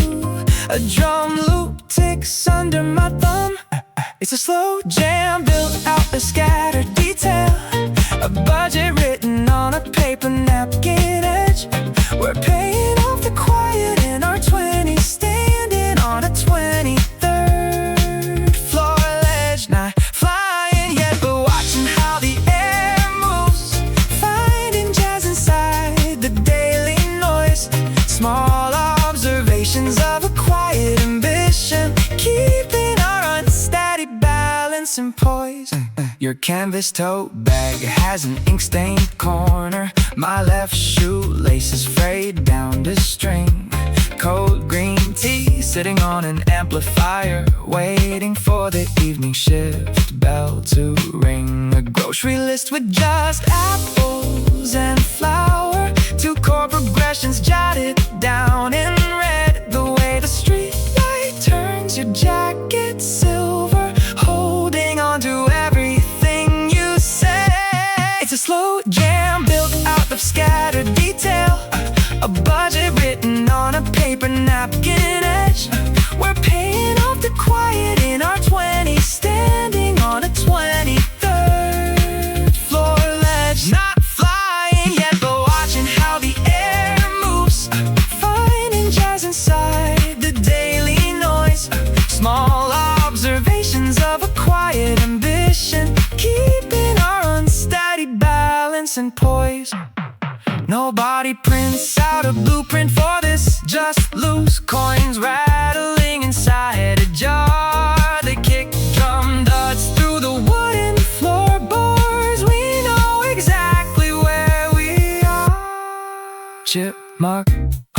[SPEAKER 1] A drum loop ticks under my thumb. It's a slow jam built out of scattered detail, a budget written on a page. napkin edge. We're paying off the quiet in our 20s, standing on a 23rd floor ledge. Not flying yet, but watching how the air moves, finding jazz inside the daily noise. Small observations of a quiet ambition, keeping our unsteady balance and poise. Your canvas tote bag has an ink-stained corner. My left shoelace is frayed down to string. Cold green tea sitting on an amplifier, waiting for the evening shift bell to ring. A grocery list with just apples and flour, 2 chord progressions jotted down in red. The way the street light turns your jacket silver, holding on to everything you say. It's a slow jam built out of scattered detail, a budget written on a paper napkin edge. We're paying off the quiet in our 20s, standing on a 23rd floor ledge. Not flying yet, but watching how the air moves, finding jazz inside the daily noise. Small observations of a quiet ambition, keeping our unsteady balance and poise. Nobody prints out a blueprint for this, just loose coins rattling inside a jar. They kick drum duds through the wooden floorboards. We know exactly where we are. Chip mark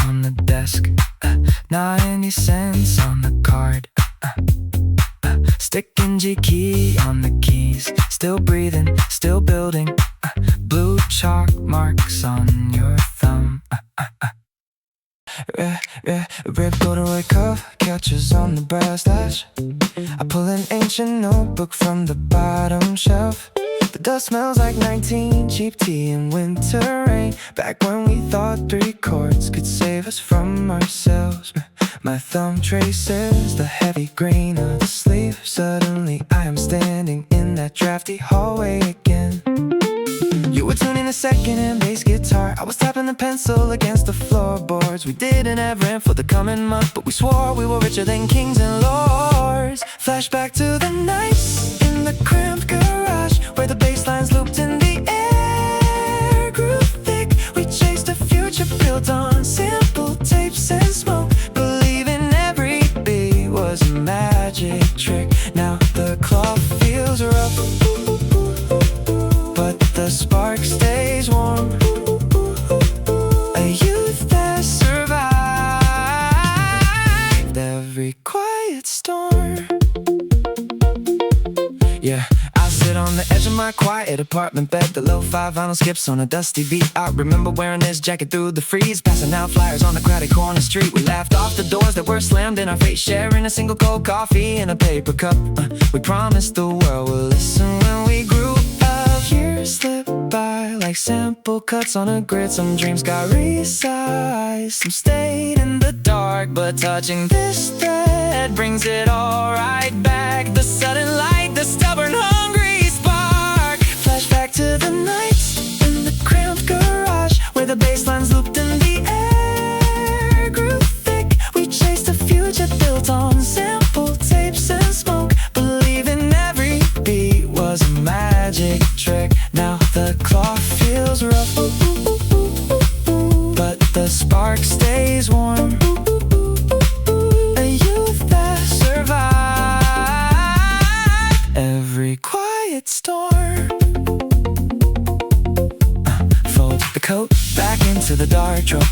[SPEAKER 1] on the desk, 90 cents on the card, stick and G key on the keys. Still breathing, still building, blue chalk marks on your thumb. Red corduroy cuff catches on the brass lash. I pull an ancient notebook from the bottom shelf. The dust smells like 19 cheap tea and winter rain, back when we thought 3 chords could save us from ourselves. My thumb traces the heavy grain of the sleeve. Suddenly I am standing in that drafty hallway again. You were tuning the second and bass guitar, I was tapping the pencil against the floorboards. We didn't ever in for the coming month, but we swore we were richer than kings and lords. Flashback to the nights in the cramped garage, where the bass lines looped in the air grew thick. We chased a future built on sample tapes and smoke, believing every beat was a magic trick. Now the cloth feels rough, but the spark stays warm. A youth that survived every quiet storm. Yeah, I sit on the edge of my quiet apartment bed, the lo-fi vinyl skips on a dusty beat. I remember wearing this jacket through the freeze, passing out flyers on the crowded corner street. We laughed off the doors that were slammed in our face, sharing a single cold coffee in a paper cup. We promised the world would listen when we grew up. Years slip by like sample cuts on a grid. Some dreams got resized, some stayed in the dark, but touching this thread brings it all right back. The sudden light, the stubborn hungry spark. Flashback to the nights in the cramped garage, where the bass lines looped in the air grew thick. We chased a future built on sample tapes and smoke, believing every beat was a magic trick. Now the cloth feels rough, but the spark stays warm. A youth that survived every quiet storm. Fold the coat back into the dark drawer.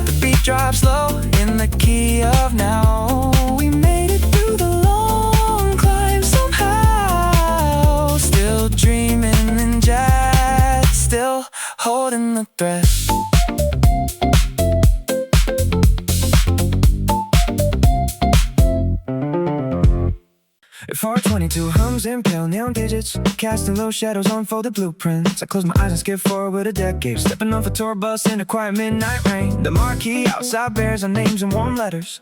[SPEAKER 1] The beat drops low in the key of now. We made it through the long climb somehow. Still dreaming in jazz, still holding the thread. If R22 hums in pale neon digits, casting low shadows on folded blueprints, I close my eyes and skip forward a decade, stepping off a tour bus in a quiet midnight rain. The marquee outside bears our names in warm letters.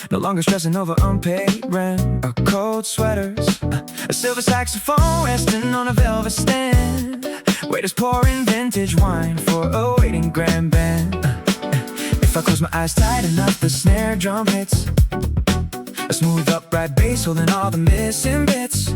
[SPEAKER 1] No longer stressing over unpaid rent or cold sweaters. A silver saxophone resting on a velvet stand. Waiters pouring vintage wine for a waiting grand band. If I close my eyes tight enough, the snare drum hits a smooth upright bass holding all the missing bits.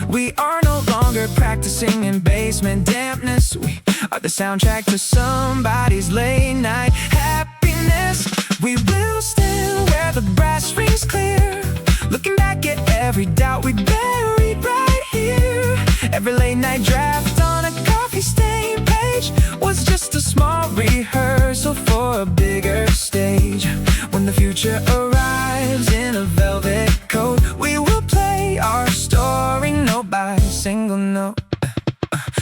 [SPEAKER 1] We are no longer practicing in basement dampness. We are the soundtrack to somebody's late night happiness. We will stand where the brass rings clear, looking back at every doubt we buried right here. Every late night draft on a coffee stain page was just a small rehearsal for a bigger stage. When the future arrives in a velvet coat, we will play our story note by single note.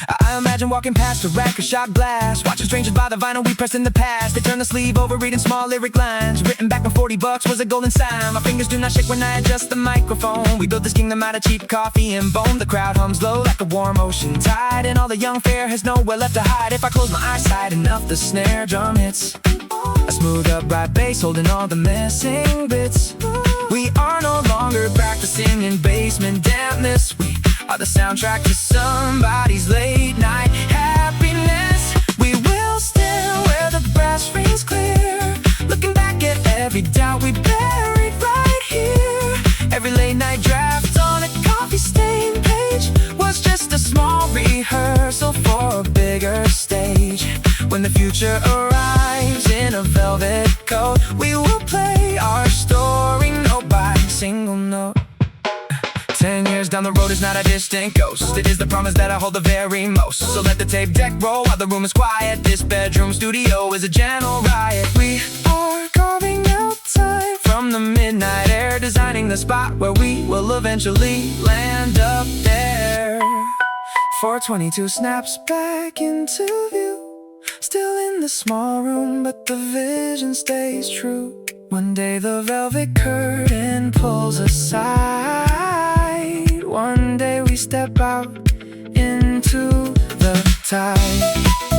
[SPEAKER 1] I imagine walking past a rack of shot glass, watching strangers buy the vinyl we pressed in the past. They turn the sleeve over, reading small lyric lines written back when $40 was a golden sign. My fingers do not shake when I adjust the microphone. We built this kingdom out of cheap coffee and bone. The crowd hums low like a warm ocean tide, and all the young fair has nowhere left to hide. If I close my eyes tight enough, the snare drum hits a smooth upright bass holding all the missing bits. We are no longer practicing in basement dampness. We are the soundtrack to somebody's late night happiness. We will stand where the brass rings clear, looking back at every doubt we buried right here. Every late night draft on a coffee stain page was just a small rehearsal for a bigger stage. When the future arrives in a velvet coat, we will play our story note by single note. 10 years down the road is not a distant ghost. It is the promise that I hold the very most. So let the tape deck roll while the room is quiet. This bedroom studio is a gentle riot. We are carving out time from the midnight air, designing the spot where we will eventually land up there. 422 snaps back into view, still in the small room, but the vision stays true. One day the velvet curtain pulls aside. One day we step out into the tide.